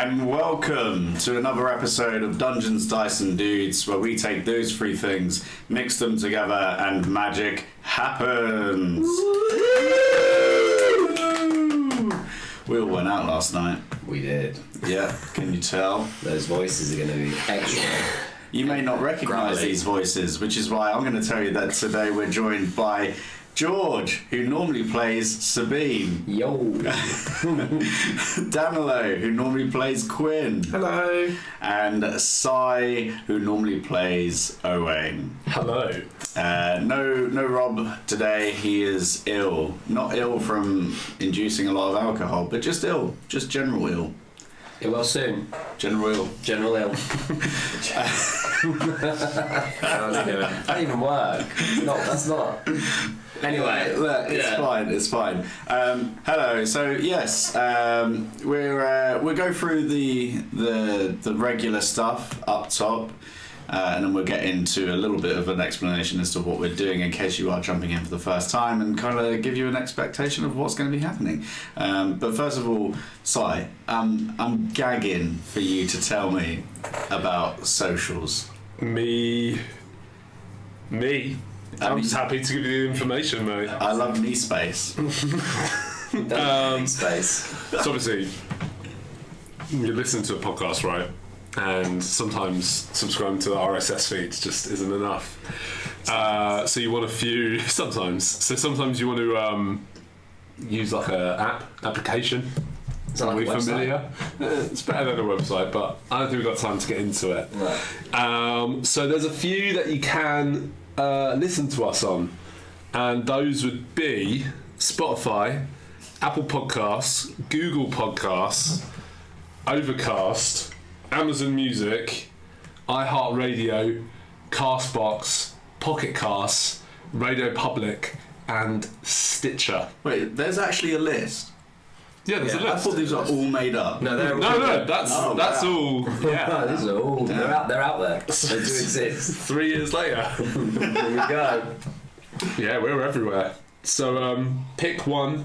and welcome to another episode of Dungeons, Dice and Dudes, where we take those three things, mix them together, and magic happens. We all went out last night. We did. Yeah, can you tell? Those voices are going to be extra. You may not recognise these voices, which is why I'm going to tell you that today we're joined by George, who normally plays Sabine. Yo. Danilo, who normally plays Quinn. Hello. And Sai, who normally plays Owain. Hello. No Rob today. He is ill. Not ill from inducing a lot of alcohol, but just ill. Just general ill. Get well soon. General ill. General ill. How's it going? That don't even work. No, that's not. Anyway, look, it's fine. Hello. So yes, we'll go through the regular stuff up top, and then we'll get into a little bit of an explanation as to what we're doing in case you are jumping in for the first time, and kind of give you an expectation of what's going to be happening. But first of all, Sai, I'm gagging for you to tell me about socials. Me. I'm just happy to give you the information, mate. I love me space. Space. So obviously, you listen to a podcast, right? And sometimes subscribing to the RSS feeds just isn't enough. So you want a few. Sometimes you want to use like a application. Is that Are like we a familiar? It's better than a website, but I don't think we've got time to get into it. Right. So there's a few that you can listen to us on, and those would be Spotify, Apple Podcasts, Google Podcasts, Overcast, Amazon Music, iHeartRadio, Castbox, Pocket Casts, Radio Public, and Stitcher. Wait, there's actually a list. Yeah, there's a I list. thought these were all made up. No, they're That's wow. all. Yeah. These are all. They're out there. They do exist. 3 years later. Here we go. Yeah, we're everywhere. So pick one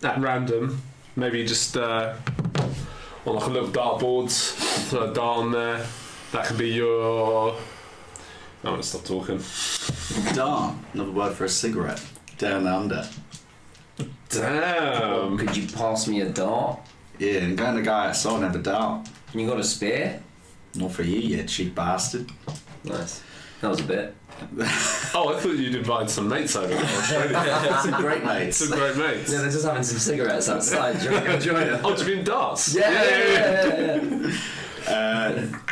at random. Maybe just on like a little dartboard, put a dart on there. That could be your... I'm going to stop talking. Dart, another word for a cigarette. Down under. Damn. Could you pass me a dart? Yeah, and going to guy outside and have a dart. You got a spear? Not for you, you cheap bastard. Nice. That was a bit. Oh, I thought you'd invite some mates over to Australia. Some great mates. Some great mates. Yeah, they're just having some cigarettes outside. Do you want to go join them? Oh, do you mean darts? Yeah.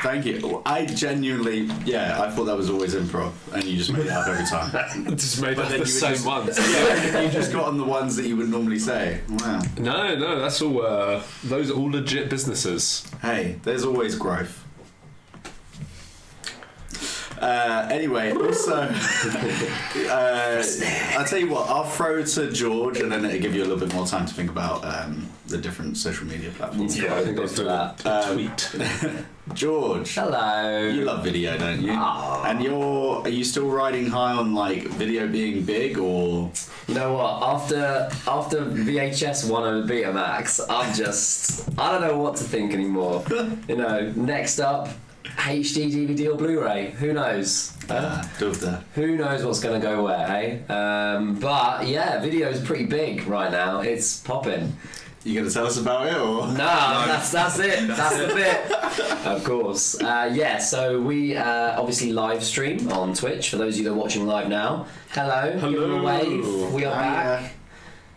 Thank you. I genuinely, I thought that was always improv, and you just made it up every time. Just made But up then the you same just- ones. Yeah, you just got on the ones that you would normally say. Wow. No, that's all. Those are all legit businesses. Hey, there's always growth. Anyway, also, I'll tell you what, I'll throw to George, and then it'll give you a little bit more time to think about the different social media platforms. Yeah, I think Go for that. tweet. George, Hello. you love video, don't you? Oh. And are you still riding high on like video being big, or? You know what? After VHS won over Betamax, I don't know what to think anymore. You know, next up, HD, DVD or Blu-ray. Who knows? Who knows what's going to go where, hey? But yeah, video's pretty big right now. It's popping. You gonna tell us about it, or? No, that's it. That's the bit. Of course. So we obviously live stream on Twitch. For those of you that are watching live now, hello. Give them a wave. We are back.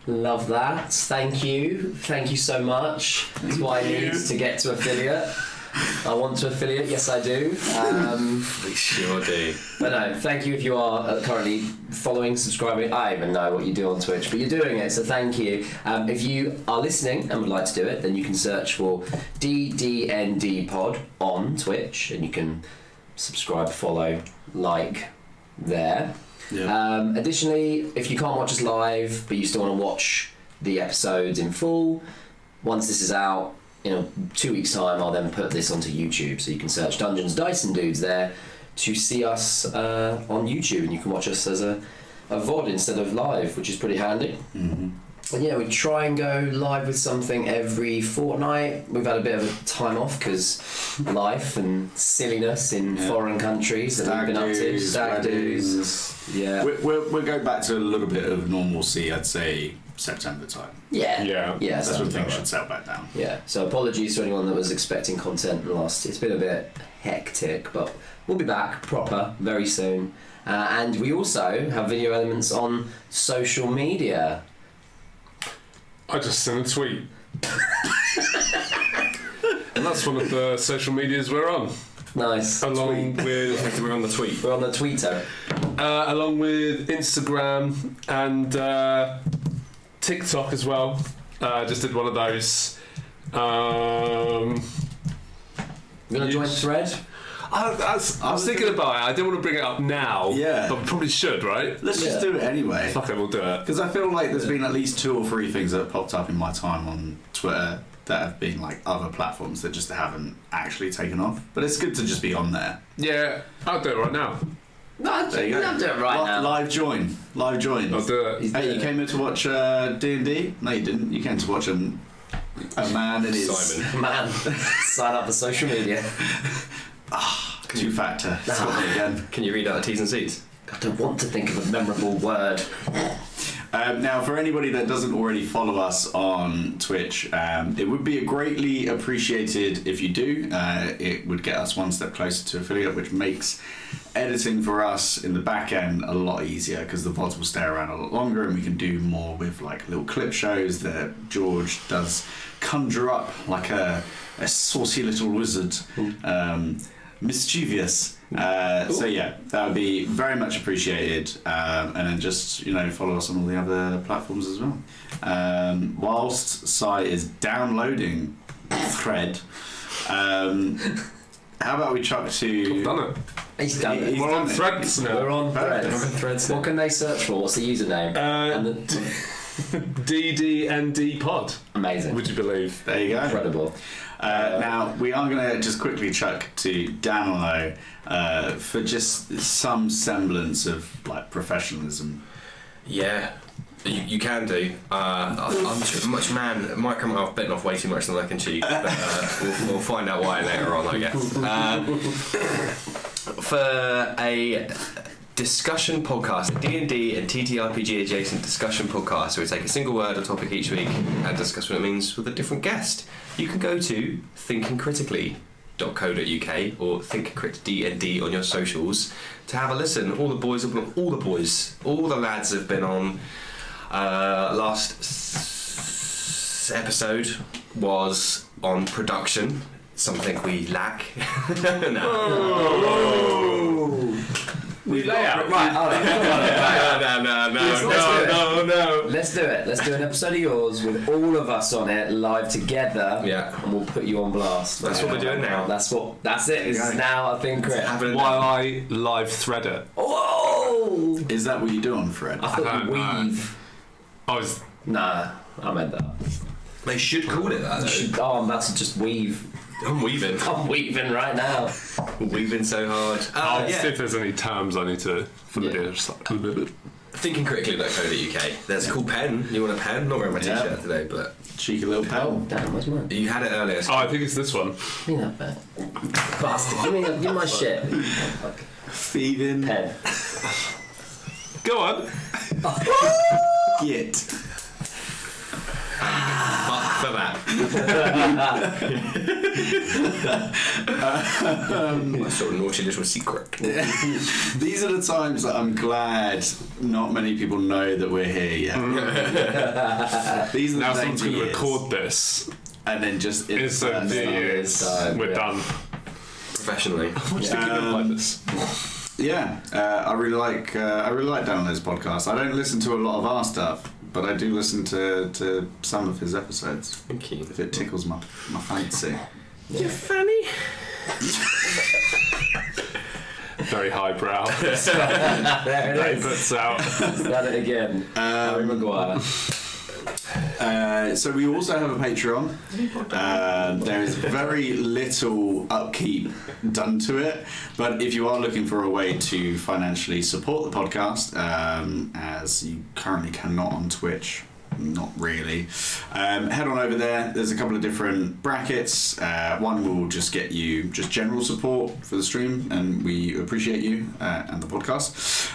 Love that. Thank you so much. That's what I need to get to affiliate. I want to affiliate, yes I do. We sure do. But no, thank you if you are currently following, subscribing. I don't even know what you do on Twitch, but you're doing it, so thank you. If you are listening and would like to do it, then you can search for DDandD Pod on Twitch, and you can subscribe, follow, like there. Yeah. Additionally, if you can't watch us live, but you still want to watch the episodes in full, once this is out, in 2 weeks' time, I'll then put this onto YouTube, so you can search Dungeons, Dice and Dudes there to see us on YouTube, and you can watch us as a VOD instead of live, which is pretty handy. Mm-hmm. And yeah, we try and go live with something every fortnight. We've had a bit of a time off because life and silliness in foreign countries that we've been up to. Stag do's. Yeah. We'll go back to a little bit of normalcy, I'd say September time. Yeah. That's when things should settle back down. Yeah. So apologies to anyone that was expecting content last. It's been a bit hectic, but we'll be back proper very soon. And we also have video elements on social media. I just sent a tweet. And that's one of the social medias we're on. Nice. Along with... We're on the tweet. We're on the Twitter. Along with Instagram and TikTok as well. Just did one of those. You gonna join Thread? I was thinking about it. I didn't want to bring it up now. Yeah. But we probably should, right? Let's just do it anyway. Fuck it, we'll do it. Because I feel like there's been at least 2 or 3 things that have popped up in my time on Twitter that have been like other platforms that just haven't actually taken off. But it's good to just be on there. Yeah, I'll do it right now. No, There you go. I'll do it right now. Live join. Live join. I'll do it. Hey, you came here to watch D&D? No, you didn't. You came to watch a man in his... Simon. Man, sign up for social media. 2-factor. It's got me again. Can you read out the T's and C's? I don't want to think of a memorable word. Now, for anybody that doesn't already follow us on Twitch, it would be greatly appreciated if you do. It would get us one step closer to affiliate, which makes editing for us in the back end a lot easier because the VODs will stay around a lot longer and we can do more with like little clip shows that George does conjure up like a saucy little wizard, mischievous. So yeah, that would be very much appreciated, and then just follow us on all the other platforms as well. Whilst Sai is downloading Thread, how about we chuck to? I've done it. He's done it. We're on Threads now. We're on Perfect. Threads. What can they search for? What's the username? DDandD pod. Amazing. Would you believe? There you go. Incredible. Now we are going to just quickly chuck to Danilo for just some semblance of like professionalism. Yeah, you can do. I'm too much, man. It might come out bitten off way too much than I can chew, but we'll find out why later on, I guess. For a discussion podcast, a D&D and TTRPG adjacent discussion podcast, where we take a single word or topic each week and discuss what it means with a different guest. You can go to thinkingcritically.co.uk or thinkcritDND on your socials to have a listen. All the lads have been on. Last episode was on production, something we lack. We lay out. Right, no. Let's do it. Let's do an episode of yours with all of us on it live together. Yeah. And we'll put you on blast. That's what we're doing now. That's it. This is now, I think, Crit. While I live thread it. Whoa! Is that what you do on Thread? I thought you weave. Nah, I meant that. They should call it that, though. I'm about to just weave. I'm weaving. I'm weaving right now. Weaving so hard. I'll see if there's any terms I need to familiarise. Thinkingcritically.co.uk. There's a cool pen. You want a pen? Not wearing my t-shirt today, but Cheeky little Oh, pen. damn, where's mine? you had it earlier. Oh, I think it's this one. Give me that pen. Bastard. Give me my shit. Thieving. Pen. Go on. Git. Fuck for that. My sort of naughty little secret. These are the times that I'm glad not many people know that we're here yet. These are Now the someone's danger going to years. record this. And then just Insert videos. We're done. Professionally. I'm just thinking of like this. Yeah, I really like Daniel's podcast. I don't listen to a lot of our stuff, but I do listen to some of his episodes. Thank you. If it tickles my fancy. You're funny. Very highbrow. There it That is. puts out. Done it again. Harry Maguire. So we also have a Patreon. There is very little upkeep done to it, but if you are looking for a way to financially support the podcast, as you currently cannot on Twitch, not really. Head on over there. There's a couple of different brackets. One will just get you just general support for the stream, and we appreciate you and the podcast.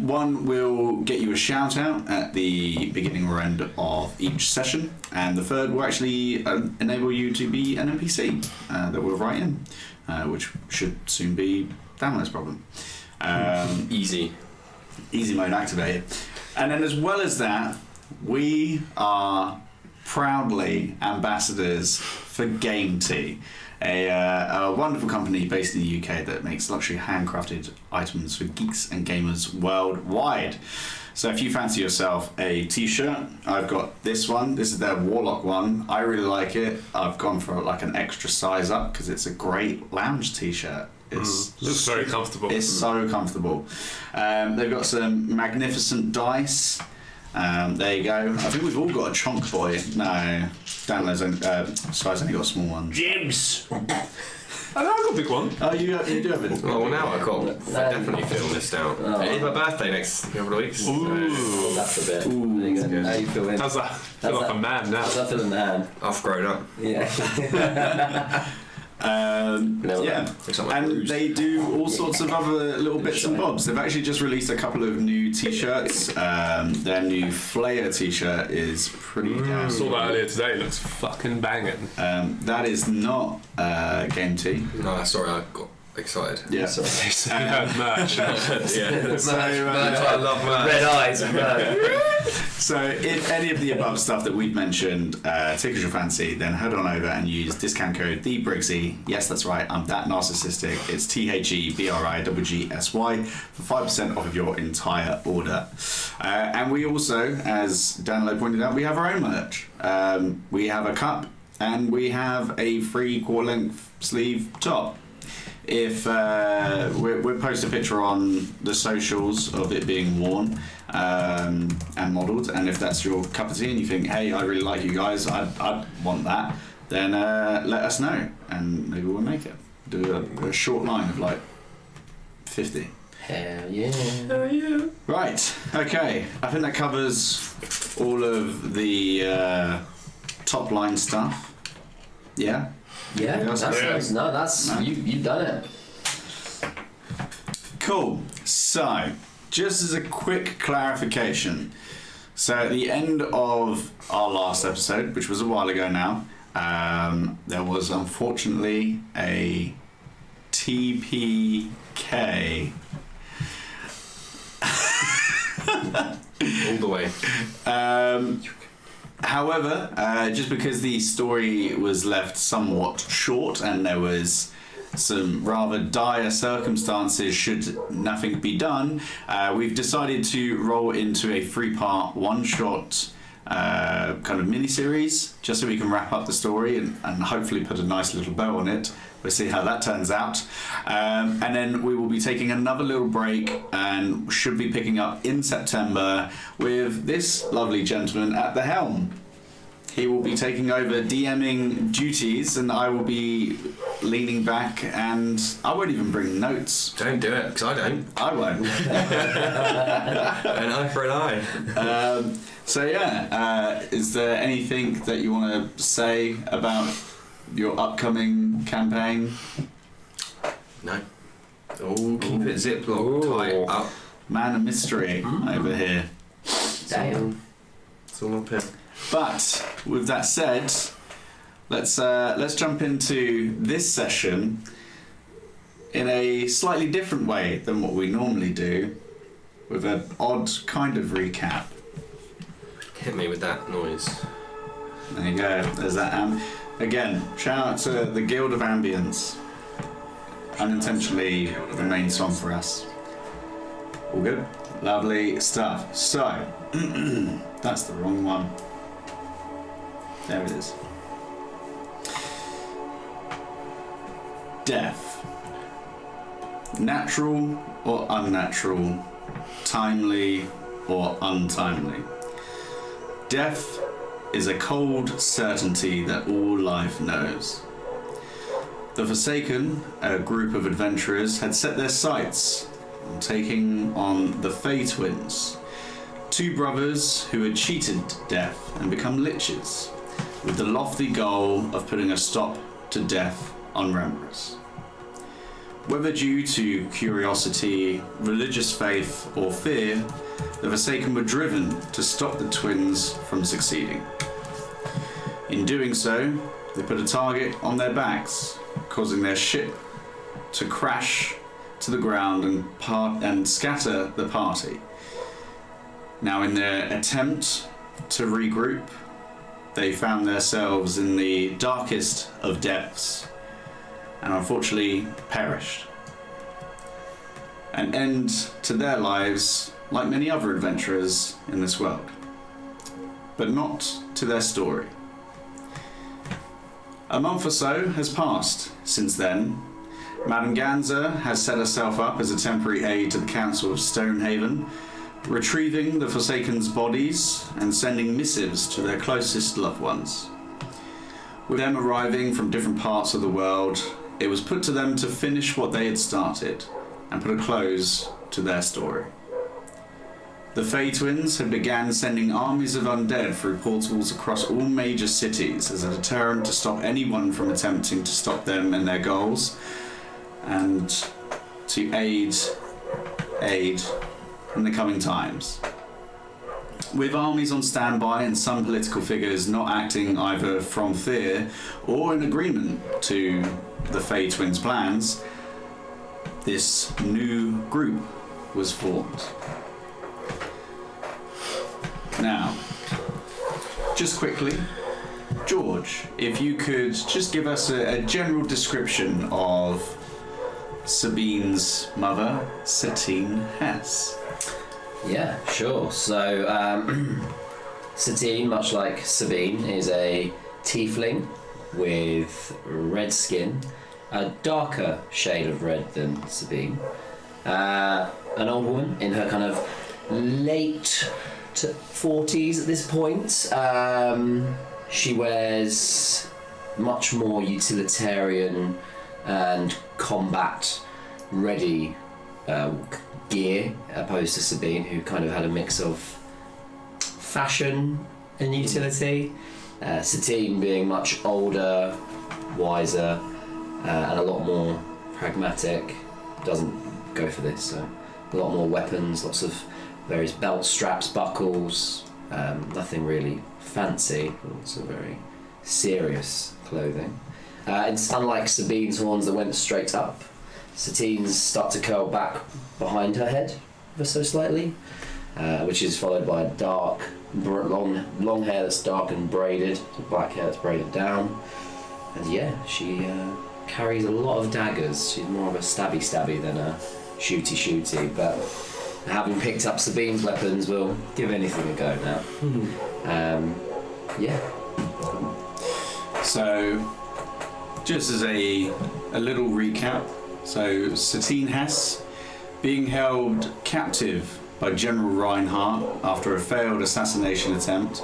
One will get you a shout out at the beginning or end of each session, and the third will actually enable you to be an NPC that we'll write in, which should soon be Download's problem. Easy Mode activated. And then as well as that, we are proudly ambassadors for Game Tea, a wonderful company based in the UK that makes luxury handcrafted items for geeks and gamers worldwide. So if you fancy yourself a t-shirt, I've got this one. This is their Warlock one. I really like it. I've gone for like an extra size up because it's a great lounge t-shirt. Looks very comfortable. It's so comfortable. They've got some magnificent dice. There you go. I think we've all got a chonk boy. No, Download's only got small ones. Jibs! I know I've got a big one. Oh, you do have it. Well, now I definitely feel missed out. It is my birthday next couple of weeks. Ooh. That's a bit. Ooh. There you go. Good. How you feeling? How's that? I feel like a man now. How's that feeling in the hand? I've grown up. Yeah. Yeah, and they do all sorts of other little bits and bobs. They've actually just released a couple of new t-shirts. Their new Flayer t-shirt is pretty damn Saw that earlier today. It looks fucking banging. that is not Game Tea. No, sorry, I got excited. Yeah. You had merch. Yeah. So, I love merch. Red eyes and so if any of the above stuff that we've mentioned tickles your fancy, then head on over and use discount code TheBriggsy. Yes, that's right, I'm that narcissistic. It's THEBRIGGSY for 5% off of your entire order. And we also, as Download pointed out, we have our own merch. We have a cup and we have a free quarter-length sleeve top. If we'll post a picture on the socials of it being worn and modelled, and if that's your cup of tea and you think, hey, I really like you guys, I'd want that, then let us know and maybe we'll make it. Do a short line of like 50. Hell yeah. Right, okay, I think that covers all of the top line stuff. Yeah? Yeah, Yeah. that's you've done it. Cool. So, just as a quick clarification, so at the end of our last episode, which was a while ago now, there was unfortunately a TPK. All the way. However, just because the story was left somewhat short and there was some rather dire circumstances should nothing be done, we've decided to roll into a 3-part one-shot kind of mini-series just so we can wrap up the story and hopefully put a nice little bow on it. We'll see how that turns out. And then we will be taking another little break and should be picking up in September with this lovely gentleman at the helm. He will be taking over DMing duties and I will be leaning back and I won't even bring notes. Don't do it, because I don't. I won't. An eye for an eye. So yeah, is there anything that you want to say about your upcoming campaign? No. Oh, keep it Ziploc tight up. Man of mystery over here. Damn. It's all up here. But with that said, let's jump into this session in a slightly different way than what we normally do, with an odd kind of recap. Hit me with that noise. There you go. There's that. Again, shout out to the Guild of Ambience. Unintentionally the main song for us. All good? Lovely stuff. So, that's the wrong one. There it is. Death. Natural or unnatural? Timely or untimely? Death is a cold certainty that all life knows. The Forsaken, a group of adventurers, had set their sights on taking on the Fey Twins, Two brothers who had cheated death and become liches, with the lofty goal of putting a stop to death on Rembrandt. Whether due to curiosity, religious faith, or fear, the Forsaken were driven to stop the twins from succeeding. In doing so, they put a target on their backs, causing their ship to crash to the ground and scatter the party. Now, in their attempt to regroup, they found themselves in the darkest of depths and unfortunately perished. An end to their lives, like many other adventurers in this world, but not to their story. A month or so has passed since then. Madame Ganza has set herself up as a temporary aide to the Council of Stonehaven, retrieving the Forsaken's bodies and sending missives to their closest loved ones. With them arriving from different parts of the world, it was put to them to finish what they had started and put a close to their story. The Fey Twins had began sending armies of undead through portals across all major cities as a deterrent to stop anyone from attempting to stop them and their goals, and to aid in the coming times. With armies on standby and some political figures not acting either from fear or in agreement to the Fey Twins' plans, this new group was formed. Now, just quickly, George, if you could just give us a general description of Sabine's mother, Satine Hess. Yeah, sure. So, Satine, much like Sabine, is a tiefling with red skin, a darker shade of red than Sabine. An old woman in her kind of late to 40s at this point. She wears much more utilitarian and combat ready gear, opposed to Sabine, who kind of had a mix of fashion and utility. Satine being much older, wiser, and a lot more pragmatic, doesn't go for this. So a lot more weapons, lots of various belts, straps, buckles, nothing really fancy, also very serious clothing. It's unlike Sabine's horns that went straight up. Satine's start to curl back behind her head ever so slightly, which is followed by dark, long hair that's dark and braided, so black hair that's braided down. And yeah, she carries a lot of daggers. She's more of a stabby than a shooty, but having picked up Sabine's weapons, we'll give anything a go now. Yeah. So, just as a little recap, so Satine Hess, being held captive by General Reinhardt after a failed assassination attempt,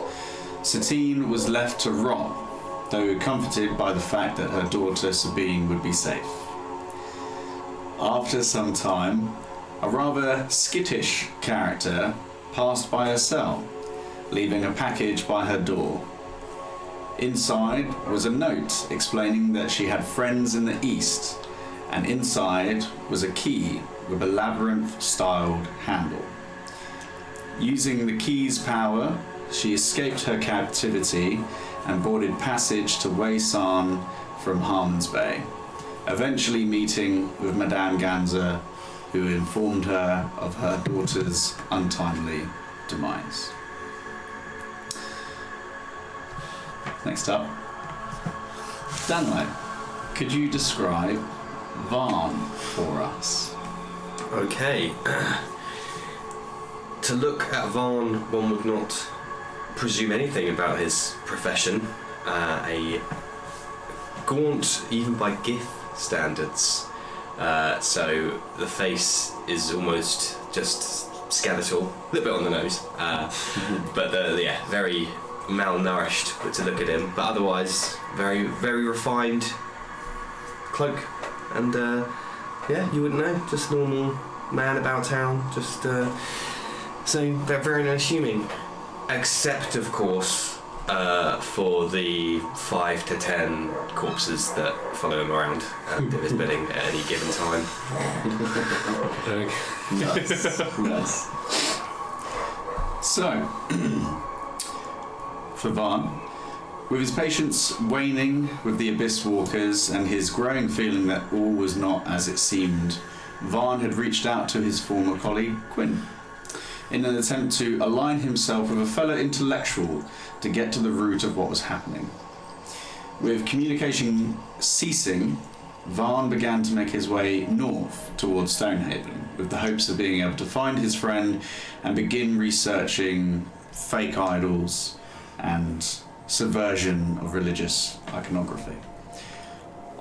Satine was left to rot, though comforted by the fact that her daughter Sabine would be safe. After some time, a rather skittish character passed by her cell, leaving a package by her door. Inside was a note explaining that she had friends in the East, and inside was a key with a labyrinth-styled handle. Using the key's power, she escaped her captivity and boarded passage to Wei-San from Harmon's Bay, eventually meeting with Madame Ganza, who informed her of her daughter's untimely demise. Next up, Danlo, could you describe Varn for us? Okay. To look at Varn, one would not presume anything about his profession. A gaunt, even by Gith standards. So the face is almost just skeletal, a little bit on the nose, but very malnourished to look at him. But otherwise, very, very refined cloak, and you wouldn't know, just normal man about town, just So they're very unassuming, except of course for the 5 to 10 corpses that follow him around and do his bidding at any given time. Nice. So, for Varn, with his patience waning with the Abyss Walkers and his growing feeling that all was not as it seemed, Varn had reached out to his former colleague, Quinn, in an attempt to align himself with a fellow intellectual to get to the root of what was happening. With communication ceasing, Varn began to make his way north towards Stonehaven, with the hopes of being able to find his friend and begin researching fake idols and subversion of religious iconography.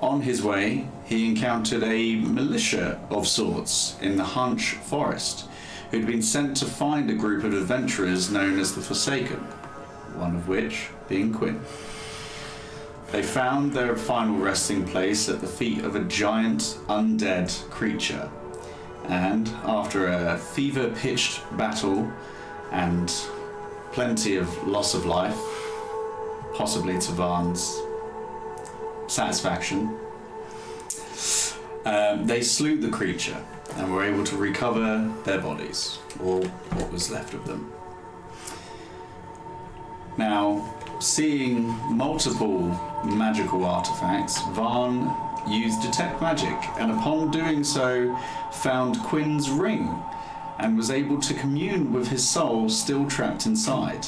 On his way, he encountered a militia of sorts in the Hunch Forest, who'd been sent to find a group of adventurers known as the Forsaken, one of which being Quinn. They found their final resting place at the feet of a giant undead creature, and after a fever-pitched battle and plenty of loss of life, possibly to Varn's satisfaction, they slew the creature and were able to recover their bodies, or what was left of them. Now, seeing multiple magical artifacts, Varn used Detect Magic, and upon doing so, found Quinn's ring, and was able to commune with his soul still trapped inside.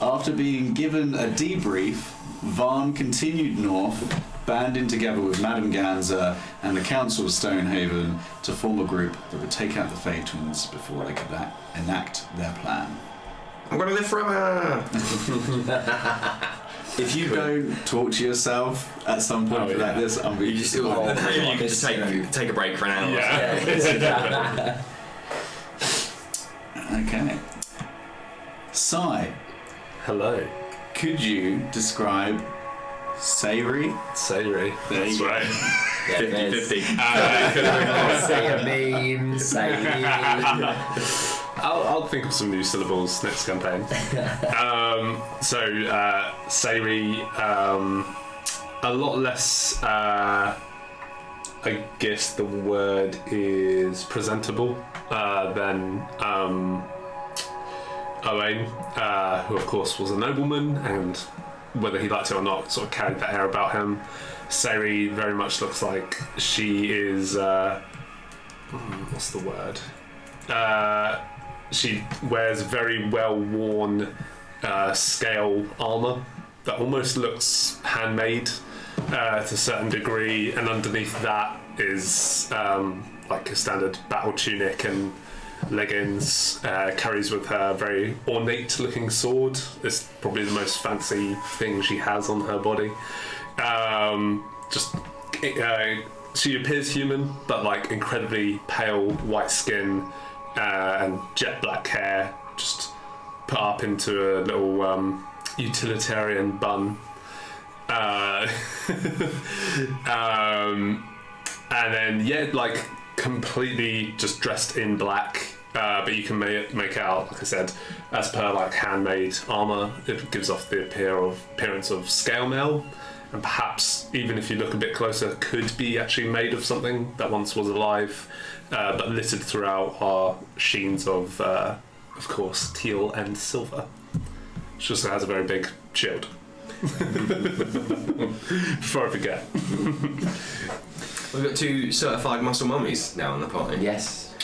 After being given a debrief, Varn continued north, banding together with Madame Ganza and the Council of Stonehaven to form a group that would take out the Fey Twins before they could enact their plan. I'm gonna live forever! If you don't talk to yourself at some point like this, I'm really you can just take a break for an hour. Yeah. Okay. Sai, Hello. could you describe Sayri? Sayri. There you That's go. right. 50-50. Say a meme, say a meme. I'll think of some new syllables next campaign. Sayri, a lot less, I guess the word is presentable than Owain, who of course was a nobleman, and whether he liked it or not, sort of carried that air about him. Sayri very much looks like she is, what's the word? She wears very well-worn scale armour that almost looks handmade to a certain degree, and underneath that is like a standard battle tunic and leggings. Carries with her a very ornate-looking sword. It's probably the most fancy thing she has on her body. She appears human, but like incredibly pale white skin and jet black hair, just put up into a little utilitarian bun. And then like completely just dressed in black, but you can make out, like I said, as per like handmade armor. It gives off the appearance of scale mail, and perhaps even if you look a bit closer, could be actually made of something that once was alive. But littered throughout are sheens of course, teal and silver. She also has a very big shield. Before I forget. We've got 2 certified muscle mummies now on the party. Yes.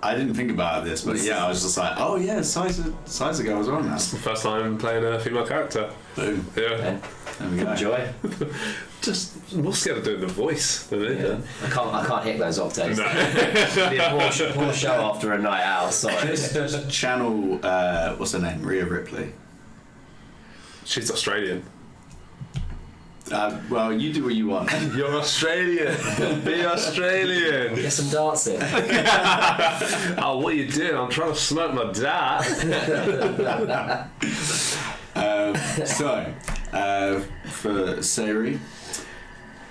I didn't think about this, but yeah, I was just like, oh yeah, Sai's a girl as well now. It's the first time playing a female character. Boom. Yeah. There we go. Enjoy. Just more scared of doing the voice than anything. I can't hit those octaves. No. It'd be a poor show after a night out. Sorry. Just channel, what's her name? Rhea Ripley. She's Australian. Well, you do what you want. You're Australian. Be Australian. Get some darts in. Oh, what are you doing? I'm trying to smoke my dart. For Sayri,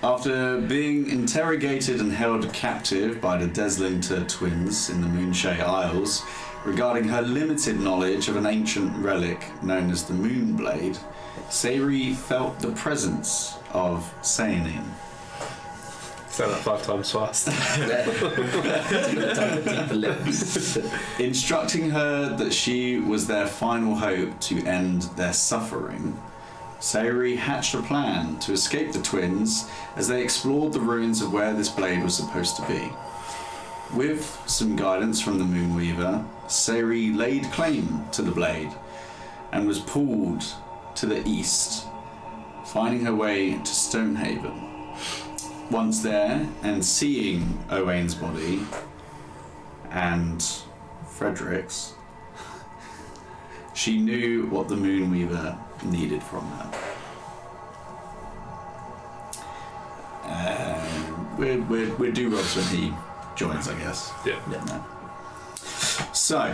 After being interrogated and held captive by the Deslingter twins in the Moonshade Isles regarding her limited knowledge of an ancient relic known as the Moonblade, Sayri felt the presence of Sayanin. Say that 5 times fast. Instructing her that she was their final hope to end their suffering, Sayri hatched a plan to escape the twins as they explored the ruins of where this blade was supposed to be. With some guidance from the Moonweaver, Sayri laid claim to the blade and was pulled to the east, finding her way to Stonehaven. Once there, and seeing Owain's body and Frederick's, she knew what the Moonweaver needed from her. We're do Robs when he joins, I guess. Yeah. No. So,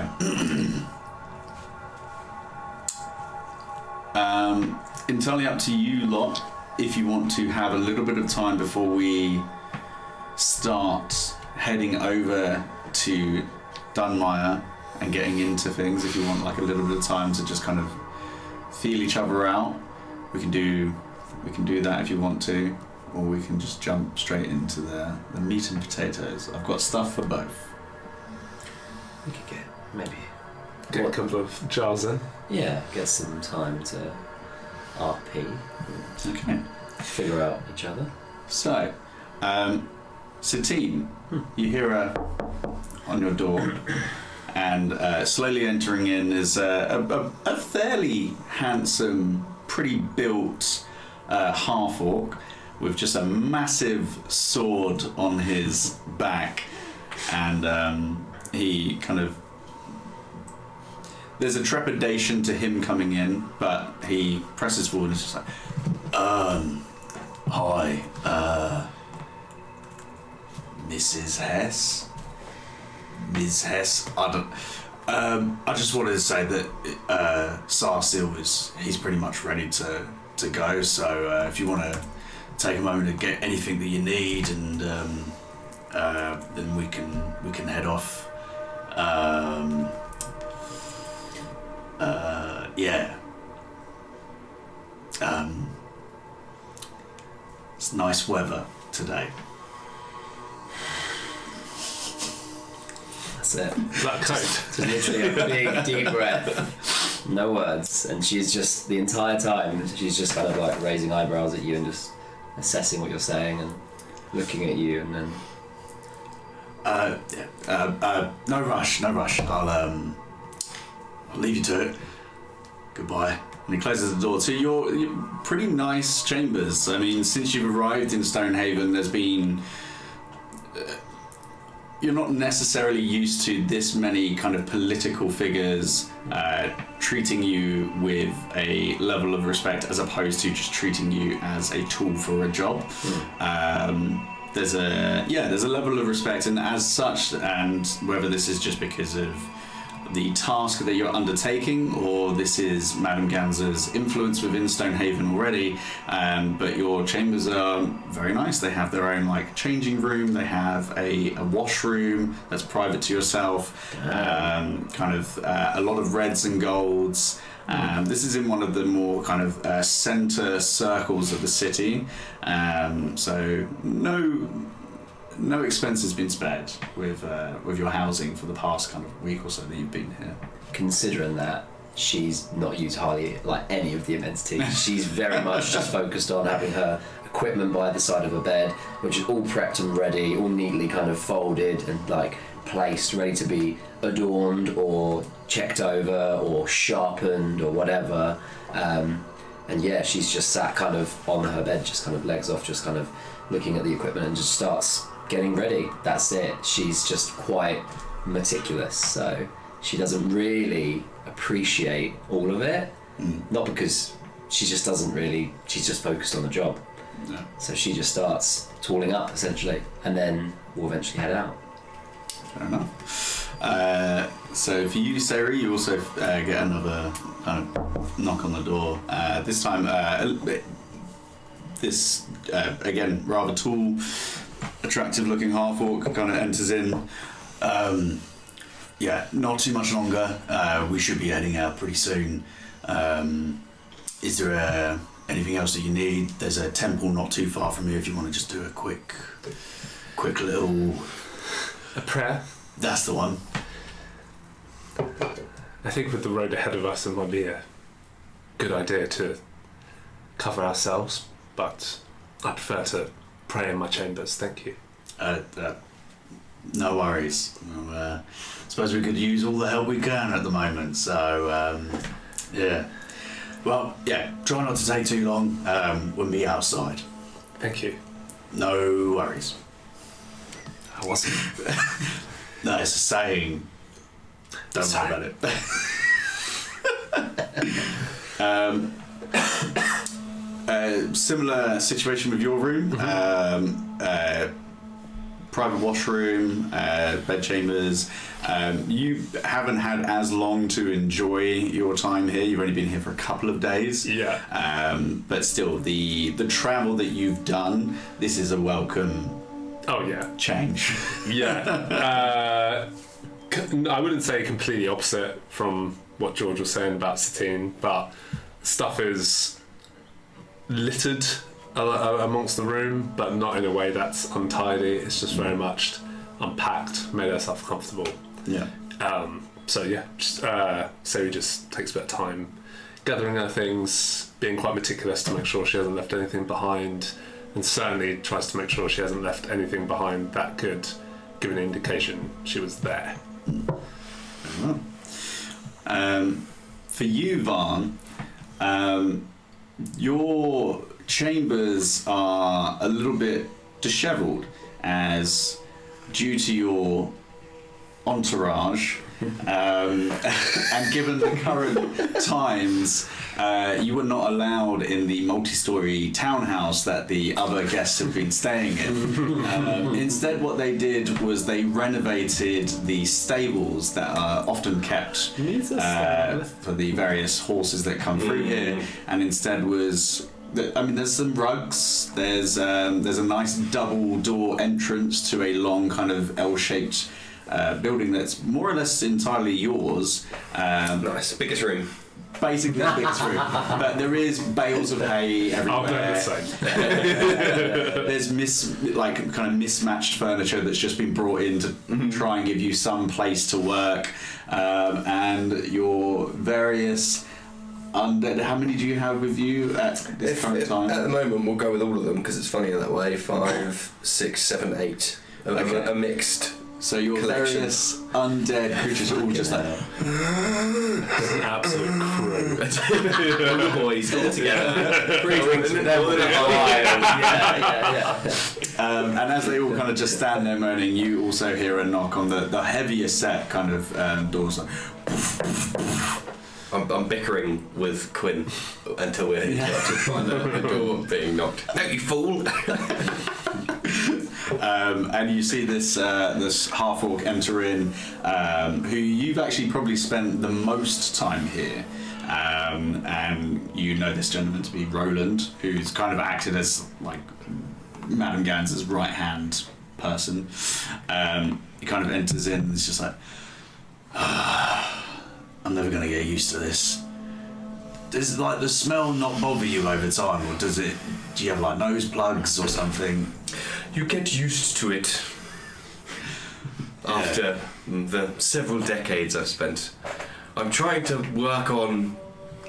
entirely up to you lot if you want to have a little bit of time before we start heading over to Dunmire and getting into things. If you want like a little bit of time to just kind of feel each other out, we can do that if you want to, or we can just jump straight into the meat and potatoes. I've got stuff for both. We could get maybe Get a couple of jars in. Yeah, get some time to RP. Okay. Figure out each other. So, Satine, you hear her on your door, and slowly entering in is a fairly handsome, pretty built half-orc with just a massive sword on his back, and he kind of... There's a trepidation to him coming in, but he presses forward and is just like, hi, Mrs. Hess? Ms. Hess? I just wanted to say that Sarsil he's pretty much ready to go, so if you want to take a moment to get anything that you need, and then we can head off. Yeah. It's nice weather today. That's it. Is that a code? Just literally a big deep breath. No words. And she's just, the entire time, she's just kind of like raising eyebrows at you and just assessing what you're saying and looking at you, and then... No rush. I'll leave you to it. Goodbye. And he closes the door to your pretty nice chambers. I mean, since you've arrived in Stonehaven, there's been... you're not necessarily used to this many kind of political figures treating you with a level of respect as opposed to just treating you as a tool for a job. There's a level of respect, and as such, and whether this is just because of the task that you're undertaking, or this is Madame Ganza's influence within Stonehaven already, but your chambers are very nice. They have their own like changing room, they have a washroom that's private to yourself, kind of a lot of reds and golds. This is in one of the more kind of center circles of the city, so no expense has been spared with your housing for the past kind of week or so that you've been here. Considering that she's not used hardly like any of the amenities, she's very much just focused on having her equipment by the side of her bed, which is all prepped and ready, all neatly kind of folded and like placed, ready to be adorned or checked over or sharpened or whatever. And yeah, she's just sat kind of on her bed, just kind of legs off, just kind of looking at the equipment, and just starts getting ready. That's it. She's just quite meticulous, so she doesn't really appreciate all of it. Not because she just doesn't really, she's just focused on the job. No. So she just starts tooling up essentially, and then we'll eventually head out. Fair enough. So for you, Sayri, you also get another kind of knock on the door. This time this again rather tall, attractive-looking half-orc kind of enters in. Yeah, not too much longer. We should be heading out pretty soon. Is there anything else that you need? There's a temple not too far from here if you want to just do a quick little... A prayer? That's the one. I think with the road ahead of us, it might be a good idea to cover ourselves, but I prefer to pray in my chambers. Thank you. No worries. I suppose we could use all the help we can at the moment, so yeah. Well, yeah, try not to take too long. We'll meet outside. Thank you. No worries. I wasn't. No, it's a saying. Don't worry about it. Similar situation with your room. Private washroom, bed chambers. You haven't had as long to enjoy your time here. You've only been here for a couple of days. Yeah. But still, the travel that you've done, this is a welcome. Oh yeah. Change. Yeah. I wouldn't say completely opposite from what George was saying about Satine, but stuff is littered amongst the room, but not in a way that's untidy. It's just very much unpacked, made herself comfortable. Yeah. So yeah, Sari just takes a bit of time gathering her things, being quite meticulous to make sure she hasn't left anything behind, and certainly tries to make sure she hasn't left anything behind that could give an indication she was there. For you, Varn, your chambers are a little bit dishevelled, as due to your entourage and given the current times, you were not allowed in the multi-storey townhouse that the other guests have been staying in. Instead, what they did was they renovated the stables that are often kept for the various horses that come through here, and instead was... there's some rugs. There's a nice double door entrance to a long kind of L-shaped building that's more or less entirely yours. Nice, biggest room. Basically the biggest room, but there is bales of hay everywhere. There's kind of mismatched furniture that's just been brought in to try and give you some place to work, and your various undead. How many do you have with you at this current time? At the moment, we'll go with all of them because it's funnier that way. 5, 6, 7, 8. Okay. A mixed. So your collection. various undead creatures are all just like It's an absolute crew. All the boys all together. and as they all kind of just stand there moaning, you also hear a knock on the heavier set kind of doors. Like, I'm bickering with Quinn until we're interrupted by the door being knocked. No, you fool! And you see this half-orc enter in, who you've actually probably spent the most time here. And you know this gentleman to be Roland, who's kind of acted as like Madame Gans's right-hand person. He kind of enters in and it's just like, I'm never going to get used to this. Does like the smell not bother you over time, or do you have like nose plugs or something? You get used to it after the several decades I've spent. I'm trying to work on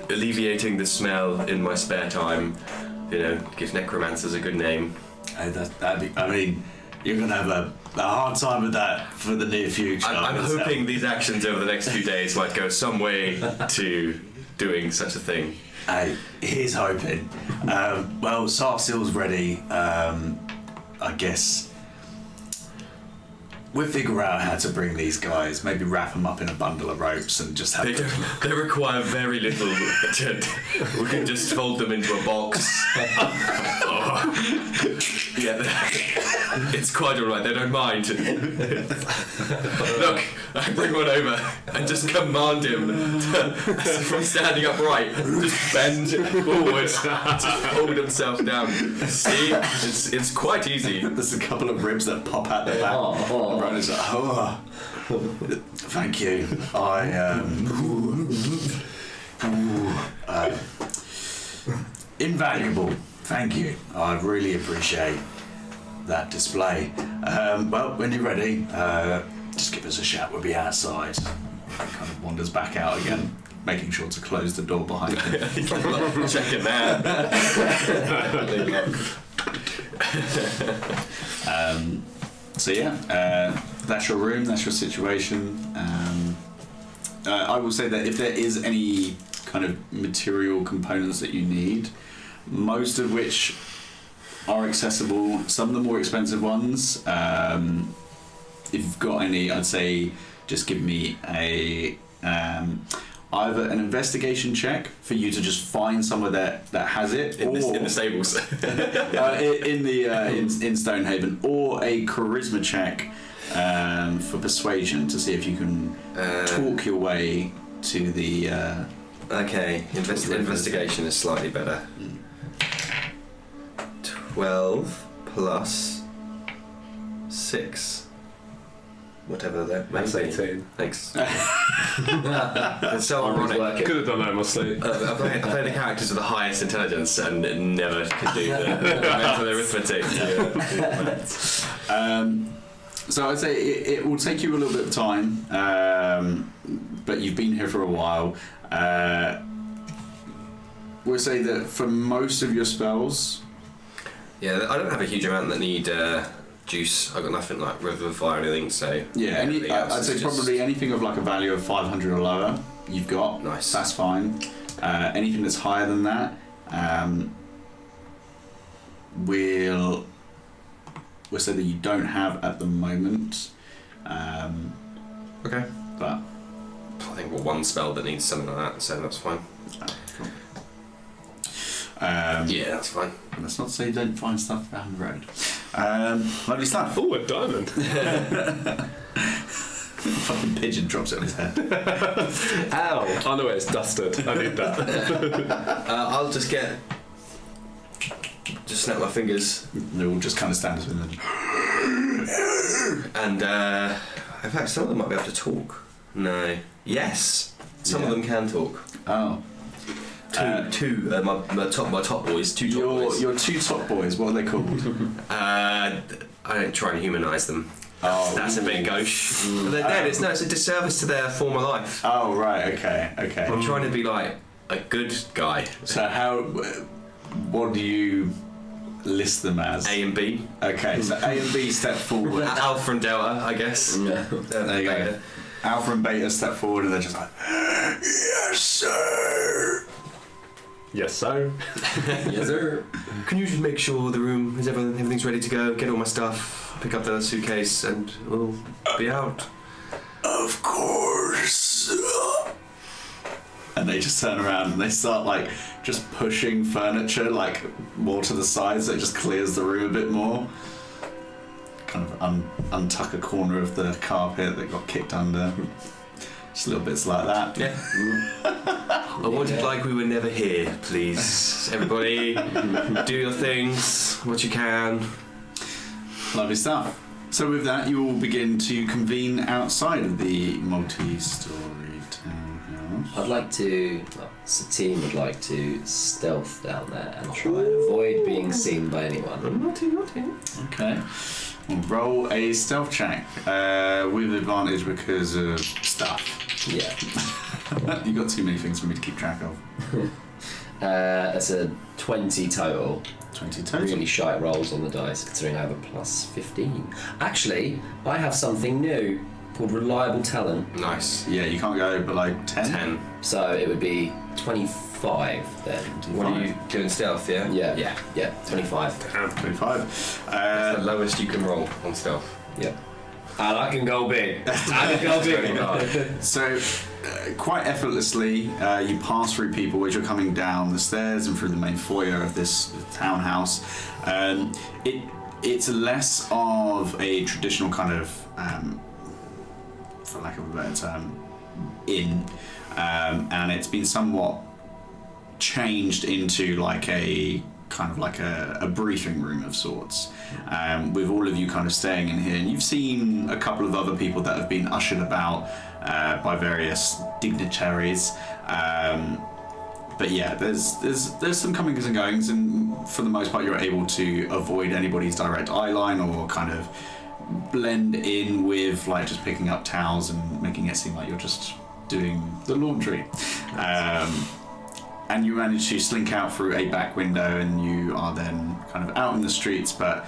alleviating the smell in my spare time. You know, give necromancers a good name. You're going to have a hard time with that for the near future. I'm hoping these actions over the next few days might go some way to doing such a thing. Here's hoping. Well, Sarseal's ready. I guess We'll figure out how to bring these guys. Maybe wrap them up in a bundle of ropes and just have They require very little. We can just fold them into a box. Yeah, it's quite alright. They don't mind. Look, I bring one over and just command him from standing upright. Just bend forward, just hold himself down. See, it's quite easy. There's a couple of ribs that pop out the back. Right, it's like, thank you. Invaluable. Thank you. I really appreciate that display. Well, when you're ready, just give us a shout. We'll be outside. Kind of wanders back out again, making sure to close the door behind him. Check it now. So yeah, that's your room, that's your situation. I will say that if there is any kind of material components that you need, most of which are accessible, some of the more expensive ones, if you've got any, I'd say just give me a either an investigation check for you to just find somewhere that has it, in the stables, in Stonehaven, or a charisma check for persuasion to see if you can talk your way to the. Okay, investigation is slightly better. 12 plus 6. Whatever that may That's be. 18. Thanks. It's so ironic. Could have done that in my sleep. I play the characters with the highest intelligence and never could do the mental arithmetic. So I'd say it will take you a little bit of time, but you've been here for a while. We'll say that for most of your spells... Yeah, I don't have a huge amount that need juice. I've got nothing like River of Fire or anything, so... Yeah, I'd say probably anything of like a value of 500 or lower, you've got. Nice. That's fine. Anything that's higher than that, we'll say that you don't have at the moment. Okay. But... I think we've got one spell that needs something like that, so that's fine. Cool. Yeah, that's fine. Let's not say don't find stuff down the road. Lovely stuff. Oh, a diamond. Fucking pigeon drops it on his head. Ow. Oh no, it's dusted. I need that. I'll just snap my fingers. They all just kind of stand with them. And in fact, some of them might be able to talk. No. Yes. Some of them can talk. Oh. My top boys. Two top boys. Your two top boys. What are they called? I don't try and humanise them. Oh, that's a bit gauche. They're dead. It's a disservice to their former life. Oh right. Okay. I'm trying to be like a good guy. So what do you list them as? A and B. Okay. So A and B step forward. Alpha and Delta, I guess. There you go. Alpha and Beta step forward, and they're just like, yes, sir. Yes, sir. Yes, sir. Can you just make sure the room is everything's ready to go? Get all my stuff, pick up the suitcase, and we'll be out. Of course. And they just turn around and they start like just pushing furniture like more to the sides, so it just clears the room a bit more. Kind of untuck a corner of the carpet that got kicked under. Just little bits like that. Yeah. I wanted like we were never here, please. Everybody, do your things, what you can. Lovely stuff. So with that, you will begin to convene outside of the multi-story townhouse. I'd like to, Satine would like to stealth down there and try and avoid being seen by anyone. Naughty. Okay. We'll roll a stealth check with advantage because of stuff. Yeah. You've got too many things for me to keep track of. That's a 20 total. 20 total. Really shite rolls on the dice, considering I have a plus 15. Actually, I have something new called Reliable Talent. Nice. Yeah, you can't go below 10. 10. So it would be 25 then. What are you doing, stealth, yeah? Yeah, 25. 25. That's the lowest you can roll on stealth. Yeah. I can go big. I can go big. So, quite effortlessly, you pass through people as you're coming down the stairs and through the main foyer of this townhouse. It's less of a traditional kind of, for lack of a better term, inn, and it's been somewhat changed into like a kind of like a briefing room of sorts, with all of you kind of staying in here, and you've seen a couple of other people that have been ushered about by various dignitaries, but yeah, there's some comings and goings, and for the most part you're able to avoid anybody's direct eye line or kind of blend in with like just picking up towels and making it seem like you're just doing the laundry. And you manage to slink out through a back window, and you are then kind of out in the streets. But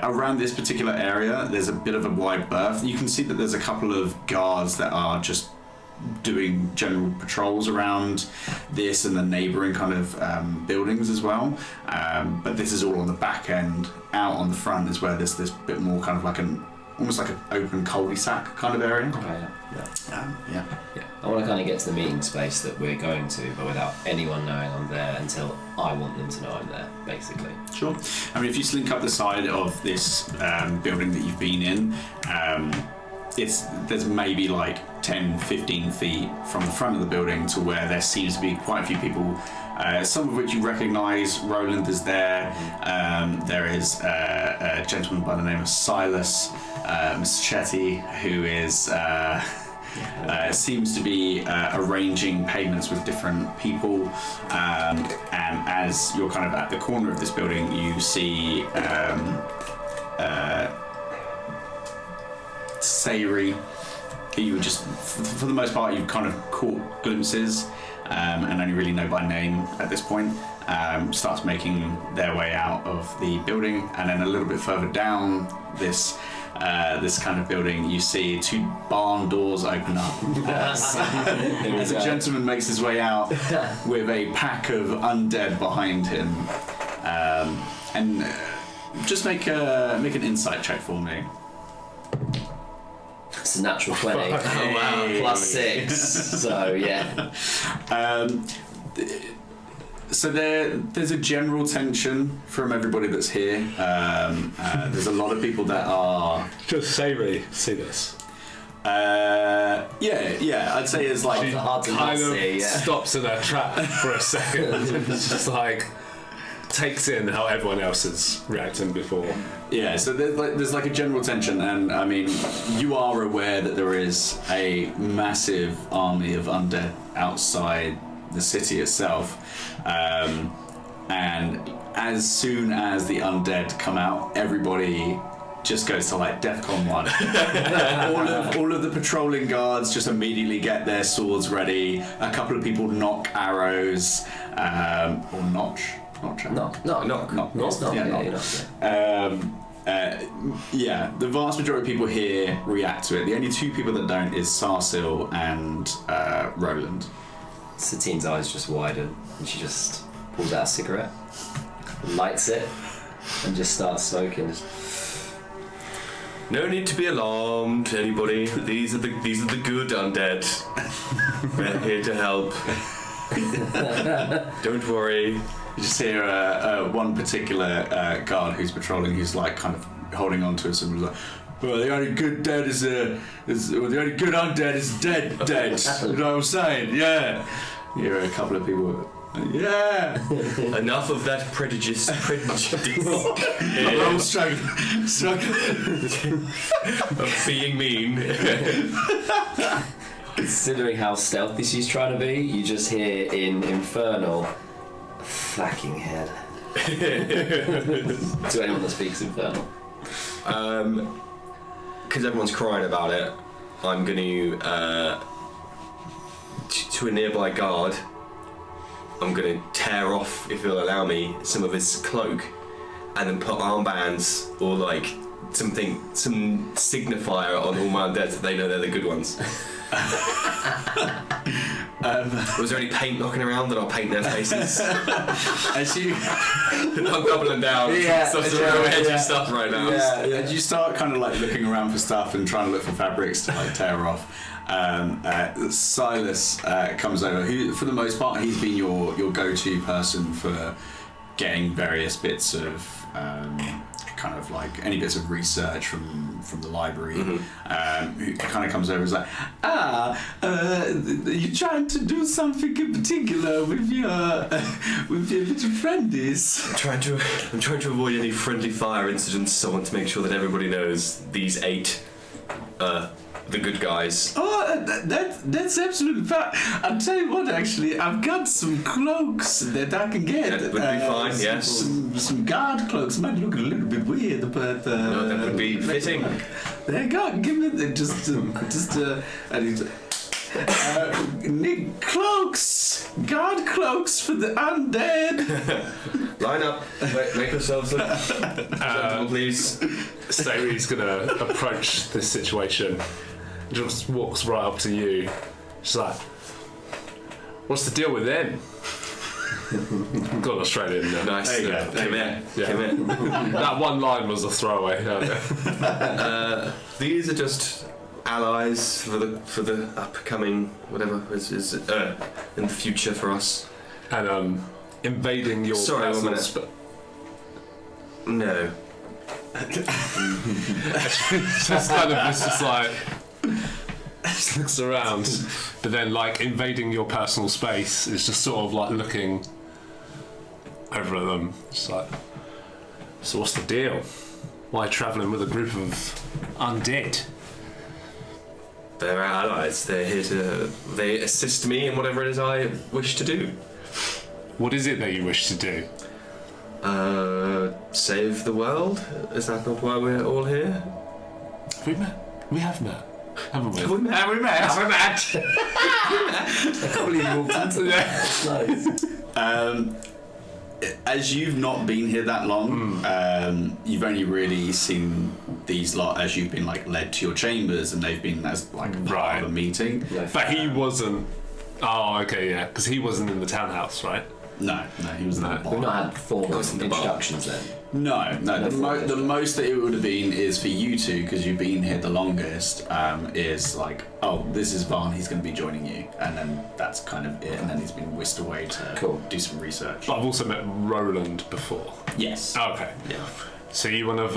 around this particular area, there's a bit of a wide berth. You can see that there's a couple of guards that are just doing general patrols around this and the neighbouring kind of buildings as well. But this is all on the back end. Out on the front is where there's this bit more kind of like almost like an open cul-de-sac kind of area. Okay, Yeah. I want to kind of get to the meeting space that we're going to, but without anyone knowing I'm there until I want them to know I'm there, basically. Sure. I mean, if you slink up the side of this building that you've been in, there's maybe like 10, 15 feet from the front of the building to where there seems to be quite a few people, some of which you recognise. Roland is there. There is a gentleman by the name of Silas Chetty, who is seems to be arranging payments with different people, and as you're kind of at the corner of this building, you see Sayri, who you would just, for the most part, you've kind of caught glimpses and only really know by name at this point, starts making their way out of the building, and then a little bit further down this kind of building, you see two barn doors open up as a gentleman makes his way out with a pack of undead behind him, and just make an insight check for me. It's a natural 20. Oh, wow. Plus 6. So, yeah. So there's a general tension from everybody that's here. There's a lot of people that are... Just Sayri, see this. Yeah, I'd say it's like... She kind of stops in her trap for a second. It's just like... takes in how everyone else is reacting before. Yeah, so there's like a general tension, and I mean, you are aware that there is a massive army of undead outside the city itself, and as soon as the undead come out, everybody just goes to like DEFCON 1. all of the patrolling guards just immediately get their swords ready. A couple of people knock arrows, or notch. Yeah, the vast majority of people here react to it. The only two people that don't is Sarsil and Roland. Satine's eyes just widen, and she just pulls out a cigarette, lights it, and just starts smoking. No need to be alarmed, anybody. These are the good undead. We're here to help. Don't worry. You just hear one particular guard who's patrolling, who's like kind of holding on to us and was like, "Well, the only good dead the only good undead is dead. You know what I'm saying? Yeah." You hear a couple of people. Yeah. Enough of that prejudice. We're all struggling of being mean. Considering how stealthy she's trying to be, you just hear in Infernal, "Fucking head." To anyone that speaks Infernal. Because everyone's crying about it, I'm going to a nearby guard, I'm going to tear off, if he'll allow me, some of his cloak, and then put armbands or like some signifier on all my undead so they know they're the good ones. Was there any paint knocking around that I'll paint their faces? As you, I'm doubling down. Stuff's real edgy stuff right now. as you start kind of like looking around for stuff and trying to look for fabrics to like tear off, Silas comes over. Who, for the most part, he's been your go-to person for getting various bits of kind of like any bits of research from the library. Who kind of comes over and is like, you're trying to do something in particular with your little friendies. I'm trying to avoid any friendly fire incidents, so I want to make sure that everybody knows these 8 the good guys. Oh, that's absolutely fine. I'll tell you what, actually, I've got some cloaks that I can get. That would be fine, yes. Some guard cloaks might look a little bit weird, but... no, that would be fitting. There you go, give me the, Nick cloaks! Guard cloaks for the undead! Line up, make yourselves look presentable, please. Staley's gonna approach this situation. Just walks right up to you. She's like, "What's the deal with them?" Got an Australian there. Nice. There you go. Come here. Yeah. Come here. That one line was a throwaway. These are just allies for the upcoming whatever is in the future for us. And invading your Sorry, personal 1 minute. No. just kind of it's just like just looks around, but then like invading your personal space is just sort of like looking over at them. Just like, so what's the deal? Why travelling with a group of undead? They're our allies. They're here they assist me in whatever it is I wish to do. What is it that you wish to do? Save the world? Is that not why we're all here? Have we met? We have met, haven't we? Have we met? Have we met? I can't believe you walked into that. Nice. As you've not been here that long, you've only really seen these lot as you've been like led to your chambers, and they've been as like part of a meeting. But he wasn't. Oh, okay, yeah, because he wasn't in the townhouse, right? No, he was in the bar. We've not had formal introductions then. No. The most that it would have been is for you two, because you've been here the longest, is like, oh, this is Varn, he's going to be joining you. And then that's kind of it. And then he's been whisked away to do some research. But I've also met Roland before. Yes. Oh, okay. Yeah. So you one of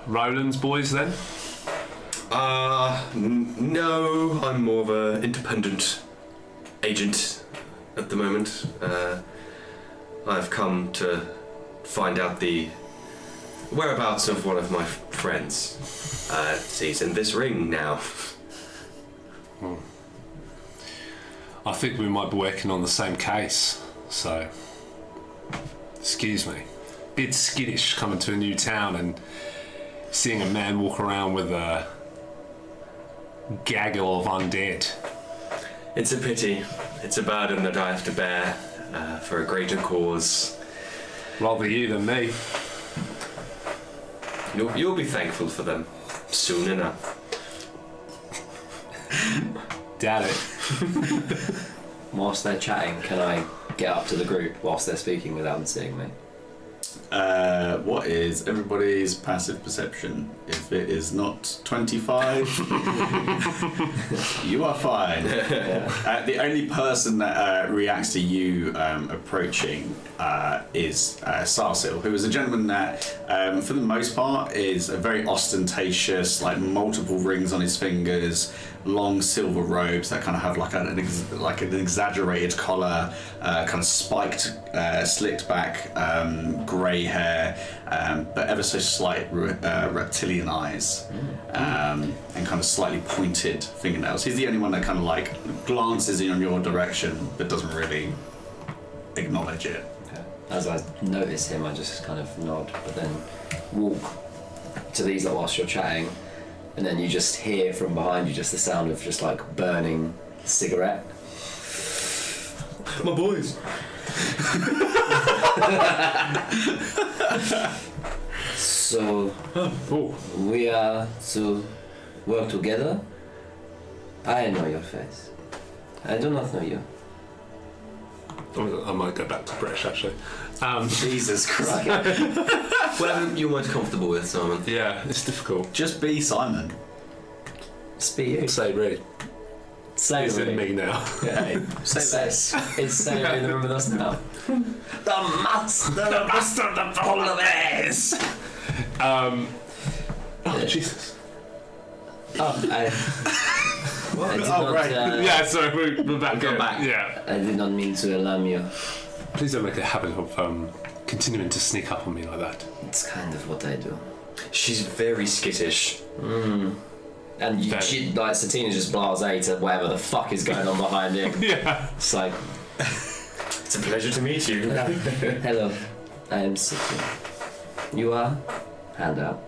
Roland's boys then? No, I'm more of an independent agent at the moment. I've come to find out the whereabouts of one of my friends. He's in this ring now. I think we might be working on the same case, so excuse me. Bit skittish coming to a new town and seeing a man walk around with a gaggle of undead. It's a pity. It's a burden that I have to bear for a greater cause. Rather you than me. You'll be thankful for them soon enough. Doubt it. Whilst they're chatting, can I get up to the group whilst they're speaking without them seeing me? What is everybody's passive perception? If it is not 25, you are fine. The only person that reacts to you approaching is Sarsil, who is a gentleman that, for the most part, is a very ostentatious, like multiple rings on his fingers, long silver robes that kind of have like an exaggerated collar, kind of spiked, slicked back grey hair, but ever so slight reptilian eyes, and kind of slightly pointed fingernails. He's the only one that kind of like glances in your direction but doesn't really acknowledge it. As I notice him, I just kind of nod, but then walk to these lot whilst you're chatting, and then you just hear from behind you just the sound of just like burning cigarette. My boys. So we are to work together. I know your face. I do not know you. I might go back to British actually. Jesus Christ. Whatever you're most comfortable with, Simon. Yeah, it's difficult. Just be Simon. Speak you. Say Reed. Say It's in me now. Yeah, Say less. it's Say in the room with us now. The master of the polar bears! Oh, Jesus. Oh, I did Oh, not, right. Yeah, sorry, we're back. We've gone back. Yeah. I did not mean to alarm you. Please don't make a habit of continuing to sneak up on me like that. It's kind of what I do. She's very skittish. And she, like, Satina's just blasé to whatever the fuck is going on behind him. Yeah. It's like, It's a pleasure to meet you. hello, I am Satina. You are? Hand out.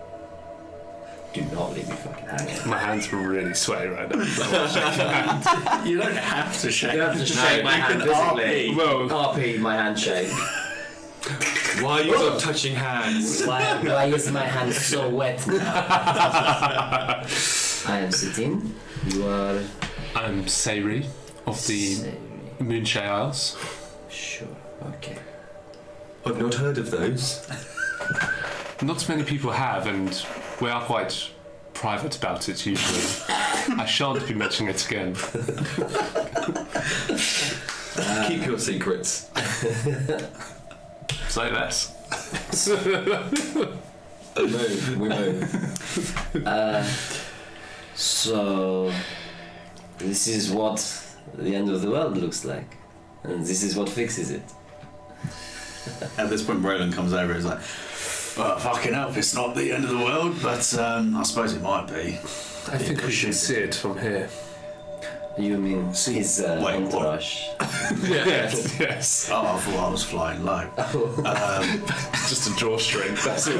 Do not leave me fucking hanging. My hands are really sweaty right now. You don't have to shake. You have to shake my hand physically. Well, RP, my handshake. Why are you not touching hands? Why is my hand so wet now? I am sitting. You are. I'm Sayri of the Savory. Moonshay Isles. Sure. Okay. I've not heard of those. Not many people have, and we are quite private about it usually. I shan't be mentioning it again. Keep your secrets. Say less. We move. So, this is what the end of the world looks like. And this is what fixes it. At this point, Roland comes over and is like, well, fucking hell, it's not the end of the world, but I suppose it might be. I think we should see it from here. You mean his Wait, what? entourage? Yes. Oh, I thought I was flying low. Just a drawstring. That's it.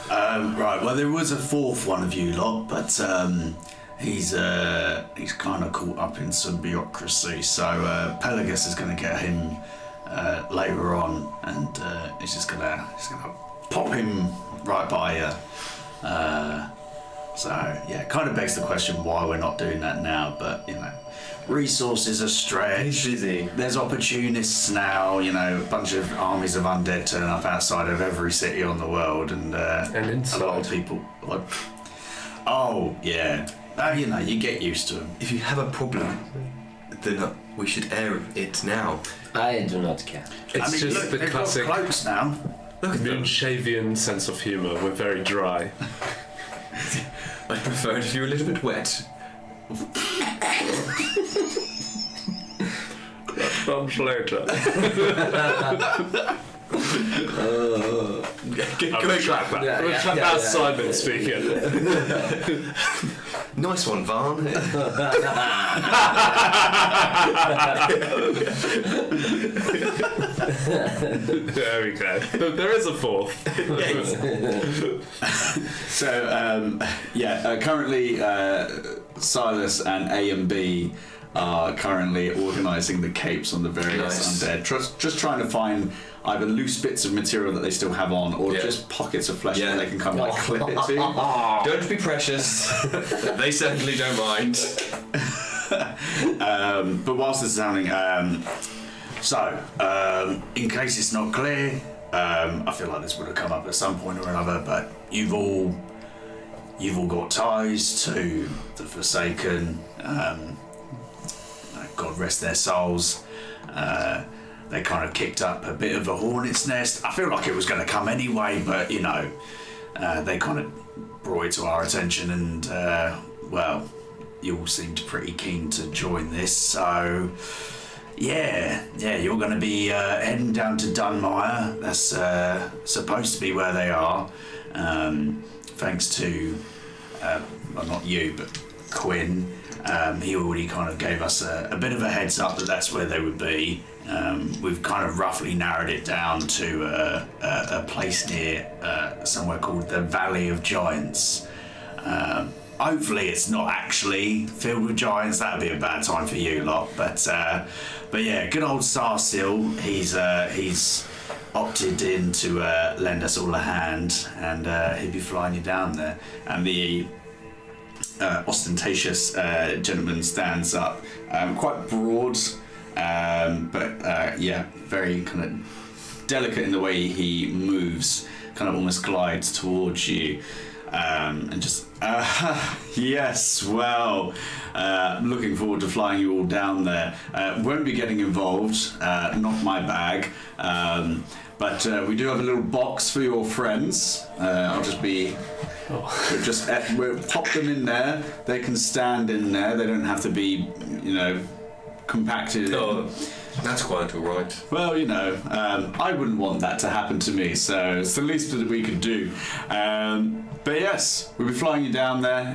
Right, well, there was a fourth one of you lot, but he's kind of caught up in some bureaucracy, so Pelagus is going to get him later on, and he's just gonna pop him right by you. So yeah, kind of begs the question why we're not doing that now, but you know, resources are stretched. He's busy. There's opportunists now, you know, a bunch of armies of undead turn up outside of every city on the world, and a inside. lot of people. What? Oh yeah, you know, you get used to them. If you have a problem, then we should air it now. I do not care. It's just look, the they've got classic cloaks now. Look at them. Moonshavian sense of humour. We're very dry. I'd prefer it if you were a little bit wet. Much later. Get I'll retract that. Yeah, Retract yeah, that yeah. Simon speaking. Nice one, Varn. There we go. There is a fourth. So currently Silas and A and B are currently organising the capes on the various undead. Just trying to find either loose bits of material that they still have on, or just pockets of flesh that they can kind of like clip it to. Don't be precious. They certainly don't mind. But whilst this is happening, in case it's not clear, I feel like this would have come up at some point or another, but you've all got ties to the Forsaken. God rest their souls. They kind of kicked up a bit of a hornet's nest. I feel like it was going to come anyway, but you know, they kind of brought it to our attention, and well, you all seemed pretty keen to join this. So yeah, you're going to be heading down to Dunmire. That's supposed to be where they are, thanks to well, not you, but Quinn. He already kind of gave us a bit of a heads up that that's where they would be. We've kind of roughly narrowed it down to a place near somewhere called the Valley of Giants. Hopefully it's not actually filled with giants. That would be a bad time for you lot. But yeah, good old Sarsil, he's opted in to lend us all a hand, and he'd be flying you down there. And ostentatious gentleman stands up, quite broad, but very kind of delicate in the way he moves, kind of almost glides towards you, and just, yes, well, looking forward to flying you all down there. Won't be getting involved, not my bag, but we do have a little box for your friends. I'll just be... We'll pop them in there. They can stand in there. They don't have to be, compacted. Oh, that's quite all right. Well, I wouldn't want that to happen to me, so it's the least that we could do. But yes, we'll be flying you down there.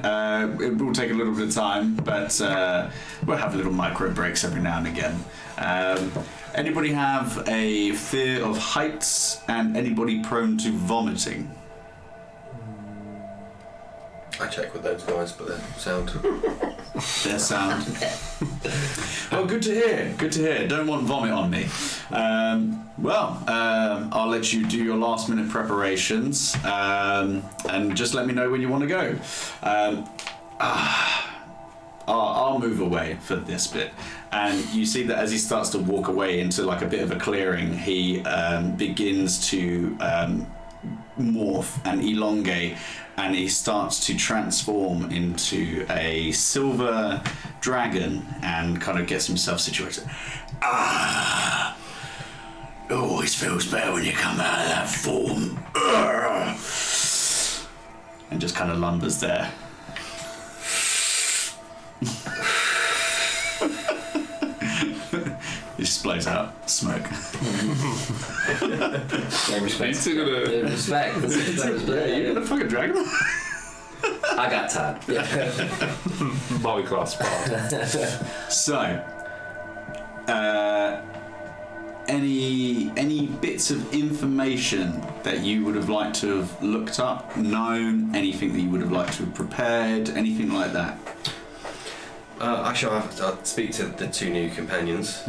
It will take a little bit of time, but we'll have little micro breaks every now and again. Anybody have a fear of heights, and anybody prone to vomiting? I check with those guys, but they're sound. Their sound. Well, good to hear. Good to hear. Don't want vomit on me. I'll let you do your last minute preparations, and just let me know when you want to go. I'll move away for this bit. And you see that as he starts to walk away into like a bit of a clearing, he begins to morph and elongate, and he starts to transform into a silver dragon and kind of gets himself situated. It always feels better when you come out of that form. And just kind of lumbers there. He just blows out smoke. No respect. You're Respect. You're gonna fucking dragon? I got time. Molly class bar. So, any bits of information that you would have liked to have looked up, known, anything that you would have liked to have prepared, anything like that? Actually, I'll speak to the two new companions.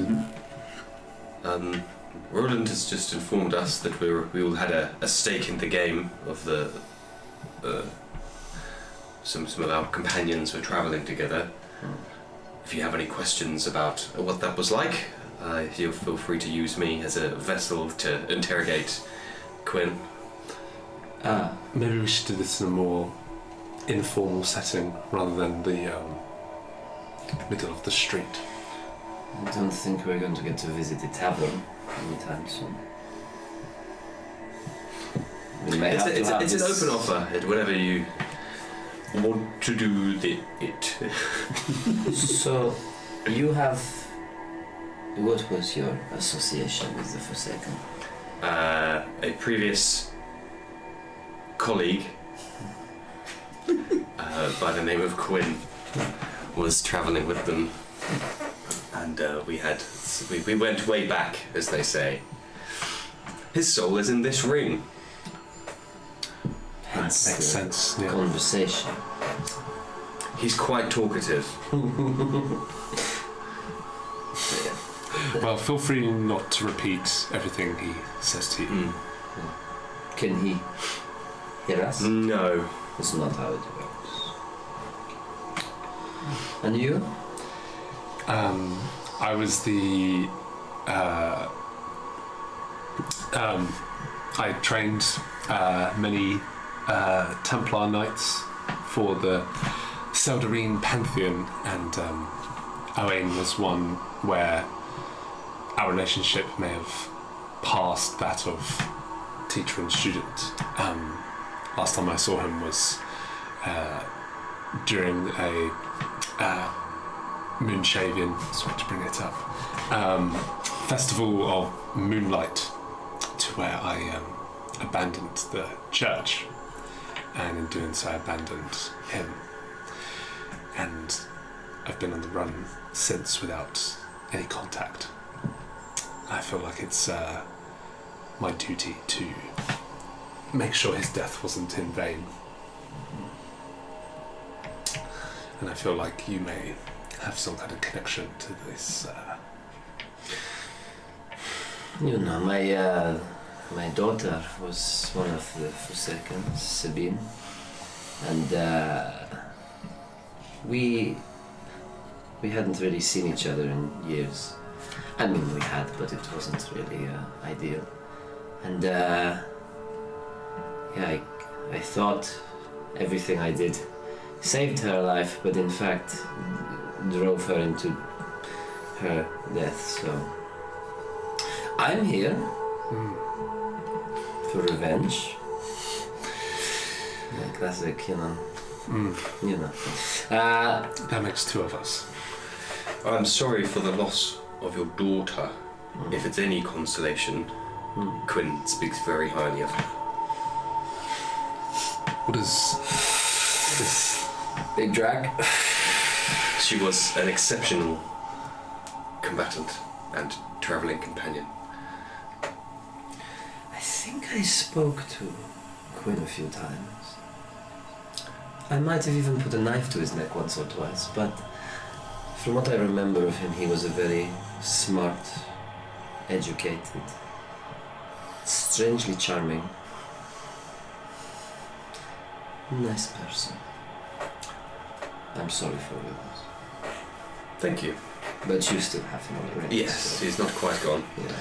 Roland has just informed us that we all had a stake in the game of the some of our companions were travelling together. If you have any questions about what that was like, you'll feel free to use me as a vessel to interrogate Quinn. Maybe we should do this in a more informal setting rather than the middle of the street. I don't think we're going to get to visit the tavern anytime soon. We may have to have It's an this- open offer. Whatever you want to do it. So, you have... What was your association with the Forsaken? A previous colleague by the name of Quinn was travelling with them, and we went way back, as they say. His soul is in this ring. Hence Makes sense. Yeah. conversation. He's quite talkative. Well, feel free not to repeat everything he says to you. Can he hear us? No. That's not how it works. And you? I was the. I trained many Templar knights for the Seldarine Pantheon, and Owain was one where our relationship may have passed that of teacher and student. Last time I saw him was during a Moonshavian, sorry to bring it up, festival of moonlight, to where I abandoned the church, and in doing so I abandoned him, and I've been on the run since without any contact. I feel like it's my duty to make sure his death wasn't in vain, and I feel like you may have some kind of connection to this. You know, my daughter was one of the Forsaken, Sabine, and we hadn't really seen each other in years. I mean, we had, but it wasn't really ideal. And I thought everything I did saved her life, but in fact drove her into her death. So I'm here for revenge. Yeah, classic, you know. That makes two of us. I'm sorry for the loss of your daughter. If it's any consolation, Quinn speaks very highly of her. What is this? Big drag. She was an exceptional combatant and travelling companion. I think I spoke to Quinn a few times. I might have even put a knife to his neck once or twice, but from what I remember of him, he was a very smart, educated, strangely charming, nice person. I'm sorry for your loss. Thank you. But you still have him on the ring. Yes, so. he's not quite gone. Yeah.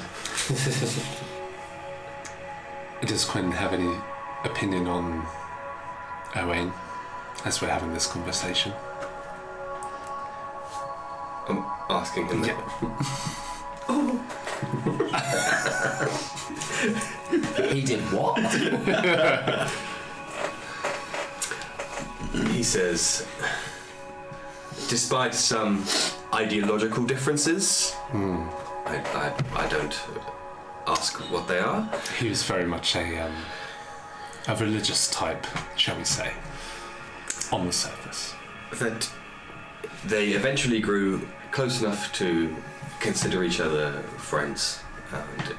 Does Quinn have any opinion on Owain as we're having this conversation? I'm asking him that. He did what? He says, despite some ideological differences, I don't ask what they are. He was very much a religious type, shall we say, on the surface. That they eventually grew close enough to consider each other friends, and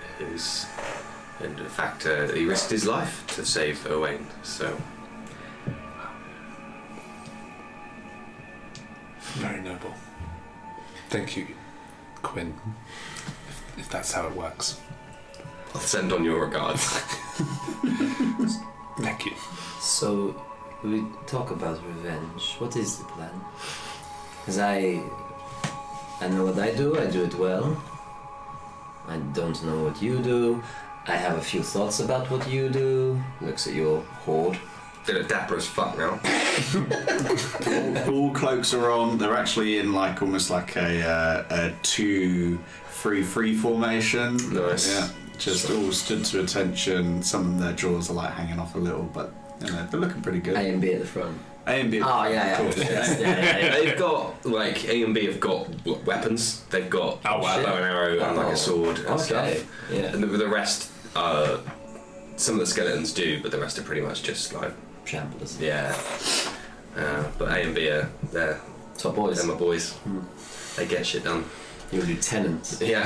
in fact, he risked his life to save Owain. So very noble. Thank you, Quinn. If that's how it works. I'll send on your regards. Thank you. So, we talk about revenge. What is the plan? Because I know what I do it well. I don't know what you do. I have a few thoughts about what you do. Looks at your hoard. They're dapper as fuck now. All cloaks are on. They're actually in like almost like a 2-3-3 formation. Nice. Yeah, just all stood to attention. Some of their jaws are like hanging off a little, but you know, they're looking pretty good. A and B at the front. A and B. Oh yeah, of course. Yes, yeah. They've got like A and B have got weapons. They've got Oh, bow shit. and arrow and like a sword and Okay. stuff. Yeah. And the rest, some of the skeletons do, but the rest are pretty much just like Shambles. yeah. But A and B are they're Top boys. my boys. They get shit done. Your lieutenants. Yeah.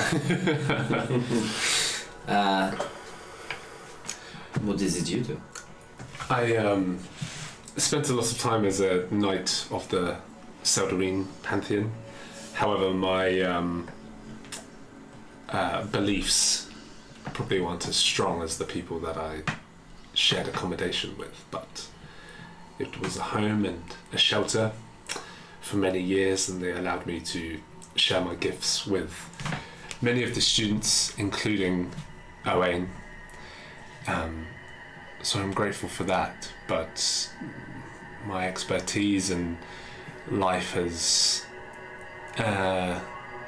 What is it you do? I spent a lot of time as a knight of the Seldarine Pantheon. However, my beliefs probably weren't as strong as the people that I shared accommodation with, but it was a home and a shelter for many years, and they allowed me to share my gifts with many of the students, including Owain. So I'm grateful for that, but my expertise in life has,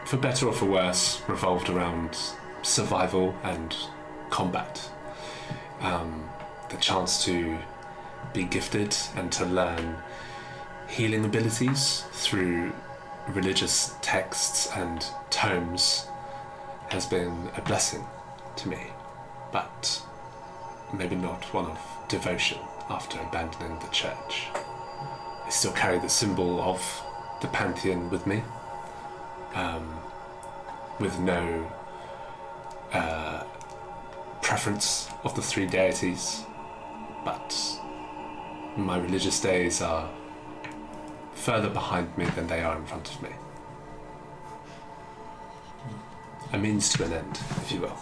for better or for worse, revolved around survival and combat. The chance to be gifted and to learn healing abilities through religious texts and tomes has been a blessing to me, but maybe not one of devotion after abandoning the church. I still carry the symbol of the Pantheon with me, with no preference of the three deities, but my religious days are further behind me than they are in front of me. A means to an end, if you will.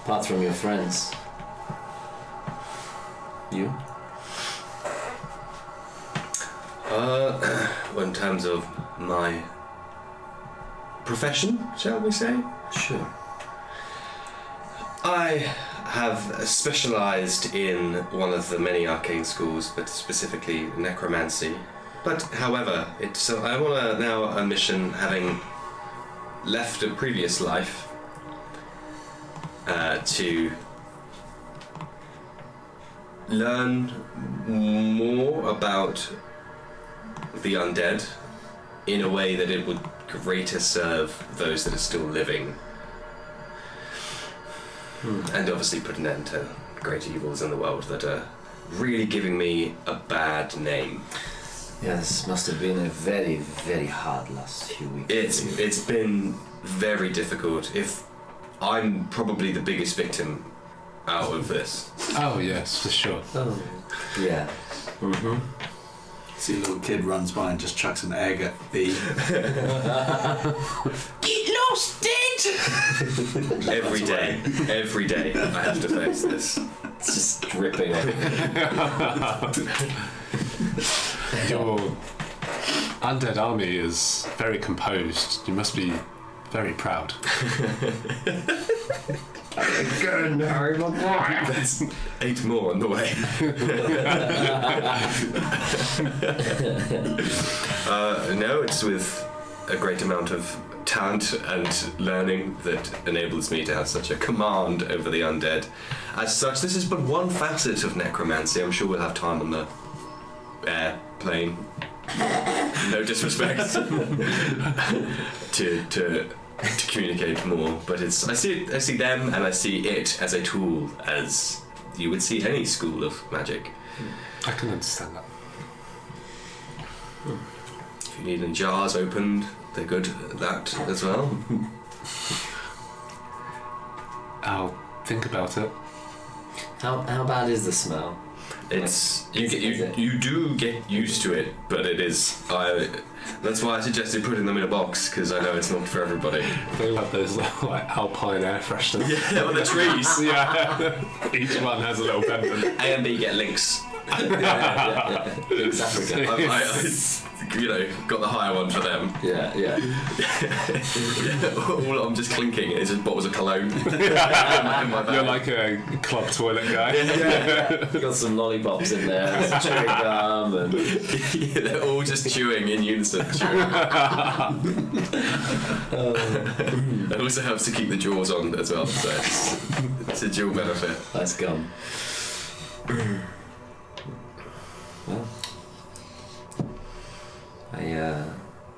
Apart from your friends. You? Well, in terms of my profession, shall we say? Sure. I have specialised in one of the many arcane schools, but specifically necromancy. But, however, I want to now a mission, having left a previous life, to learn more about the undead in a way that it would greater serve those that are still living. And obviously put an end to great evils in the world that are really giving me a bad name. Yes, must have been a very, very hard last few weeks. It's been very difficult. If I'm probably the biggest victim out of this. Oh yes, for sure. Oh, yeah. Mm-hmm. See a little kid runs by and just chucks an egg at B. Get lost, dead! Every day I have to face this. It's just dripping on. Your undead army is very composed. You must be very proud. Go Harry, my boy. There's 8 more on the way. No, it's with a great amount of talent and learning that enables me to have such a command over the undead. As such, this is but one facet of necromancy. I'm sure we'll have time on the airplane. No disrespect. to communicate more, but I see them and I see it as a tool, as you would see any school of magic. I can understand that. If you need any jars opened, they're good at that as well. I'll think about it. How bad is the smell? It's you do get used to it, but it is. That's why I suggested putting them in a box, because I know it's not for everybody. They like those like alpine air fresheners. Yeah, on the trees. Yeah. Each one has a little pendant. A and B get links. Yeah. Exactly. I got the higher one for them. Yeah. All I'm just clinking is just bottles of cologne. You're like a club toilet guy. Yeah. Got some lollipops in there, some chewing gum, and they're all just chewing in unison. It also helps to keep the jaws on as well, so it's a dual benefit. Nice gum. Well,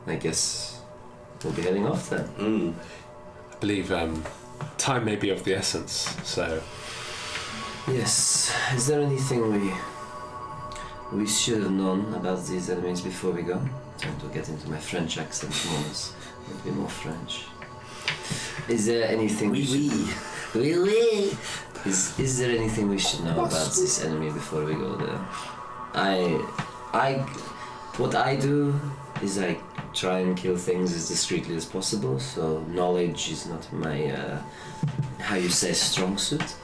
I guess we'll be heading off then. I believe time may be of the essence, so... Yes. Is there anything we should have known about these enemies before we go? Trying to get into my French accent more, a bit more French. Is there anything Oui. Is there anything we should know about this enemy before we go there? What I do is I try and kill things as discreetly as possible, so knowledge is not my, how you say, strong suit?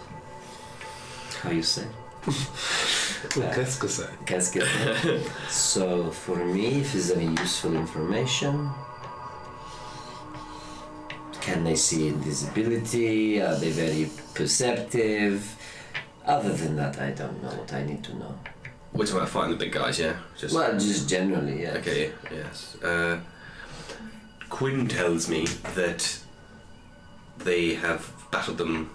How you say? Qu'est-ce que c'est? Qu'est-ce que c'est? So for me, if there's any useful information, can they see invisibility? Are they very perceptive? Other than that, I don't know what I need to know. We're talking about fighting the big guys, yeah? Just generally, yeah. Okay, yes. Quinn tells me that they have battled them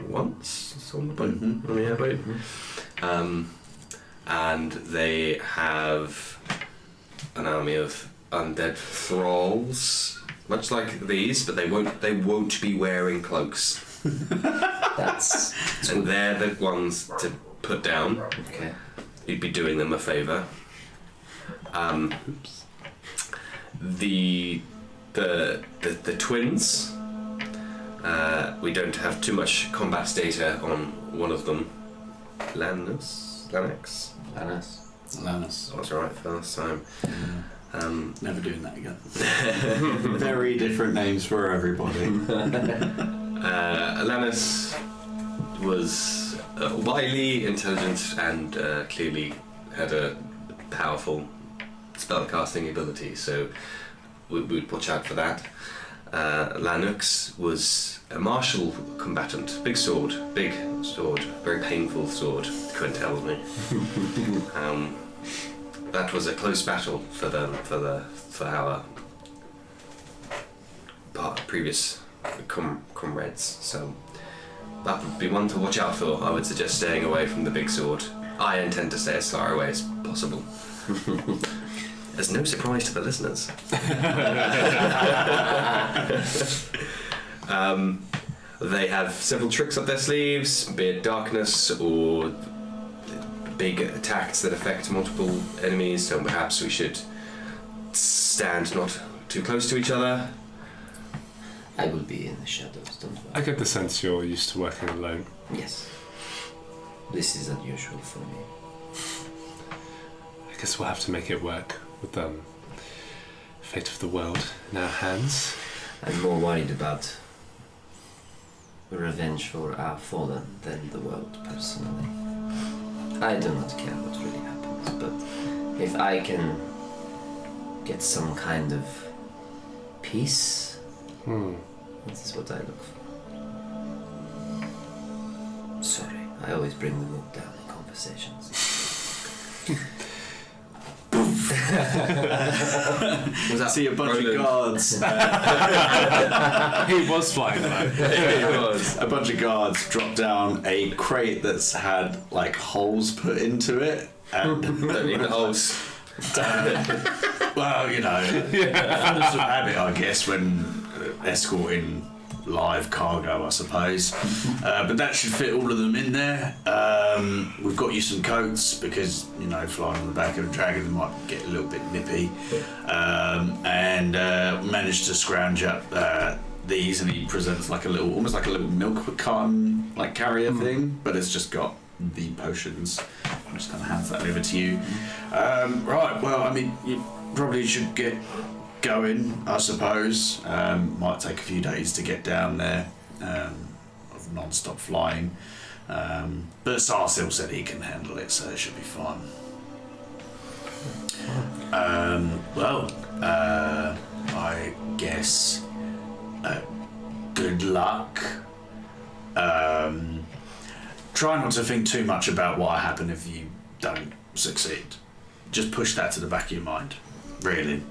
once on the boat, on the airboat. And they have an army of undead thralls, much like these, but they won't be wearing cloaks. That's And they're the ones to put down. okay. You'd be doing them a favour. The twins. We don't have too much combat data on one of them. Lannis. Anas. Lannis. I was right first time. Never doing that again. Very different names for everybody. Lannis was wily, intelligent, and clearly had a powerful spellcasting ability, so we'd watch out for that. Lanux was a martial combatant, big sword, very painful sword, Quinn tells me. That was a close battle for our previous comrades, so that would be one to watch out for. I would suggest staying away from the big sword. I intend to stay as far away as possible. As no surprise to the listeners. They have several tricks up their sleeves, be it darkness or big attacks that affect multiple enemies, so perhaps we should stand not too close to each other. I will be in the shadows, don't worry. I get the sense you're used to working alone. Yes. This is unusual for me. I guess we'll have to make it work with fate of the world in our hands. I'm more worried about revenge for our fallen than the world, personally. I do not care what really happens, but if I can get some kind of peace, that is what I look for. Sorry, I always bring the mood down in conversations. Was that See a bunch of guards. He was flying though. He was. A bunch of guards dropped down a crate that's had like holes put into it. And Don't need the holes. well, you know, it's a habit, I guess, when escorting live cargo, I suppose. But that should fit all of them in there. We've got you some coats because, you know, flying on the back of a dragon might get a little bit nippy. And managed to scrounge up these, and he presents like almost like a little milk carton like carrier thing, but it's just got the potions. I'm just going to hand that over to you. Right, well, I mean, you probably should get going, I suppose. Might take a few days to get down there of non-stop flying. But Sarsil said he can handle it, so it should be fine. I guess good luck. Try not to think too much about what happen if you don't succeed. Just push that to the back of your mind, really,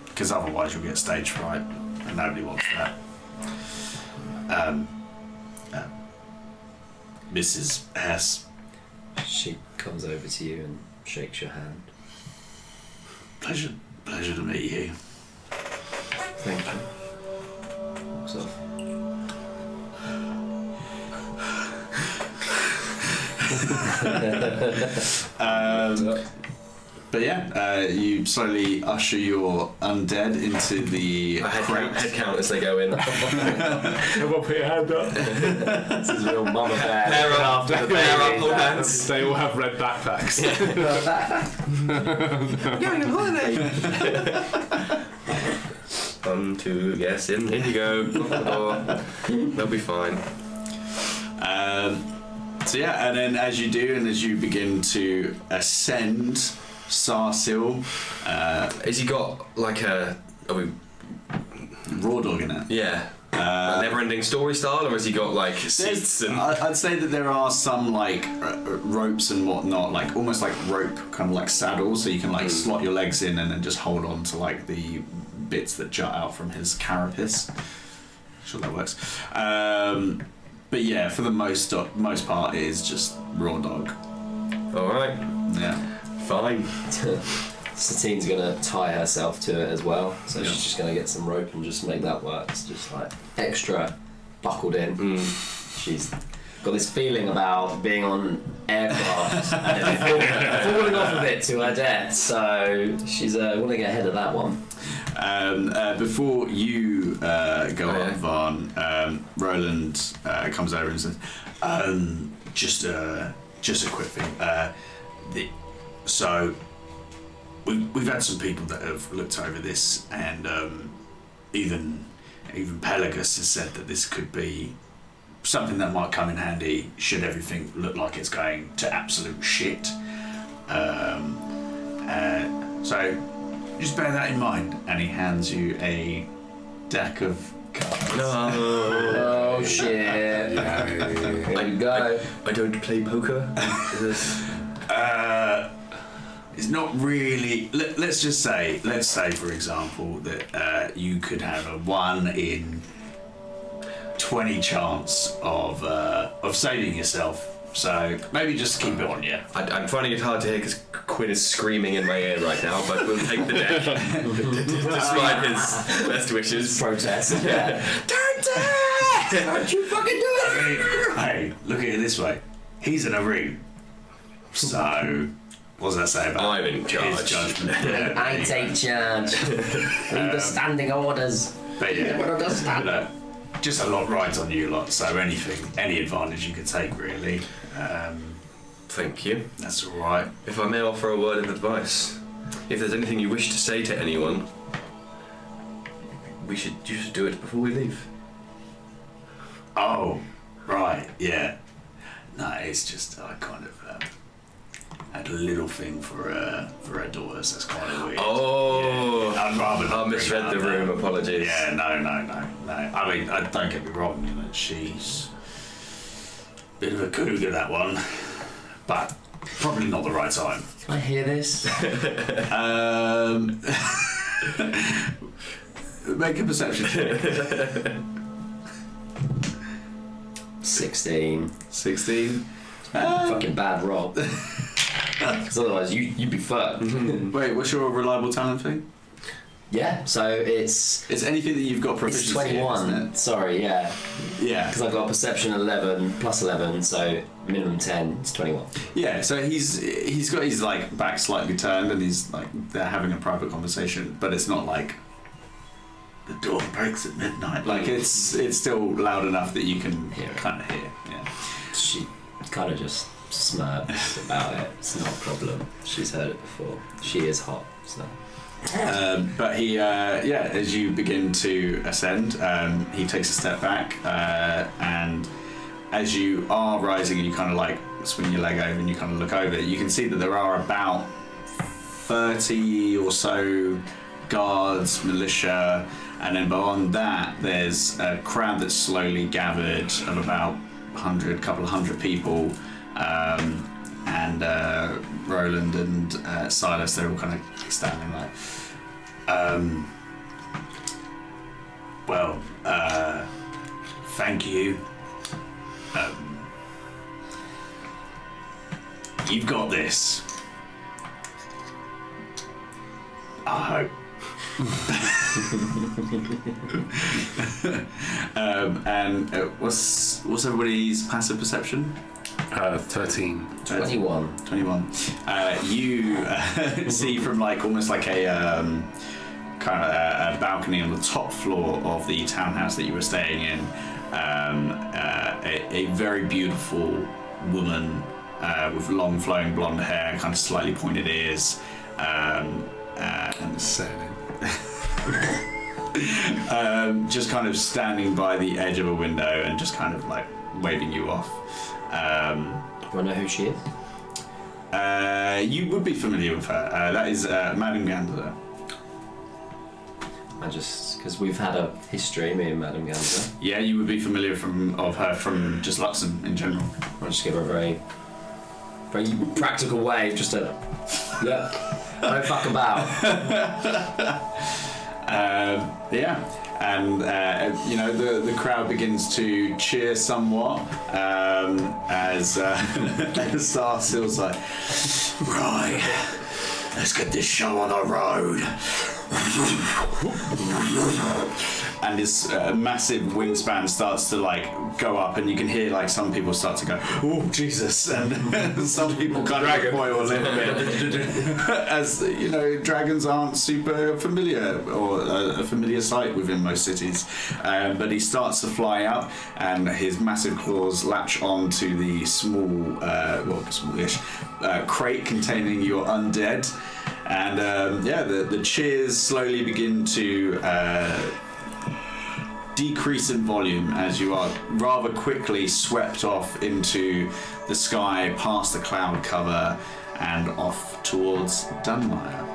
because otherwise you'll get stage fright, and nobody wants that. Mrs. Hess. She comes over to you and shakes your hand. Pleasure to meet you. Thank you. Walks off. But yeah, you slowly usher your undead into the crate. Head count as they go in. Everyone put your hand up. This is real mama bear. Pair up after the pair up, baby. hold hands. They all have red backpacks. Going on holiday. 1, 2, yes, in you go. Knock the door. They'll be fine. So yeah, and then as you do, and as you begin to ascend Sarsil, Has he got like a raw dog in it. yeah, a never-ending story style, or has he got like seats and? I'd say that there are some like ropes and whatnot, like almost like rope, kind of like saddles, so you can like slot your legs in and then just hold on to like the bits that jut out from his carapace. Sure that works. But yeah, for the most part, it is just raw dog. All right, Yeah. fine. Satine's gonna tie herself to it as well, so Yeah. she's just gonna get some rope and just make that work. It's just like extra buckled in. She's got this feeling about being on aircraft and then falling off of it to her death, so she's want to get ahead of that one. Before you go on, Varn, Roland comes over and says, just a quick thing. So we've had some people that have looked over this, and even Pelagus has said that this could be something that might come in handy should everything look like it's going to absolute shit. And So just bear that in mind. And he hands you a deck of cards. Oh shit! There you go. I don't play poker. It's not really. Let's say for example that you could have a 1 in 20 chance of saving yourself. So maybe just keep it on you. I'm finding it hard to hear because Quinn is screaming in my ear right now, but we'll take the deck. Despite his best wishes. Protest. Yeah. Don't you fucking do it! Hey, look at it this way. He's in a ring. So, what does that say about I'm in charge. his judgment? I take charge. Leave the standing orders. But yeah, Never understand. just a lot rides on you lot. So any advantage you could take, really. Thank you. That's all right. If I may offer a word of advice, if there's anything you wish to say to anyone, you should do it before we leave. Oh, right, yeah. No, it's just I kind of had a little thing for her daughters. That's kind of weird. Oh, yeah, I'd rather not I misread the room. Apologies. Yeah, no. I mean, don't get me wrong. You know, she's a bit of a cougar, that one, but probably not the right time. Can I hear this? Make a perception check. 16. 16. Fucking bad roll. Because otherwise you'd be fucked. Wait, what's your reliable talent thing? Yeah, so it's anything that you've got proficiency 21. in, isn't it? Sorry, yeah. Yeah. Because I've got perception 11 plus 11, so minimum 10. It's 21. Yeah. So he's got his like back slightly turned, and he's like they're having a private conversation, but it's not like the dawn breaks at midnight. Like it's still loud enough that you can kind of hear. Yeah. She kind of just smirks about it. It's not a problem. She's heard it before. She is hot, so. But he, as you begin to ascend, he takes a step back, and as you are rising and you kind of like swing your leg over and you kind of look over, you can see that there are about 30 or so guards, militia, and then beyond that there's a crowd that's slowly gathered of about couple of hundred people, and Roland and Silas, they're all kind of standing like, thank you. You've got this. I hope. What's everybody's passive perception? 13. 21. You see from like almost like a kind of a balcony on the top floor of the townhouse that you were staying in, a very beautiful woman with long flowing blonde hair, kind of slightly pointed ears, and just kind of standing by the edge of a window and just kind of like waving you off. Do I know who she is? You would be familiar with her. That is Madame Gander. Because we've had a history, me and Madame Gander. Yeah, you would be familiar of her from just Luxon in general. I'll just give her a very practical way, just to look, don't fuck about. And the crowd begins to cheer somewhat as Starseal's like, right, let's get this show on the road. And his massive wingspan starts to like go up, and you can hear like some people start to go, oh Jesus, and some people kind of recoil a little bit, as you know, dragons aren't super familiar or a familiar sight within most cities. But he starts to fly up, and his massive claws latch onto the smallish crate containing your undead, and the cheers slowly begin to decrease in volume as you are rather quickly swept off into the sky, past the cloud cover, and off towards Dunmire.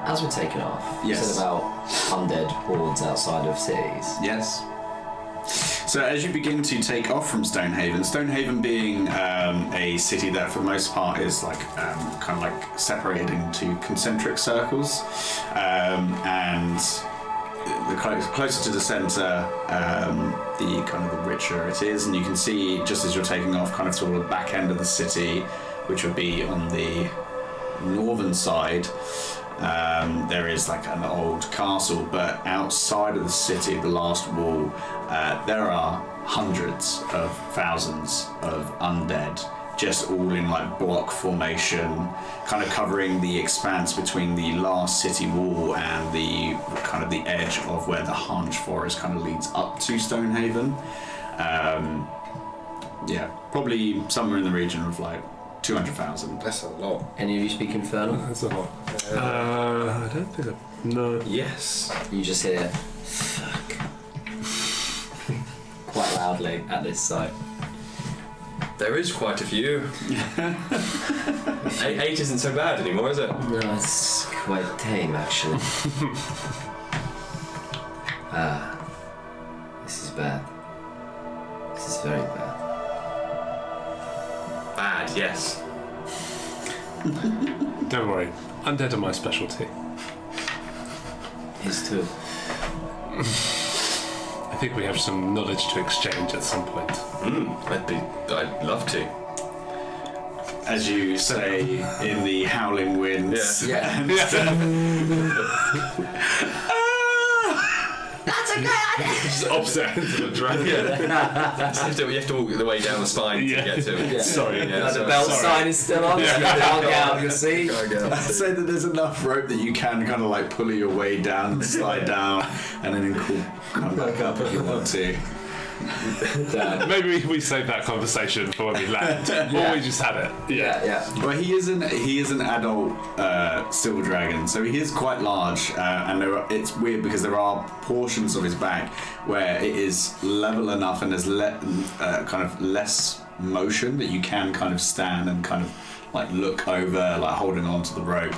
As we're taking off, you Yes. said about undead hordes outside of cities. Yes. So as you begin to take off from Stonehaven being a city that for the most part is like kind of like separated into concentric circles, and the closer to the centre, the kind of the richer it is, and you can see just as you're taking off, kind of toward the back end of the city, which would be on the northern side. There is like an old castle, but outside of the city, the last wall, there are hundreds of thousands of undead, just all in like block formation, kind of covering the expanse between the last city wall and the kind of the edge of where the Hange Forest kind of leads up to Stonehaven. Yeah, probably somewhere in the region of like 200,000. That's a lot. Any of you speak Infernal? That's a lot. I don't think I... No. Yes. You just hear fuck quite loudly at this site. There is quite a few. 8 isn't so bad anymore, is it? No, it's quite tame actually. This is bad. This is very bad. Bad, yes. Don't worry. Undead are my specialty. His too. I think we have some knowledge to exchange at some point. I'd love to. As you say in the howling winds. Yeah. That's a good idea! Just upset into the dragon. You have to walk the way down the spine to get to it. Yeah. Sorry. Yeah, The belt sign is still on, so you can't get out of your seat. I'd say that there's enough rope that you can kind of like pull your way down and slide down, and then come back up if you want to. Maybe we save that conversation for when we land. Or we just had it. Yeah. Well, he is an adult silver dragon, so he is quite large, and it's weird because there are portions of his back where it is level enough and there's kind of less motion that you can kind of stand and kind of like look over, like holding on to the rope.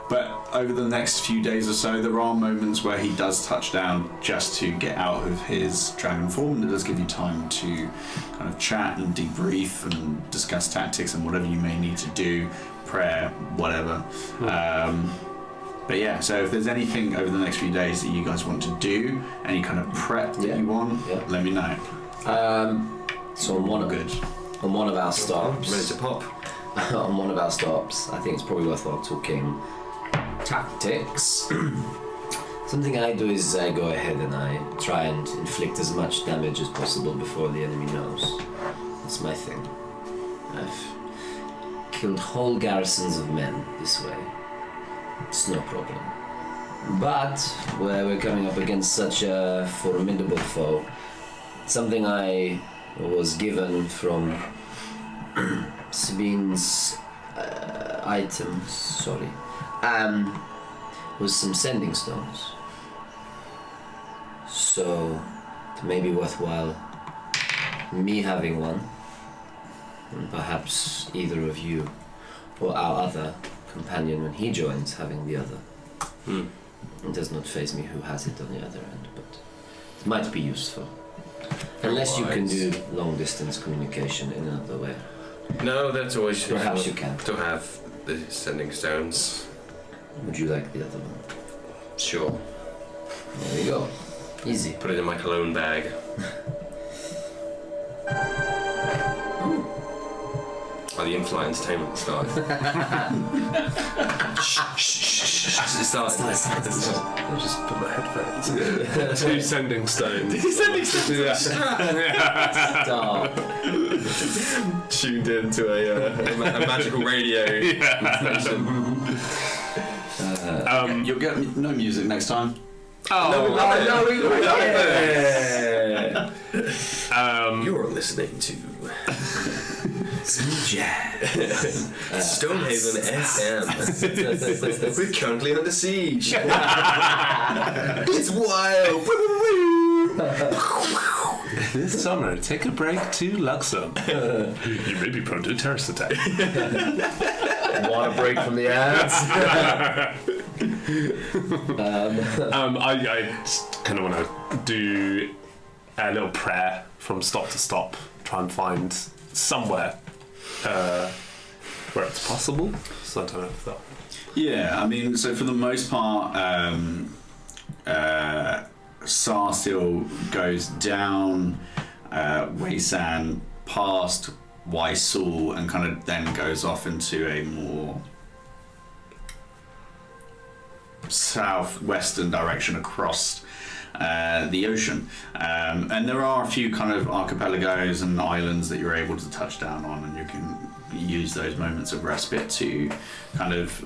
But over the next few days or so, there are moments where he does touch down just to get out of his dragon form, and it does give you time to kind of chat and debrief and discuss tactics and whatever you may need to do, prayer, whatever. But yeah, so if there's anything over the next few days that you guys want to do, any kind of prep that you want, let me know. So on one of our stops, Ready to pop. on one of our stops, I think it's probably worthwhile talking tactics. Something I do is I go ahead and I try and inflict as much damage as possible before the enemy knows. That's my thing. I've killed whole garrisons of men this way. It's no problem. But where we're coming up against such a formidable foe, something I was given from Sabine's items, was some sending stones. So it may be worthwhile me having one, and perhaps either of you or our other companion when he joins having the other. It does not faze me who has it on the other end, but it might be useful. Unless you can do long distance communication in another way. No, that's always Perhaps useful you can. to have the sending stones. Would you like the other one? Sure. There you go. Easy. Put it in my cologne bag. Oh, the in-flight entertainment started. It started. I'll just put my headphones in. 2 sending stones. Stop. Tuned into a magical radio station. You'll get no music next time. We love it. You're listening to Jazz. Stonehaven FM. We're currently under siege. It's wild. This summer, take a break to Luxor. You may be prone to a terrorist attack. Want a break from the ads? I just kind of want to do a little prayer from stop to stop. Try and find somewhere where it's possible. So I don't know if that. Yeah, I mean, so for the most part, Sar still goes down Waysan past Waisul and kind of then goes off into a more southwestern direction across the ocean. And there are a few kind of archipelagos and islands that you're able to touch down on, and you can use those moments of respite to kind of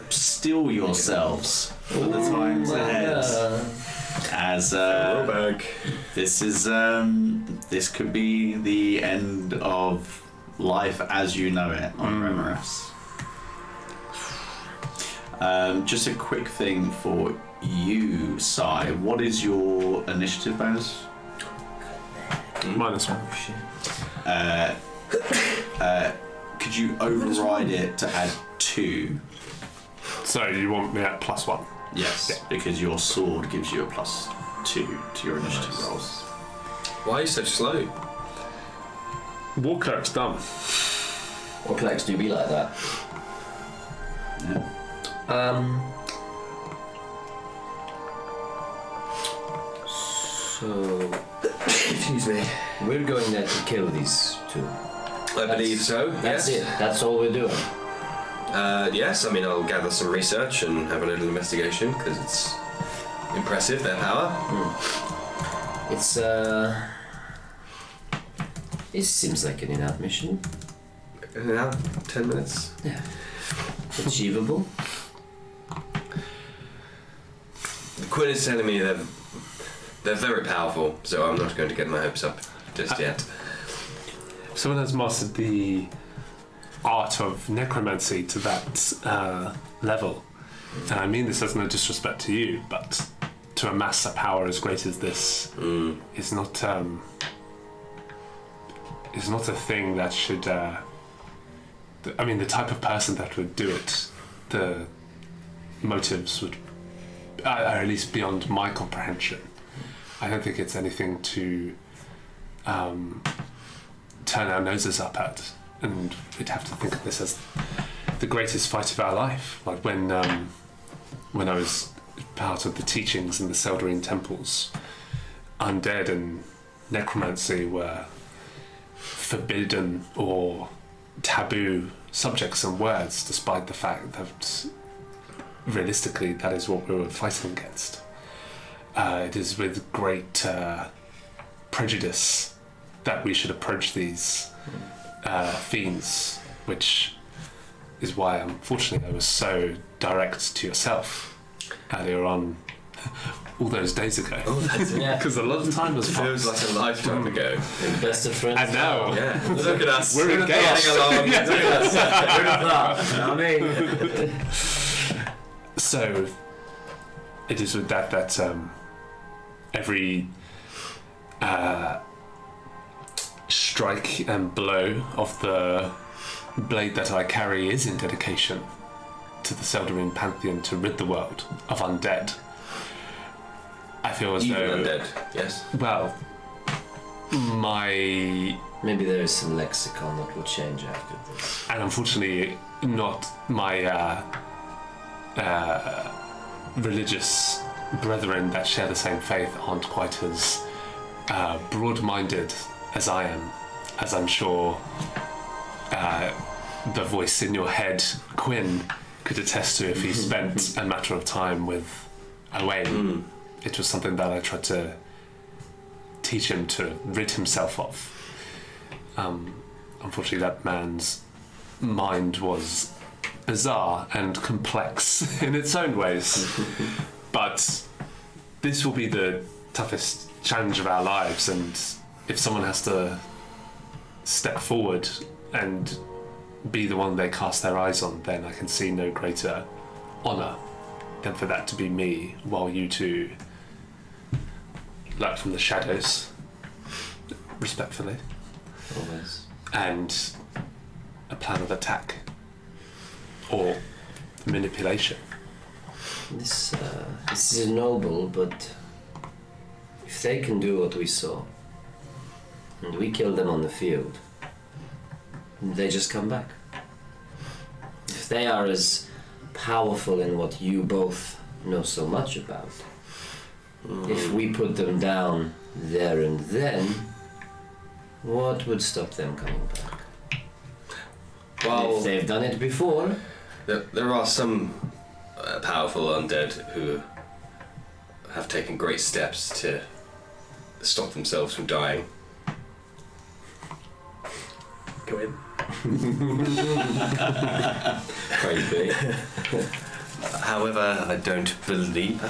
still yourselves for the times ahead. As this could be the end of life as you know it on Remoras. Just a quick thing for you, Sai. What is your initiative bonus? -1. Could you override it to add 2? So you want me at +1? Yes, because your sword gives you a +2 to your initiative rolls. Why are you so slow? War clerk's done. What collects do be like that? Yeah. So, excuse me. We're going there to kill these two. I believe so. That's yes. it. That's all we're doing. Yes, I mean, I'll gather some research and have a little investigation because it's impressive, their power. It's it seems like an enough mission. Now, 10 minutes. Yeah. Achievable. Quinn is telling me they're very powerful, so I'm not going to get my hopes up just yet. Someone has mastered the art of necromancy to that level, and I mean this as no disrespect to you, but to amass a power as great as this is not a thing that should. I mean, the type of person that would do it, the motives would are at least beyond my comprehension. I don't think it's anything to turn our noses up at, and we'd have to think of this as the greatest fight of our life. Like when I was part of the teachings in the Seldarine temples, undead and necromancy were forbidden or taboo subjects and words, despite the fact that realistically that is what we were fighting against. It is with great prejudice that we should approach these fiends, which is why, unfortunately, I was so direct to yourself earlier on, all those days ago. Oh, that's it. Yeah. Because a lot of time was It feels like a lifetime ago. Best of friends. And now, Yeah, look at us. We're engaged. Getting along. I mean, so it is with that every strike and blow of the blade that I carry is in dedication to the Seldarine pantheon to rid the world of undead. I feel as Even though undead, yes. well, my maybe there is some lexicon that will change after this. and unfortunately not my religious brethren that share the same faith aren't quite as broad-minded as I am, as I'm sure the voice in your head, Quinn, could attest to if he spent a matter of time with Owain. It was something that I tried to teach him to rid himself of. Unfortunately, that man's mind was bizarre and complex in its own ways. But this will be the toughest challenge of our lives, and if someone has to step forward and be the one they cast their eyes on, then I can see no greater honour than for that to be me, while you two lurk from the shadows, respectfully, Always. and a plan of attack or manipulation. This is noble, but if they can do what we saw, and we kill them on the field, they just come back. If they are as powerful in what you both know so much about, if we put them down there and then, what would stop them coming back? Well, If they've done it before, there are some powerful undead who have taken great steps to stop themselves from dying. Go in. Maybe. However, I don't believe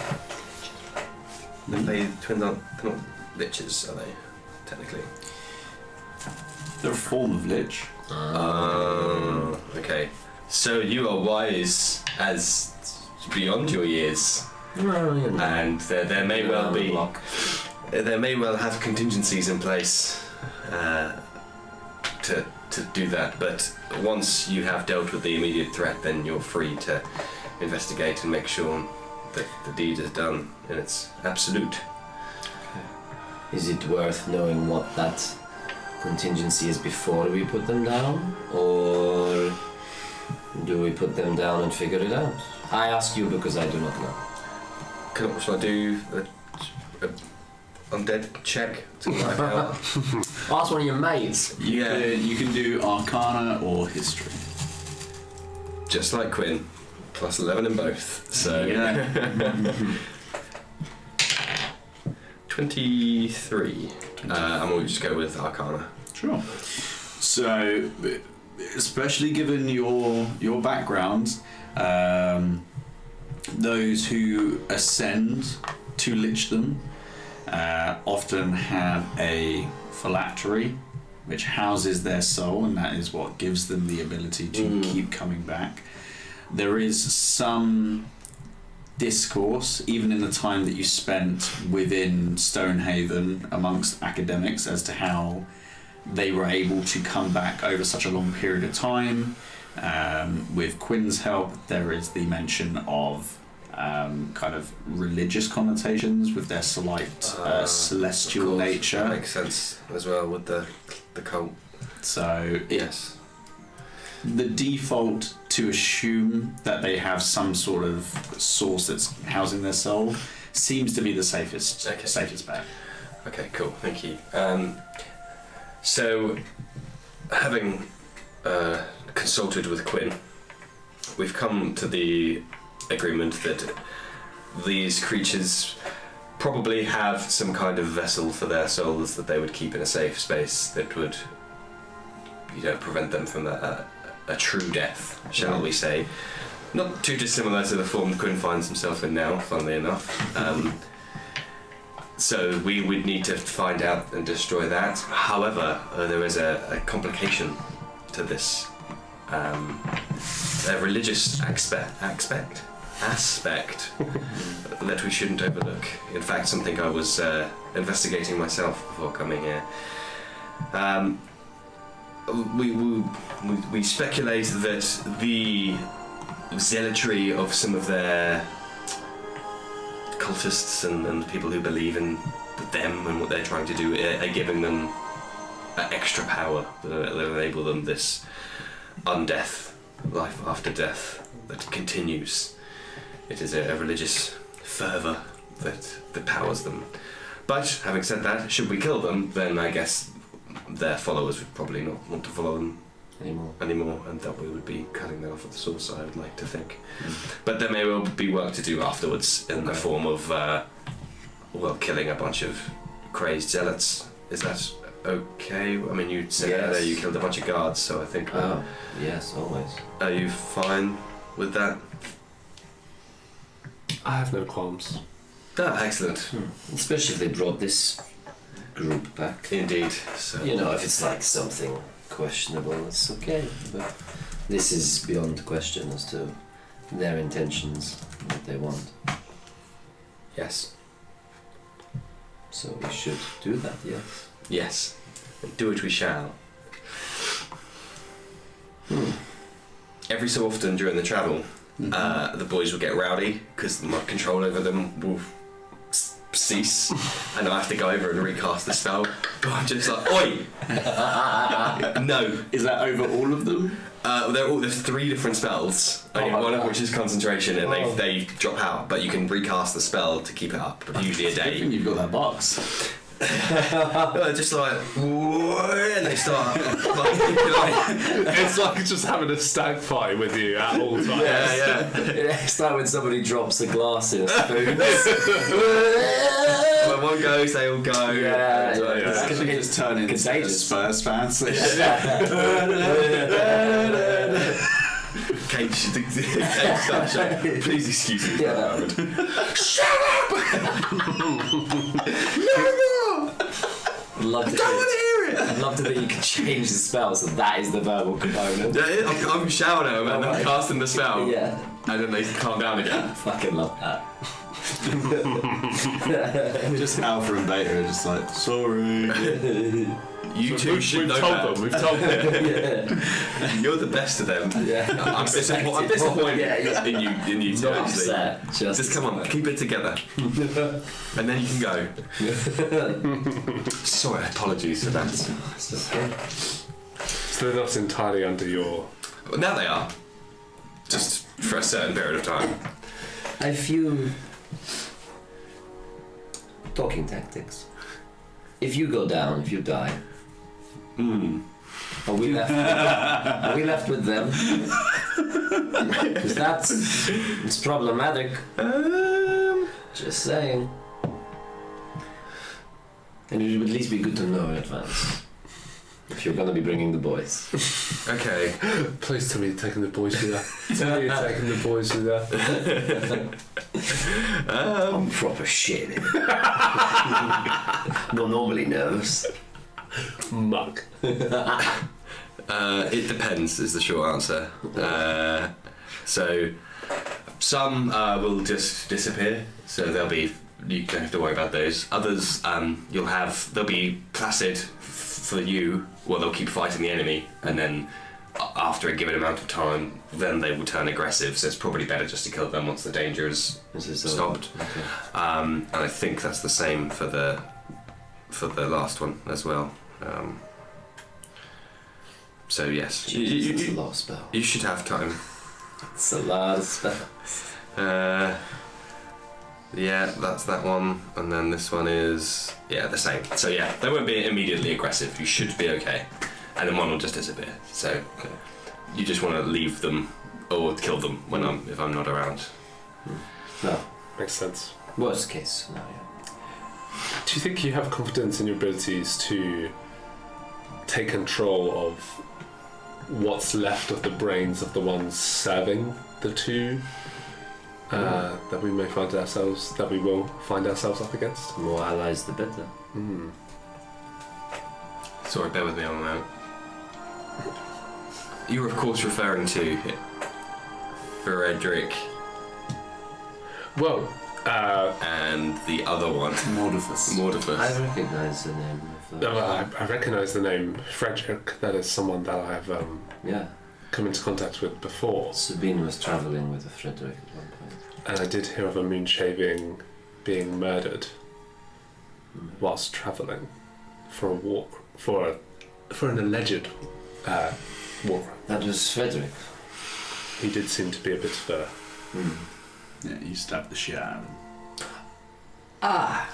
they twins aren't, they're not liches, are they? Technically. They're a form of lich. Okay. So you are wise as beyond your years, and there may well be, there may well have contingencies in place to do that. But once you have dealt with the immediate threat, then you're free to investigate and make sure that the deed is done in its absolute. is it worth knowing what that contingency is before we put them down? Or do we put them down and figure it out? I ask you because I do not know. Shall I do a undead check to work out? Ask one of your mates. You can do Arcana or History. Just like Quinn, plus 11 in both. So Yeah. 23. And we'll just go with Arcana. Sure. So, especially given your background, those who ascend to lichdom often have a phylactery which houses their soul, and that is what gives them the ability to keep coming back. There is some discourse, even in the time that you spent within Stonehaven amongst academics, as to how they were able to come back over such a long period of time. With Quinn's help, there is the mention of kind of religious connotations with their slight celestial nature. That makes sense as well with the cult. So Yes. the default to assume that they have some sort of source that's housing their soul seems to be the safest bet. Okay, cool. Thank you. So, having consulted with Quinn, we've come to the agreement that these creatures probably have some kind of vessel for their souls that they would keep in a safe space that would, prevent them from a true death, shall we say. Not too dissimilar to the form Quinn finds himself in now, funnily enough. So we would need to find out and destroy that. However, there is a complication to this. A religious aspect that we shouldn't overlook. In fact, something I was investigating myself before coming here. We speculate that the zealotry of some of their cultists and people who believe in them and what they're trying to do are giving them extra power that enable them this undeath, life after death that continues. It is a religious fervour that powers them. But having said that, should we kill them, then I guess their followers would probably not want to follow them anymore, and that we would be cutting them off at the source, I would like to think. But there may well be work to do afterwards in the form of killing a bunch of crazed zealots. Is that okay? I mean, you said earlier you killed a bunch of guards, so I think Yes, always. are you fine with that? I have no qualms. Excellent. Especially if they brought this group back. Indeed. So If it's like something questionable, it's okay. But this is beyond question as to their intentions, what they want. yes. So we should do that, yes. Yes. Do it we shall. every so often during the travel, the boys will get rowdy because my control over them will cease, and I have to go over and recast the spell. But I'm just like, oi! No. Is that over all of them? There's 3 different spells, only one of which is concentration, and they drop out, but you can recast the spell to keep it up, usually a day. You've got that box. Just like, and they start like It's like just having a stag fight with you at all times. yeah. It's like when somebody drops a glass in a spoon. When one goes, they all go. Yeah. Because you just turn into Contagious. Spurs fans. Kate starts shouting, please excuse me. Yeah. Shut up! I'd love to Don't want to hear it! I'd love to think you could change the spell so that is the verbal component. Yeah, I'm shouting at them and then casting the spell. Yeah. And then they calm down again. I fucking love that. Just Alpha and Beta are just like, sorry. You two should know that. We've told them. Yeah. You're the best of them. Yeah. I'm disappointed Yeah. in you two, Not actually. upset. Just come on, keep it together. And then you can go. Sorry, apologies for that. So they're not entirely under your... Well, now they are. Just for a certain period of time. A few talking tactics. If you go down, if you die, are we left? Are we left with them? Because it's problematic. Just saying. And it would at least be good to know in advance if you're going to be bringing the boys. Okay. Please tell me you're taking the boys with that. Tell me you're taking the boys with that. I'm proper shit. Not normally nervous. Mug. It depends is the short answer. So some will just disappear, so you don't have to worry about those. Others they'll be placid for you, well they'll keep fighting the enemy, and then after a given amount of time then they will turn aggressive, so it's probably better just to kill them once the danger is stopped. Okay. And I think that's the same for the last one as well. So yes, It's a lot of spell. you should have time. It's a lot of spell. Yeah, that's that one, and then this one is the same. So yeah, they won't be immediately aggressive. You should be okay, and then one will just disappear. So you just want to leave them or kill them if I'm not around. No. Makes sense. Worst case scenario. Do you think you have confidence in your abilities to take control of what's left of the brains of the ones serving the two that we will find ourselves up against? The more allies, the better. Sorry, bear with me on that. You were of course referring to Frederick Well, and the other one, Mordifus. I recognise the name of the... I recognise the name Frederick. That is someone that I have Yeah. come into contact with before. Sabine was travelling with a Frederick at one point. And I did hear of a Moonshaving being murdered whilst travelling for a walk, for an alleged war. That was Frederick. He did seem to be a bit of a... Yeah, you stabbed the shit out of him. Ah!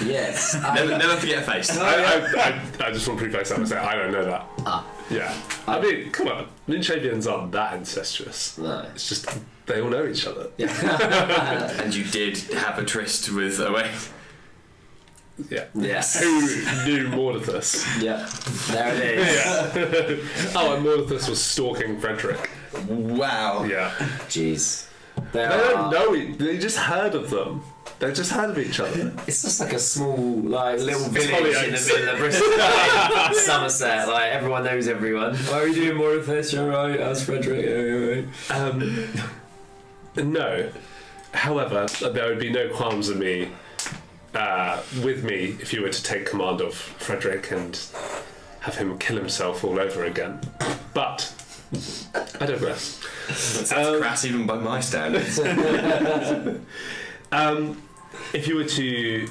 Yes. never forget a face. I just want to preface that and say I don't know that. Ah. Yeah. I mean, come on. Moonshavians aren't that incestuous. No. It's just they all know each other. And you did have a tryst with Owain. Yeah. Yes. Who knew Mordithus? Yeah. There it is. Yeah. Oh, and Mordithus was stalking Frederick. Wow. Yeah. Jeez. They don't know they just heard of them. They just heard of each other. It's just like a small, little It's village in the middle of Bristol, Somerset. Like everyone knows everyone. Why are you doing more of this? You're right. How's Frederick? No. However, there would be no qualms with me if you were to take command of Frederick and have him kill himself all over again. But I digress. That's crass even by my standards. If you were to...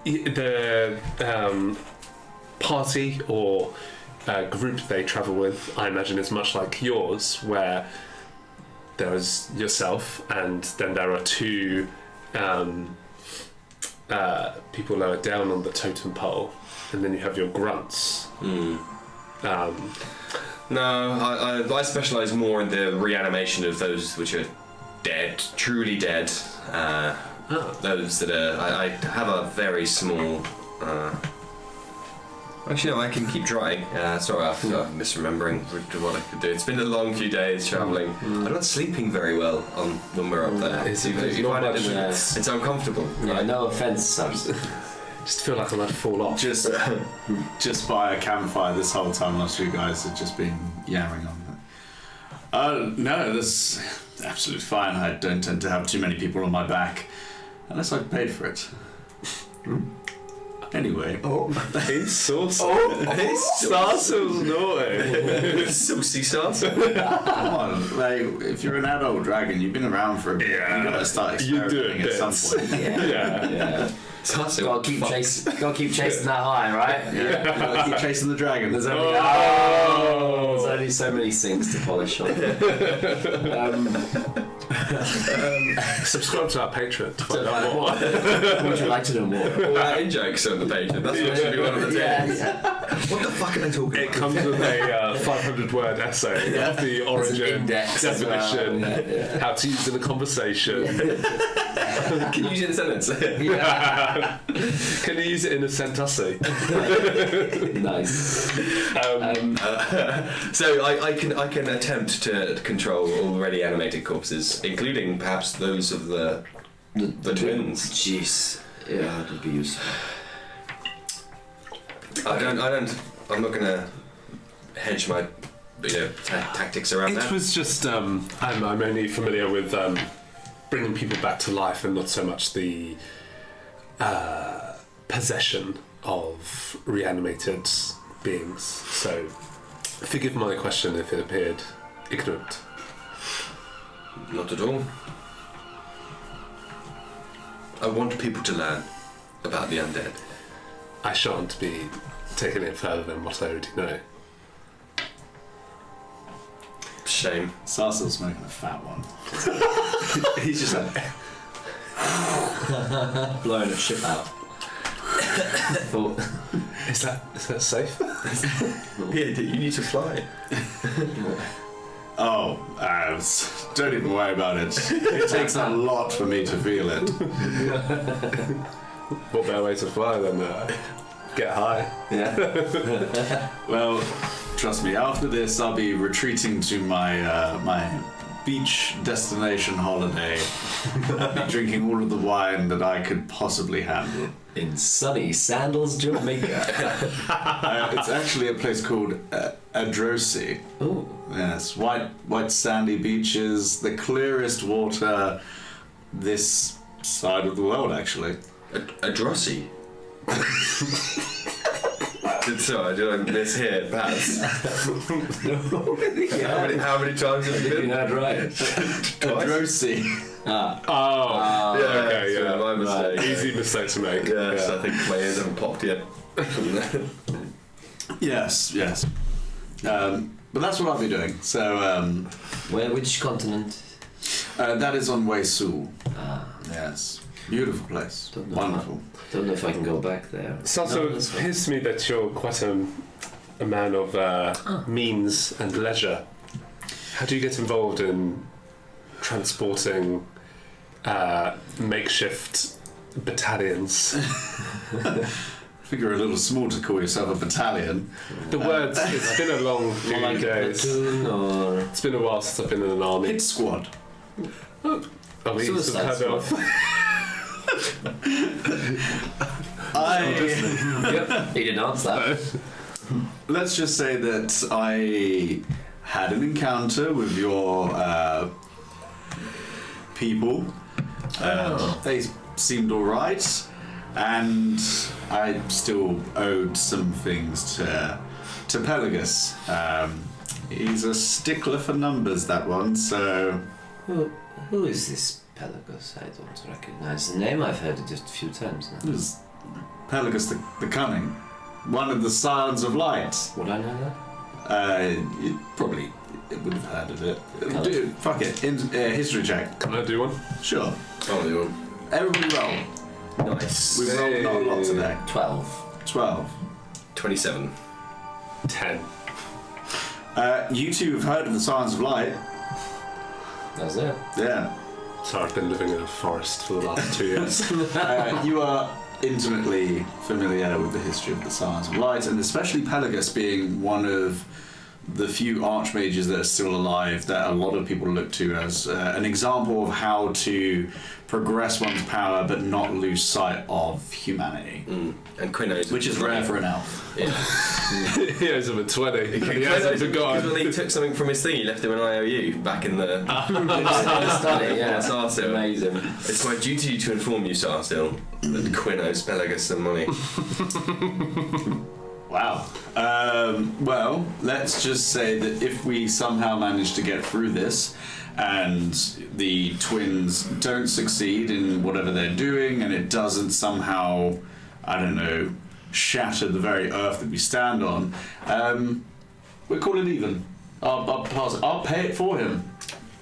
The party or group they travel with, I imagine, is much like yours, where there is yourself and then there are two people lower down on the totem pole, and then you have your grunts. No, I specialise more in the reanimation of those which are dead, truly dead. Those that are... I have a very small... Actually, no, I can keep trying. Sorry, I'm misremembering what I could do. It's been a long few days travelling. I'm not sleeping very well when we're up there. It's uncomfortable. Yeah, no offence, Just feel like I'm about to fall off. Just by a campfire this whole time, unless you guys have just been yammering on that. No, that's absolutely fine. I don't tend to have too many people on my back, unless I've paid for it. Anyway. He's saucy. Sarso's naughty. Saucy Sarso. Come on, like, if you're an adult dragon, you've been around for a bit. Yeah. You gotta start experimenting at some point. Yeah. Sarso. Gotta keep chasing that high, right? Yeah. You gotta keep chasing the dragon. There's only, there's only so many sinks to polish on. Subscribe to our Patreon to find out more. Would you like to know more? All our in-jokes on the page. That's what should be one of the things. What the fuck are they talking It about? comes with a 500-word essay of the origin, definition, how to use in a conversation. Can you use it in a sentence? Can you use it in a sentence? Nice. So I can attempt to control already animated corpses, including perhaps those of the twins. Jeez. Yeah, that'd be useful. I'm not gonna hedge my tactics around It that. was just I'm only familiar with bringing people back to life and not so much the possession of reanimated beings. So forgive my question if it appeared ignorant. Not at all. I want people to learn about the undead. I shan't be taking it further than what I already know. Shame. Sarsil's smoking a fat one. He's just like... Blowing a ship out. Thought, Is that safe? Yeah, you need to fly. Don't even worry about it. It takes a lot for me to feel it. What better way to fly than get high? yeah. Well, trust me, after this I'll be retreating to my my beach destination holiday. I'll be drinking all of the wine that I could possibly handle. In sunny Sandals, Jamaica. It's actually a place called Adrosi. Oh. Yes, white sandy beaches, the clearest water this side of the world, actually. Adrossi. Sorry, did I mishear, perhaps? How many times have you You been? heard right. Adrosi. Oh, Yeah, okay, so yeah. my mistake. Easy mistake to make. Yes, I think my ears haven't popped yet. Yes. But that's what I'll be doing. So Which continent? that is on Waisu. Ah, Yes, beautiful place. Don't know. Wonderful. don't know if I can go back there. It's also No, that's fine. appears to me that you're quite a man of means and leisure. How do you get involved in transporting makeshift battalions? I think you're a little small to call yourself a battalion. The words, it's been a long few More like a days. platoon or It's been a while since I've been in an army. Hit squad. I mean, some Suicide kind of... Yep, he didn't answer that. Let's just say that I had an encounter with your people. They seemed alright, and I still owed some things to to Pelagus. He's a stickler for numbers, that one, so... Who is this Pelagus? I don't recognize the name. I've heard it just a few times now. It was Pelagus the Cunning, one of the Scions of Light. Would I know that? You probably would have heard of it. Can't. Dude, fuck it. History check. Can I do one? Sure. I'll do one. Everybody roll. Nice. We've rolled not a lot today. 12. 12. 27. 10. You two have heard of the Scions of Light. That's it. Yeah. So I've been living in a forest for the last 2 years. You are intimately familiar with the history of the Scions of Light, and especially Pelagus being one of the few archmages that are still alive that a lot of people look to as an example of how to progress one's power but not lose sight of humanity. And Quino's, Which is rare for an elf. Yeah. He owes him a 20. He hasn't forgotten. When he took something from his thing, he left him an IOU back in the Study, yeah. Sarsfield. Amazing. It's my duty to inform you, Sarsfield, that Quino's Pelagus some money. Wow. Well, let's just say that if we somehow manage to get through this and the twins don't succeed in whatever they're doing and it doesn't somehow, I don't know, shatter the very earth that we stand on, we'll call it even. I'll pass it. I'll pay it for him.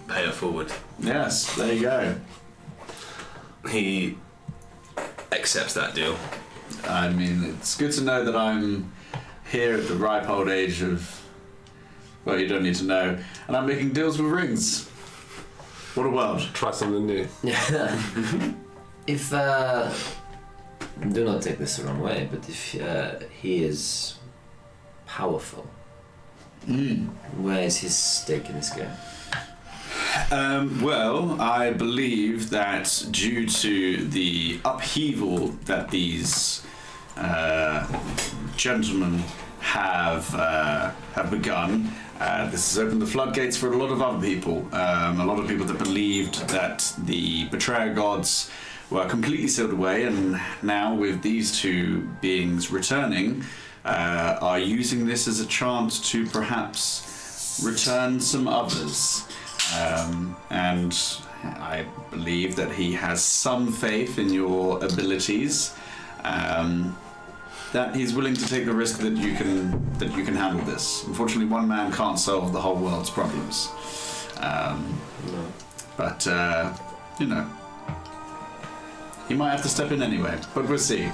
Pay it forward. Yes, there you go. He accepts that deal. I mean, it's good to know that I'm here at the ripe old age of, well, you don't need to know, and I'm making deals with rings. What a world. Try something new. Yeah. If, do not take this the wrong way, but if he is powerful, where is his stake in this game? Well, I believe that due to the upheaval that these gentlemen have begun, this has opened the floodgates for a lot of other people. A lot of people that believed that the betrayer gods were completely sealed away, and now with these two beings returning, are using this as a chance to perhaps return some others. And I believe that he has some faith in your abilities, that he's willing to take the risk that you can handle this. Unfortunately, one man can't solve the whole world's problems. But you know, he might have to step in anyway, but we'll see.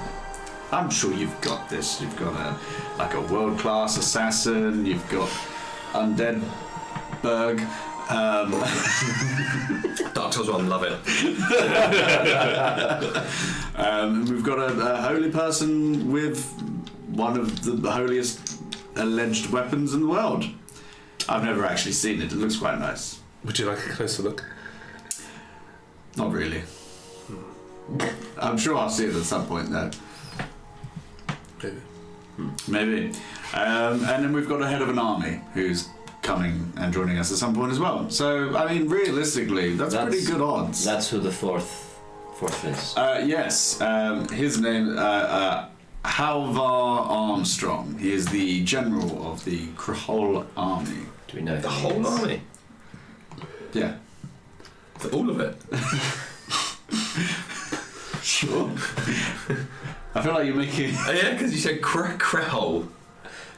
I'm sure you've got this. You've got a world-class assassin, you've got Undead Berg. Dark Souls 1, love it. We've got a holy person with one of the holiest alleged weapons in the world. I've never actually seen it. It looks quite nice. Would you like a closer look? Not really. I'm sure I'll see it at some point though. Maybe. And then we've got a head of an army who's coming and joining us at some point as well. So, I mean, realistically, that's pretty good odds. That's who the fourth is. Yes. His name, Halvar Armstrong. He is the general of the Krahol army. Do we know The whole army? Yeah. For all of it? Sure. I feel like you're making... Oh, yeah, because you said Krahol.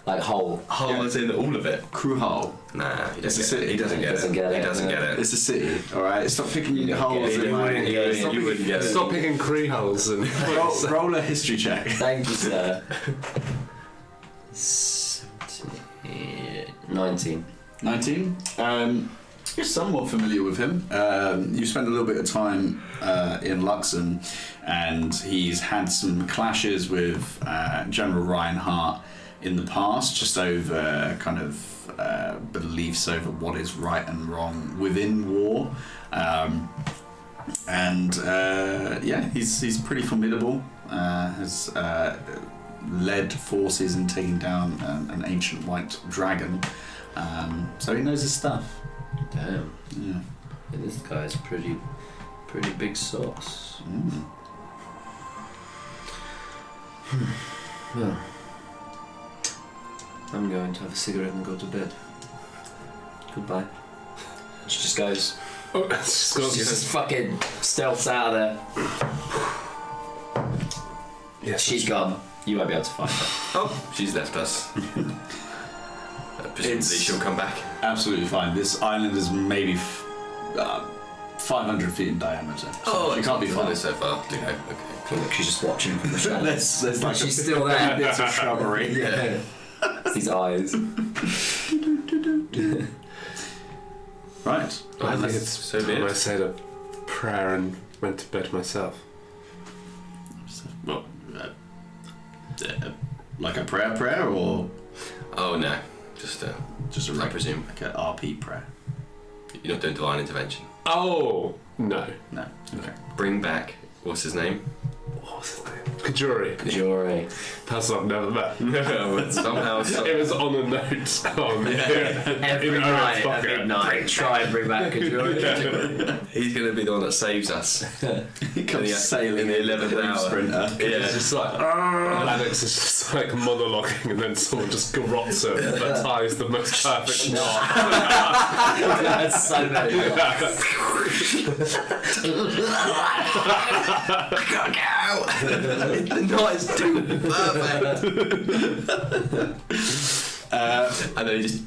Like whole. Whole as in all of it. Krahol. Nah, he It's a doesn't city. get it. He doesn't get it. He doesn't get it. It's a city, alright? Stop picking holes in You my... wouldn't get it. You wouldn't get it. Stop picking cree holes and Roll a history check. Thank you, sir. 19. 19. You're somewhat familiar with him. You spent a little bit of time in Luxon, and he's had some clashes with General Reinhardt in the past, just over kind of beliefs over what is right and wrong within war. Yeah, he's pretty formidable. Has led forces in taking down an ancient white dragon. So he knows his stuff. Damn. Yeah. This guy's pretty big sauce. Mm. Well, I'm going to have a cigarette and go to bed. Goodbye. She just goes. Oh, She just fucking stealths out of there. Yes, She's gone. You won't be able to find her. Oh, she's left us. Presumably she'll come back. Absolutely fine. This island is maybe 500 feet in diameter. So she can't be far. so far. Do you know? Okay. Look, she's just watching from the shadows. There's like She's still there. bits of shrubbery. Yeah. These eyes. Right. I think that's it's so time weird. I said a prayer and went to bed myself. Well, like a prayer, or Oh no, just a I presume like an RP prayer. you're not doing divine intervention. Oh no. No. Okay. Bring back what's his name? What's his name? Kajuri. Jury. Person I've never met. No, but somehow. It was on a note on Every in Owen's night at pocket. midnight, try and bring back a jury. He's going to be the one that saves us. He comes Yeah, sailing in the 11th hour. sprinter. Yeah. It's just like Alex is just like monologuing, and then someone just garrots him that ties the most perfect knot. That's so bad. I can't get out. The knot is too perfect. And then he just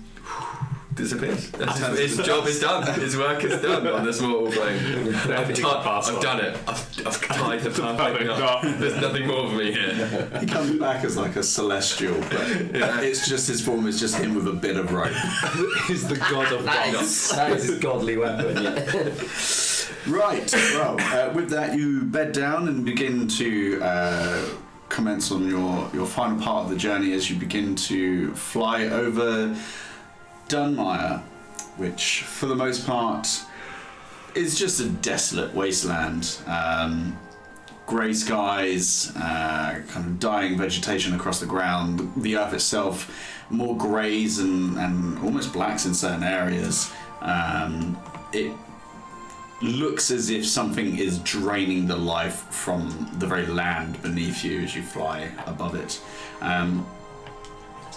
disappears. His job is done. His work is done on this mortal plane. I've done it. I've tied the perfect knot. There's nothing more for me here. He comes back as like a celestial, but it's just his form is just him with a bit of rope. He's the god of That is his godly weapon, yeah. Right. Well, with that, you bed down and begin to commence on your final part of the journey as you begin to fly over Dunmire, which, for the most part, is just a desolate wasteland. Grey skies, kind of dying vegetation across the ground. The earth itself, more greys and almost blacks in certain areas. It looks as if something is draining the life from the very land beneath you as you fly above it.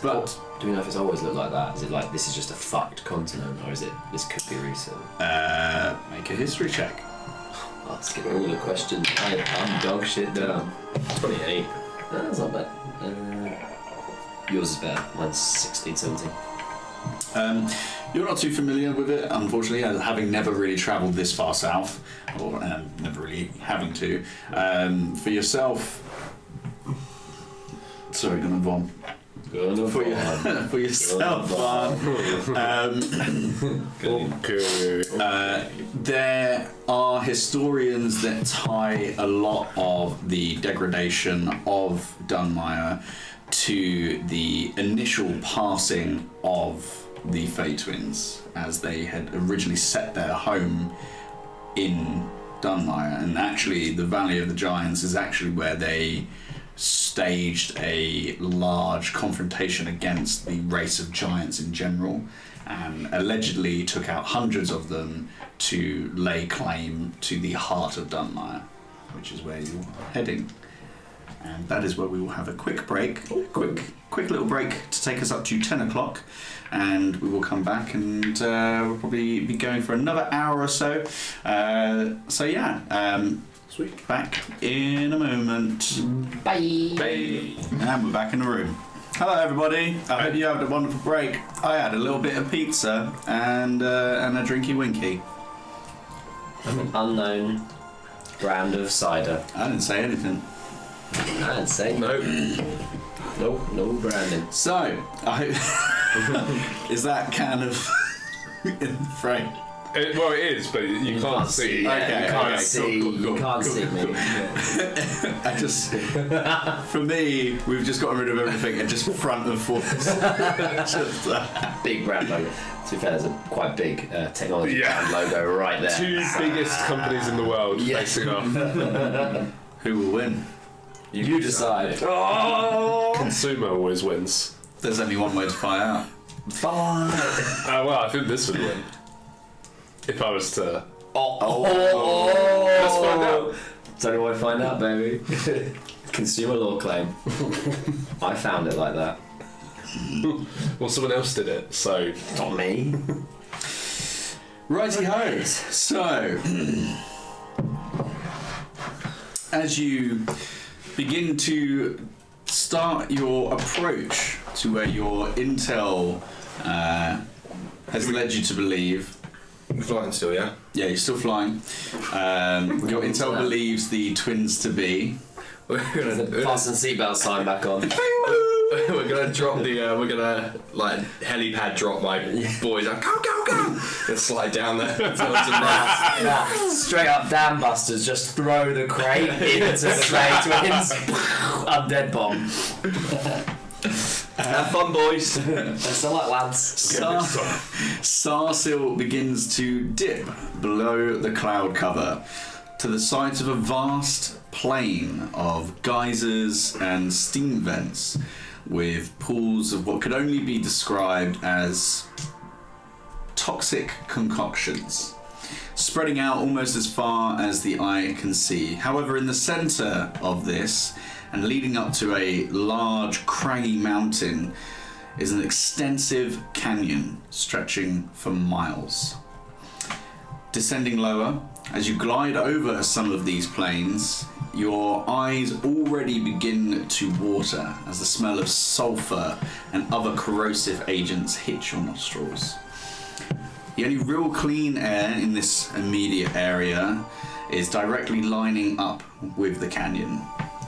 But Do we know if it's always looked like that? Is it like this is just a fucked continent, or is it this could be recent? make a history check. Asking all the questions. I'm dog shit down. 28. That's not bad. Yours is better. Mine's 16, 17. You're not too familiar with it, unfortunately, having never really travelled this far south, or never really having to. For yourself, sorry, gonna vom. For yourself, there are historians that tie a lot of the degradation of Dunmire to the initial passing of the Fey Twins, as they had originally set their home in Dunmire, and actually the Valley of the Giants is actually where they staged a large confrontation against the race of giants in general, and allegedly took out hundreds of them to lay claim to the heart of Dunmire, which is where you're heading. And that is where we will have a quick break, quick little break to take us up to 10 o'clock, and we will come back and we'll probably be going for another hour or so. Sweet. Back in a moment. Bye. Bye. And we're back in the room. Hello everybody, I hope you had a wonderful break. I had a little bit of pizza and a drinky winky. An unknown brand of cider. I didn't say anything. I didn't say No. Nope, no branding. So, is that kind of in the frame? Well, it is, but you can't see. Yeah, Okay, you can't okay, see. cool. You can't see me. I just, for me, we've just gotten rid of everything and just front and forth. Just, Big brand logo. To be fair, there's a quite big technology brand logo right there. Two biggest companies in the world facing off. who will win? You decide. Oh! Consumer always wins. There's only one way to find out. Well, I think this would win. If I was to... Let's find out. It's only way to find out, baby. Consumer law claim. I found it like that. Well, someone else did it, so Not me. Righty ho. So, as you begin to start your approach to where your intel has led you to believe. We're flying still, yeah? Yeah, you're still flying. Your intel believes the twins to be. We're The gonna fasten seatbelt sign back on. we're gonna drop the we're gonna like helipad drop my boys like go and slide down there towards the net. Yeah, straight up dam busters, just throw the crate into the Bay Twins. Undead bomb. Have fun, boys. That's a lot, lads. Sarsil begins to dip below the cloud cover to the sight of a vast plain of geysers and steam vents with pools of what could only be described as toxic concoctions, spreading out almost as far as the eye can see. However, in the center of this, and leading up to a large craggy mountain, is an extensive canyon stretching for miles. Descending lower, as you glide over some of these plains, your eyes already begin to water as the smell of sulfur and other corrosive agents hit your nostrils. The only real clean air in this immediate area is directly lining up with the canyon.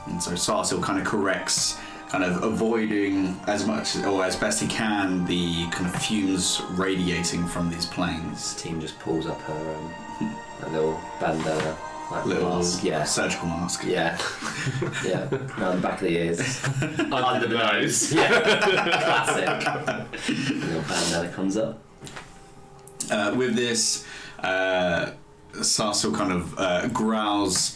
And so Sarsil kind of corrects, kind of avoiding as much or as best he can the kind of fumes radiating from these plains. Team just pulls up her little bandana, like Little mask. Yeah. surgical mask. Yeah. Yeah. Around the back of the ears. under the nose. Yeah. Classic. Little bandana comes up. With this, Sarsil kind of growls,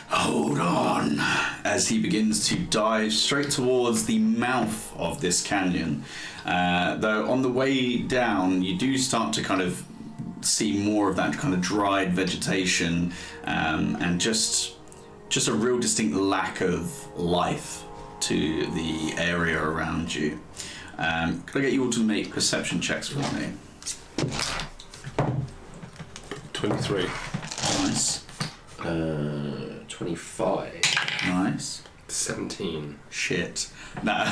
"Hold on," as he begins to dive straight towards the mouth of this canyon. Though on the way down, you do start to kind of see more of that kind of dried vegetation and just a real distinct lack of life to the area around you. Could I get you all to make perception checks for me? 23. Nice. 25. Nice. 17. Shit. No.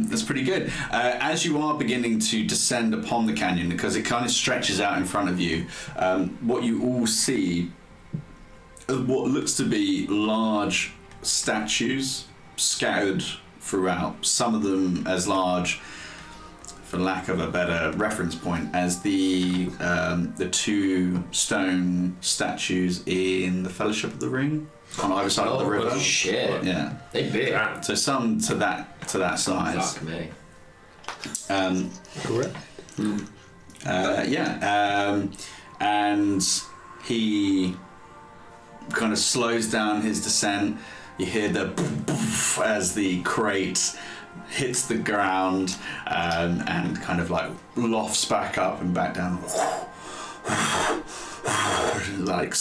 That's pretty good. As you are beginning to descend upon the canyon, because it kind of stretches out in front of you, what you all see are what looks to be large statues scattered throughout. Some of them as large, for lack of a better reference point, as the two stone statues in the Fellowship of the Ring on either side of the river. Oh shit! Yeah, They big. so some to that size. Fuck me. Correct. And he kind of slows down his descent. You hear the poof, poof as the crate hits the ground and kind of like lofts back up and back down, like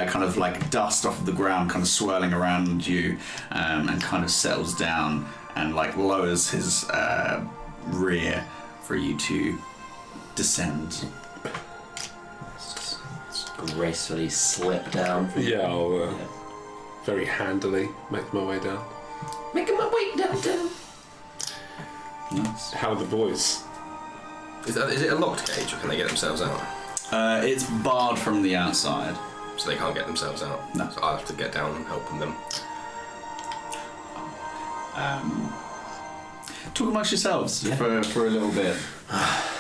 kind of like dust off of the ground, kind of swirling around you, and kind of settles down and like lowers his rear for you to descend. Gracefully slip down. Yeah, I'll very handily make my way down. Making my way down. Nice. How are the boys? Is it a locked cage or can they get themselves out? It's barred from the outside. So they can't get themselves out? No. So I'll have to get down and help them. Talk amongst yourselves for a little bit.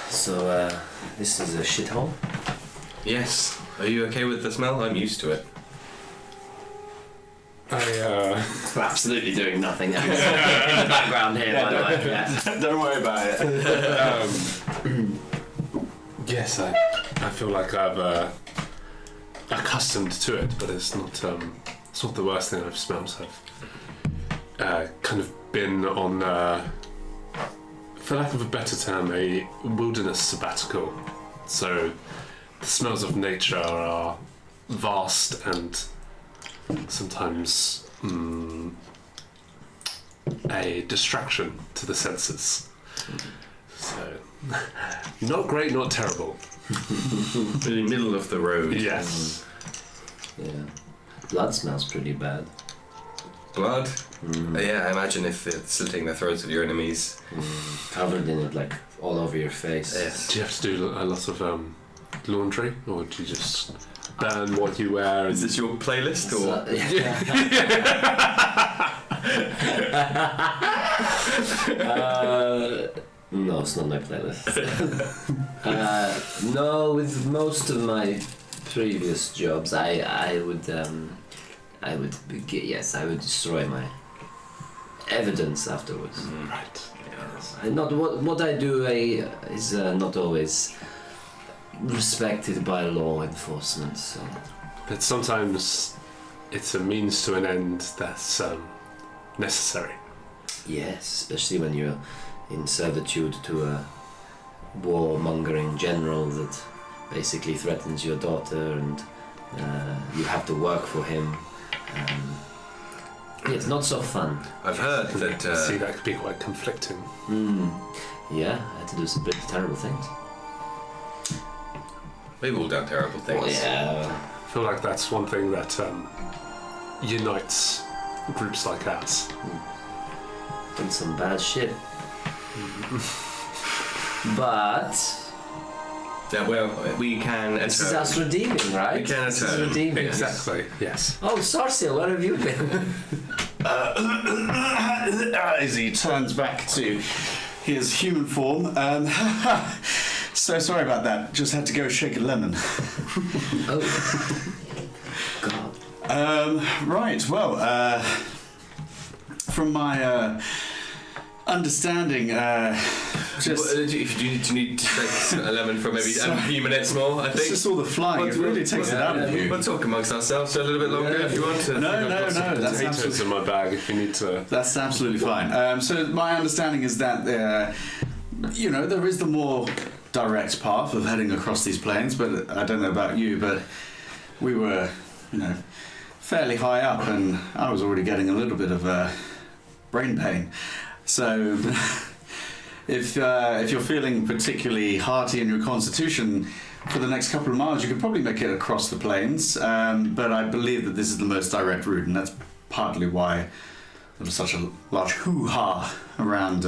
So, this is a shithole. Yes. Are you okay with the smell? I'm used to it. I We're absolutely doing nothing else. In the background here, by the way. Yeah. Don't worry about it. yes, I feel like I've accustomed to it, but it's not the worst thing I've smelled. I've kind of been on, for lack of a better term, a wilderness sabbatical. So the smells of nature are vast and sometimes a distraction to the senses. So, not great, not terrible. In the middle of the road. Yes. Yeah. Blood smells pretty bad. Blood? Yeah, I imagine if it's slitting the throats of your enemies. Covered in it, like all over your face. Yes. Do you have to do a lot of laundry, or do you just burn what you wear? Is this your playlist or? No, it's not my playlist. No, with most of my previous jobs, I would destroy my evidence afterwards. Right. Yes. Not what I do is not always respected by law enforcement. So. But sometimes it's a means to an end that's necessary. Yes, especially when you're in servitude to a warmongering general that basically threatens your daughter, and you have to work for him. It's not so fun. I've heard that. See, that could be quite conflicting. Yeah, I had to do some pretty terrible things. We've all done terrible things. Well, yeah. I feel like that's one thing that unites groups like ours. Done some bad shit. But Yeah, well, we can. this is us redeeming, right? We can This is atone. redeeming. Exactly. Yes. Oh, Sarsiel, where have you been? As he turns back to his human form. So sorry about that. Just had to go shake a lemon. Oh, God. Right. Well, from my understanding, just. Do you need to take a lemon for maybe a few minutes more? I It's think. just all the flying. It really takes it out of you. We'll talk amongst ourselves for a little bit longer if you want to. No, that's Potatoes absolutely, in my bag if you need to. that's absolutely fine. So my understanding is that there is the more direct path of heading across these plains, but I don't know about you, but we were, fairly high up, and I was already getting a little bit of brain pain. So if you're feeling particularly hearty in your constitution for the next couple of miles, you could probably make it across the plains. But I believe that this is the most direct route, and that's partly why there was such a large hoo-ha around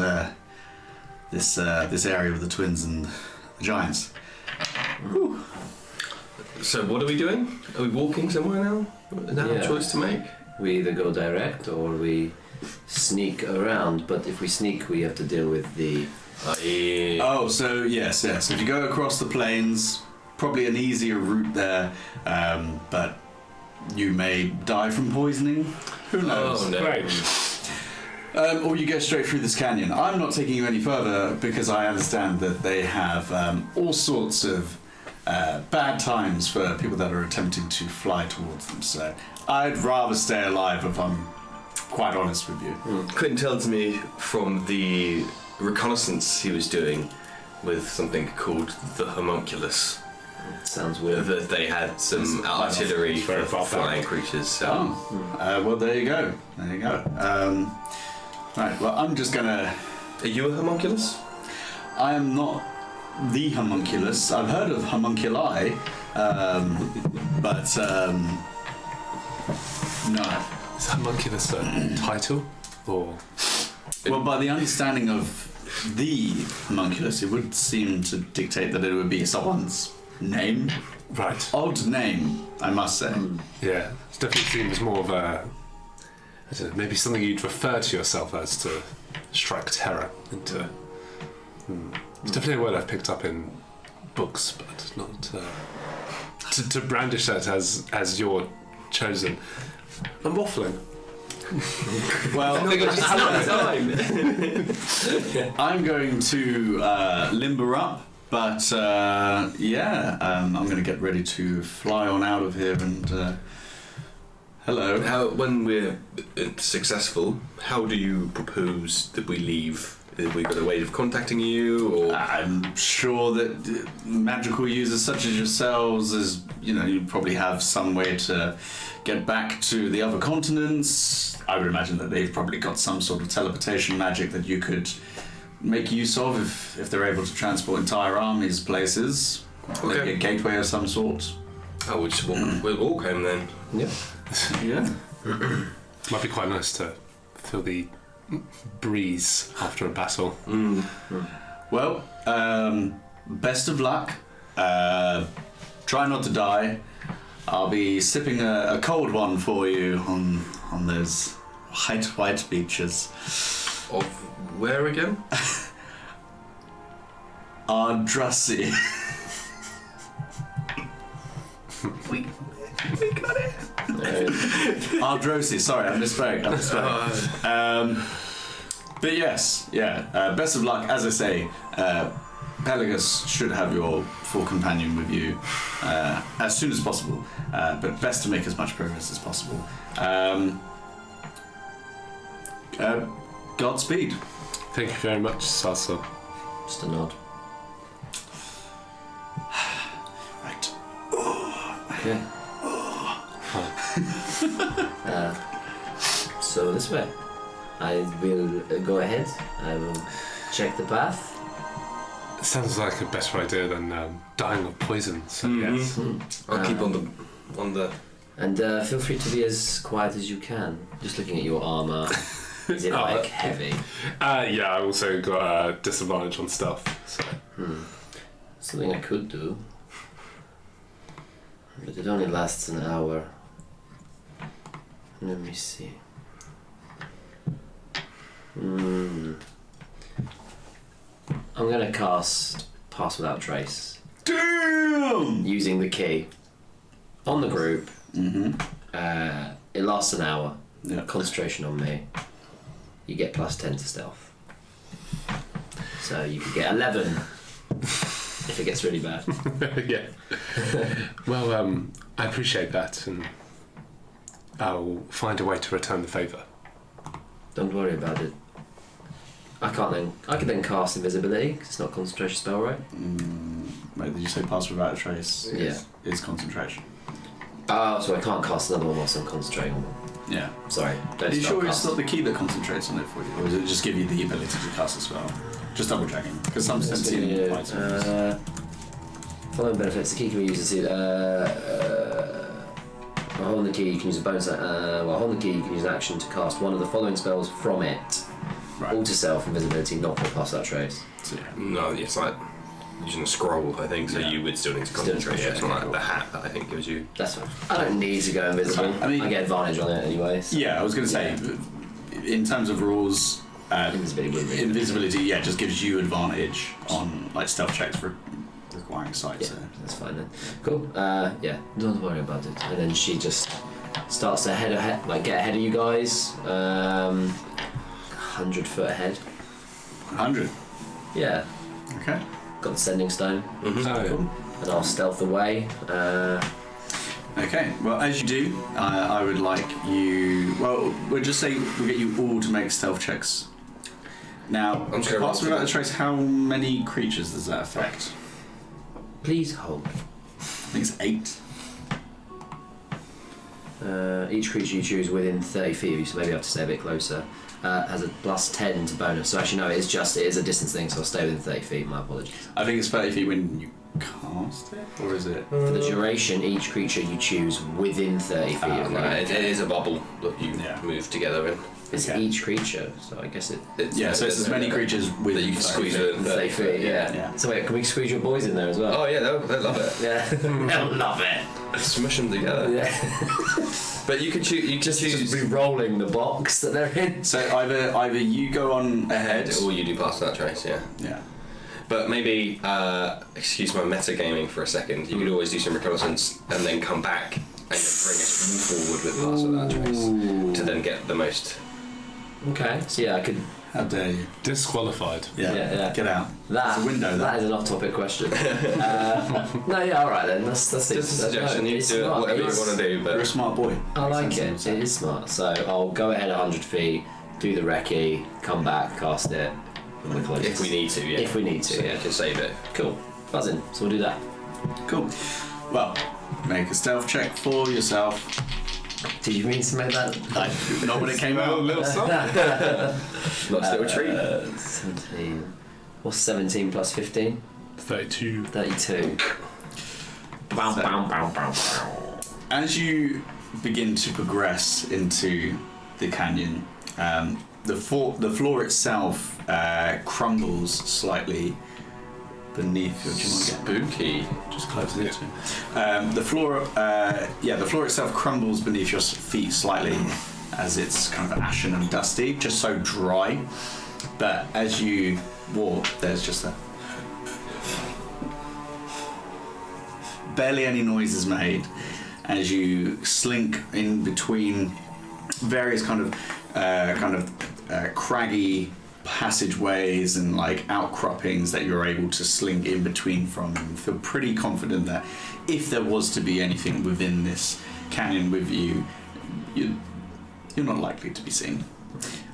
this area with the twins and the giants. Whew. So what are we doing? Are we walking somewhere now? Is that a choice to make? We either go direct or we sneak around, but if we sneak, we have to deal with the. Oh, so yes. If you go across the plains, probably an easier route there, but you may die from poisoning. Who knows? Oh, no. Right. Or you go straight through this canyon. I'm not taking you any further because I understand that they have all sorts of bad times for people that are attempting to fly towards them. So I'd rather stay alive if I'm quite honest with you. Quentin tells me from the reconnaissance he was doing with something called the homunculus Sounds weird. that they had some artillery very for far flying back. creatures. Well, there you go. Right, well, I'm just gonna... Are you a homunculus? I am not the homunculus. I've heard of homunculi, but no. Is homunculus a title? Or. Well, by the understanding of the homunculus, it would seem to dictate that it would be someone's name. Right. Odd name, I must say. Yeah. It definitely seems more of a. I don't know, maybe something you'd refer to yourself as to strike terror into. It's definitely a word I've picked up in books, but not to brandish that as your chosen. I'm waffling. Well, Time. I'm going to limber up, but I'm going to get ready to fly on out of here and. Hello. When we're successful, how do you propose that we leave Have we got a way of contacting you? Or I'm sure that magical users such as yourselves, you probably have some way to get back to the other continents. I would imagine that they've probably got some sort of teleportation magic that you could make use of if they're able to transport entire armies places. Okay. Maybe a gateway of some sort. oh, we'll walk home then. Yeah. Yeah. Might be quite nice to feel the breeze after a battle. Well, best of luck. Try not to die. I'll be sipping a cold one for you on those white beaches. Of where again? Ardrassi. we got it. Ardrosi, sorry, I misspoke. But yes, best of luck. As I say, Pelagus should have your full companion with you as soon as possible, but best to make as much progress as possible. Godspeed. Thank you very much, Sasa. Just a nod. Right. Okay. So this way. I will go ahead. I will check the path. Sounds like a better idea than dying of poison. So yes. I'll keep on the. And feel free to be as quiet as you can. Just looking at your armor. Is it heavy? Yeah, I also got a disadvantage on stealth. So. Something I could do. But it only lasts an hour. Let me see. I'm gonna cast Pass Without Trace. Damn! Using the key. On the group. It lasts an hour. Yeah. Concentration on me. You get +10 to stealth. So you could get 11 if it gets really bad. Yeah. Well, I appreciate that, and I'll find a way to return the favour. Don't worry about it. I can then cast invisibility because it's not a concentration spell, right? Wait, did you say pass without a trace? Yeah. Is concentration. Oh, so I can't cast another one whilst I'm concentrating on one. Yeah. Sorry. Are you sure it's not the key that concentrates on it for you, or does it just give you the ability to cast a spell? Just double checking, because some sentient items. Following benefits: the key can be used to while holding the key, you can use a bonus. While holding the key, you can use an action to cast one of the following spells from it. Right. Alter Self, Invisibility, not for Pass Without Trace. So, yeah. No, it's like using a scroll, I think, so you would still need to concentrate. Yeah, it's not like the hat that I think gives you. That's fine. I don't need to go invisible. I mean, I get advantage on it anyway. So. Yeah, I was going to say, in terms of rules, invisibility, just gives you advantage on like stealth checks for requiring sight. Yeah, so. that's fine then. Cool. Don't worry about it. And then she just starts to get ahead of you guys. 100 foot ahead. 100. Yeah. Okay. Got the sending stone. Oh, And I'll stealth away. Okay, well, as you do, I would like you. Well, we'll just say we'll get you all to make stealth checks. Now, I'm just gonna pass roll without a trace, how many creatures does that affect? Please hold. I think it's 8. Each creature you choose within 30 feet of you, so maybe I have to stay a bit closer, has a +10 to bonus. So actually, no, it is a distance thing, so I'll stay within 30 feet. My apologies. I think it's 30 feet when you cast it, or is it? For the duration, each creature you choose within 30 feet of you. It is a bubble that you move together in. It's each creature, so I guess It's so it's as many creatures that within you can 30 squeeze feet. in 30 feet, yeah. Yeah. So wait, can we squeeze your boys in there as well? Oh yeah, they'll love it. Yeah, they'll love it. Smush them together. Yeah. But you can choose. You just choose. re-rolling the box that they're in. So either you go on ahead, Or you do pass that trace, yeah. yeah. But maybe, excuse my metagaming for a second, you could always do some reconnaissance and then come back and then bring us forward with pass without trace to then get the most. Okay, so yeah, I could. How dare you? disqualified. Yeah. Get out. That, There's a window there. that is an off-topic question. No, yeah, all right then. That's Just a suggestion, you it's do smart. whatever you It's- want to do, You're a but smart boy. I like Makes it. sense. It is smart. So I'll go ahead 100 feet, do the recce, come back, cast it, when we're close. If we need to, yeah. If we need to, so yeah. Just save it. Cool. Buzzing. So we'll do that. Cool. Well, make a stealth check for yourself. Did you mean to make that? Not when it came out. Little stuff. Nice little treat. 17. What's 17 plus 15? 32. 32. Bow, So- bow, bow, bow, bow. As you begin to progress into the canyon, the floor itself crumbles slightly beneath you. Do you want to get Spooky. just close it to? The floor itself crumbles beneath your feet slightly, as it's kind of ashen and dusty, just so dry. But as you walk, there's just a barely any noise is made as you slink in between various kind of craggy passageways and like outcroppings that you're able to slink in between from, and feel pretty confident that if there was to be anything within this canyon with you, you're not likely to be seen.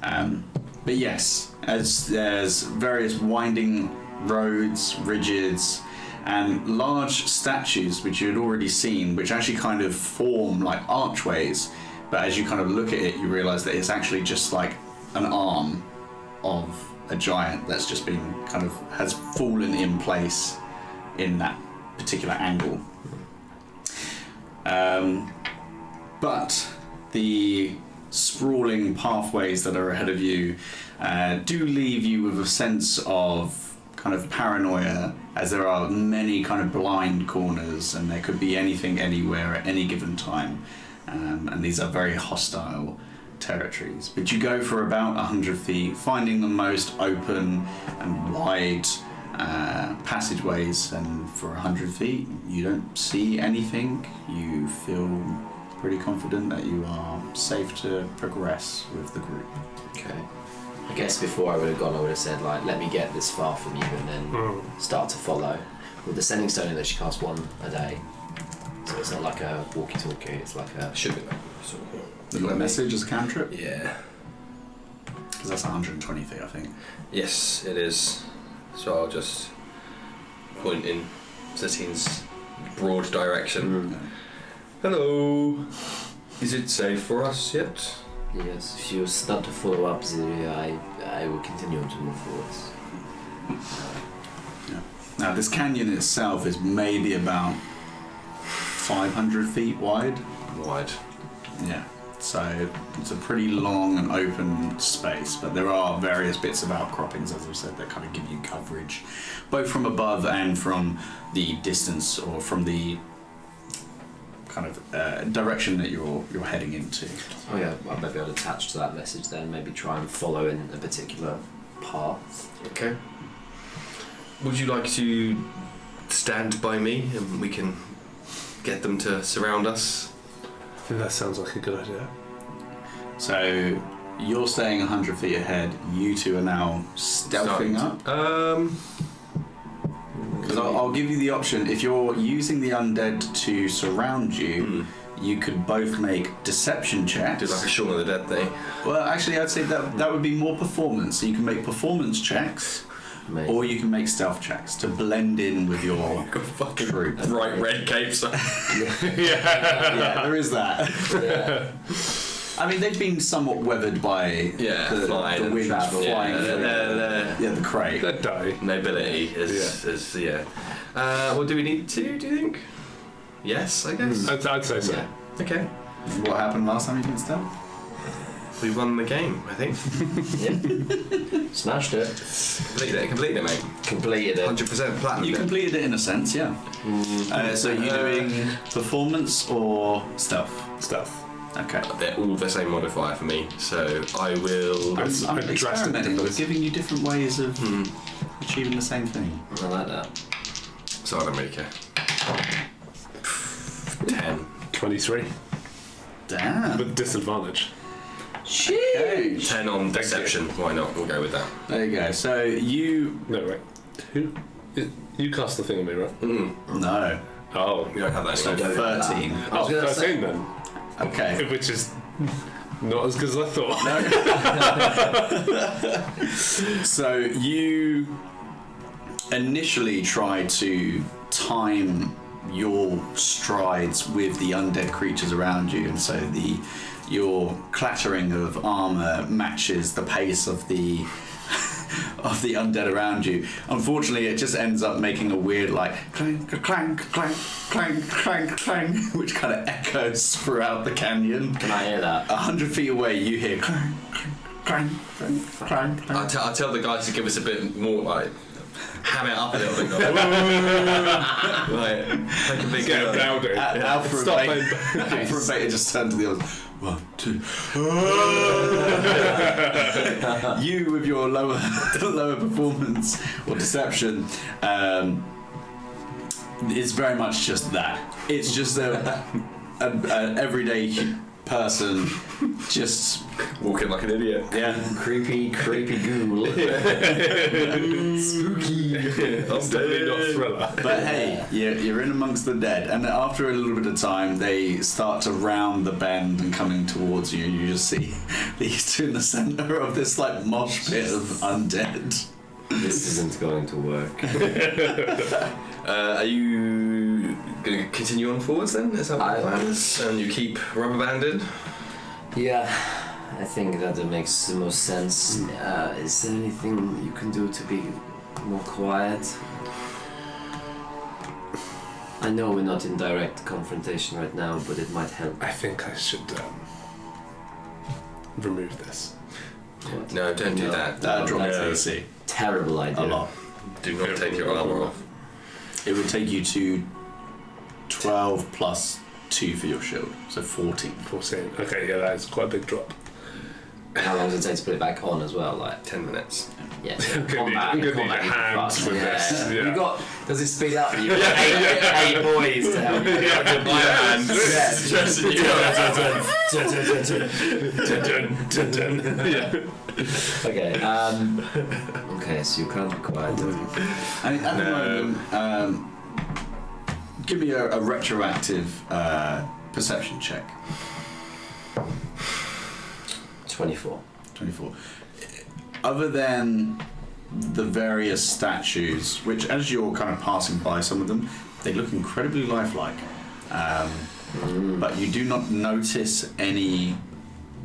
But yes, as there's various winding roads, ridges, and large statues which you had already seen, which actually kind of form like archways, but as you kind of look at it, you realise that it's actually just like an arm of a giant that's just been kind of has fallen in place in that particular angle. But the sprawling pathways that are ahead of you do leave you with a sense of kind of paranoia, as there are many kind of blind corners and there could be anything anywhere at any given time, and these are very hostile territories. But you go for about 100 feet, finding the most open and wide passageways, and for 100 feet you don't see anything. You feel pretty confident that you are safe to progress with the group. Okay. I guess before I would have gone, I would have said, like, let me get this far from you and then start to follow. With the sending stone, it lets you cast one a day. So it's not like a walkie-talkie, it's like a... Should be. You got a message as a cantrip? Yeah. Because that's 120 feet, I think. Yes, it is. So I'll just point in Satine's broad direction. Hello. Is it safe for us yet? Yes, if you start to follow up the area, I will continue to move forwards. Now, this canyon itself is maybe about 500 feet wide. Wide. Yeah. So it's a pretty long and open space, but there are various bits of outcroppings, as I've said, that kind of give you coverage, both from above and from the distance, or from the kind of direction that you're heading into. Oh yeah, I'll maybe I'll attach to that message then, maybe try and follow in a particular path. Okay. Would you like to stand by me and we can get them to surround us? I think that sounds like a good idea. So you're staying 100 feet ahead. You two are now stealthing up. Because I'll give you the option. If you're using the undead to surround you, you could both make deception checks. Do like a Shaun of the Dead thing. Well, actually, I'd say that would be more performance. So you can make performance checks, Amazing. or you can make stealth checks to blend in with your Fucking troop. bright red capes. Yeah, there is that. Yeah. I mean, they've been somewhat weathered by the flying wind and flying yeah, through. they're The crate. They'd die. nobility is what do we need to, do you think? Yes, I guess. I'd say so. Yeah. Okay. What happened last time you did stealth? We won the game, I think. Yeah. Smashed it. Completed it, mate. Completed it. 100% platinum. You completed it in a sense, yeah. So you're doing performance or stealth? Stuff. Okay. They're all the same modifier for me, so I will. I'm drastic experimenting with difference. giving you different ways of achieving the same thing. I like that. So I don't really care. 10. 23. Damn. With disadvantage. Okay. 10 on deception. Why not? We'll go with that. There you go. So you... No, right. Who? You cast the thing on me, right? No. Oh. We don't have that So anymore. 13. I was gonna 13 say- then. Okay. Which is Not as good as I thought. So you initially try to time your strides with the undead creatures around you, and so your clattering of armor matches the pace of the undead around you. Unfortunately, it just ends up making a weird like clank, clank, clank, clank, clank, clank, which kind of echoes throughout the canyon. Can I hear that? 100 feet away, you hear clank, clank, clank, clank, clank. I tell the guys to give us a bit more, like, ham it up a little bit. Like, take a big Get louder. Alpha and Beta just turn to the others. 1, 2. You with your lower performance or deception, it's very much just that. It's just a everyday person just walking like an idiot. Yeah. Creepy ghoul. Spooky. That's definitely not Thriller. But hey, you're in amongst the dead, and after a little bit of time, they start to round the bend and coming towards you. You just see these two in the centre of this like mosh pit of undead. This isn't going to work. Are you going to continue on forwards then? Is that what the plan is? And you keep rubber banded? Yeah, I think that makes the most sense. Is there anything you can do to be more quiet? I know we're not in direct confrontation right now, but it might help. I think I should remove this. What? No, don't do that. Drop that's to AC. Terrible idea. A lot. Do not take your armor off. It would take you to 12 plus 2 for your shield, so 14. 14. Okay, yeah, that is quite a big drop. How long does it take to put it back on as well? Like 10 minutes. yeah, I'm gonna need a hand with this. Yeah. You got? Does it speed up? You got eight boys to help. My hand. Stressing you Yeah. Okay. Okay, so you can't be quiet. And at the moment, give me a retroactive perception check. 24. 24. Other than the various statues, which as you're kind of passing by some of them, they look incredibly lifelike. But you do not notice any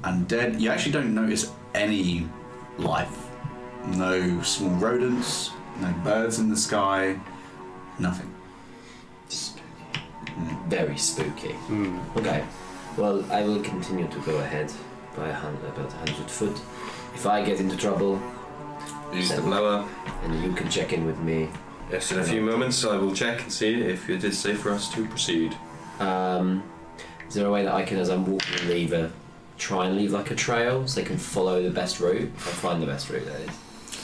undead. You actually don't notice any life. No small rodents, no birds in the sky, nothing. Very spooky. Okay. Well, I will continue to go ahead by about 100 foot. If I get into trouble, use the blower. And you can check in with me. Yes, in a few moments I will check and see if it is safe for us to proceed. Is there a way that I can, as I'm walking, try and leave like a trail so they can follow the best route? If I find the best route, that is.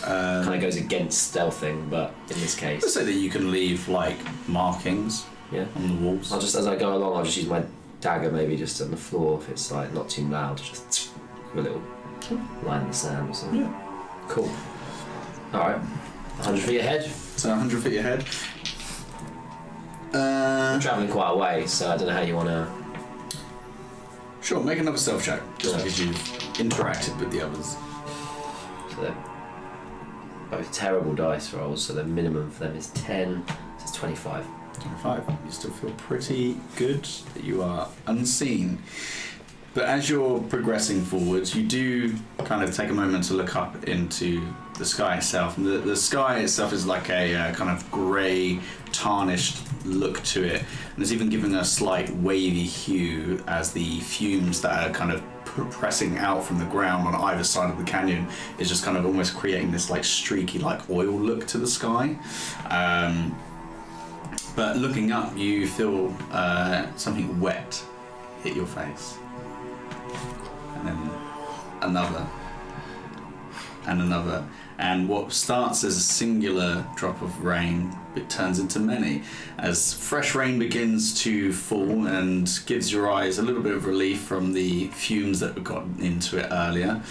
Kind of goes against stealthing, but in this case. Let's say that you can leave like markings on the walls. I'll just, as I go along, I'll just use my dagger maybe just on the floor if it's like not too loud, just a little line in the sand or something. Yeah. Cool. Alright. 100 feet ahead. So 100 feet ahead. I'm travelling quite a way, so I don't know how you want to... Sure, make another stealth check, just because you've interacted with the others. So they're both terrible dice rolls, so the minimum for them is 10, so it's 25. 25. You still feel pretty good that you are unseen. But as you're progressing forwards, you do kind of take a moment to look up into the sky itself. And the sky itself is like a kind of grey, tarnished look to it. And it's even giving a slight wavy hue as the fumes that are kind of pressing out from the ground on either side of the canyon is just kind of almost creating this like streaky, like oil look to the sky. But looking up, you feel something wet hit your face. And then another. And another. And what starts as a singular drop of rain, it turns into many. As fresh rain begins to fall and gives your eyes a little bit of relief from the fumes that got into it earlier,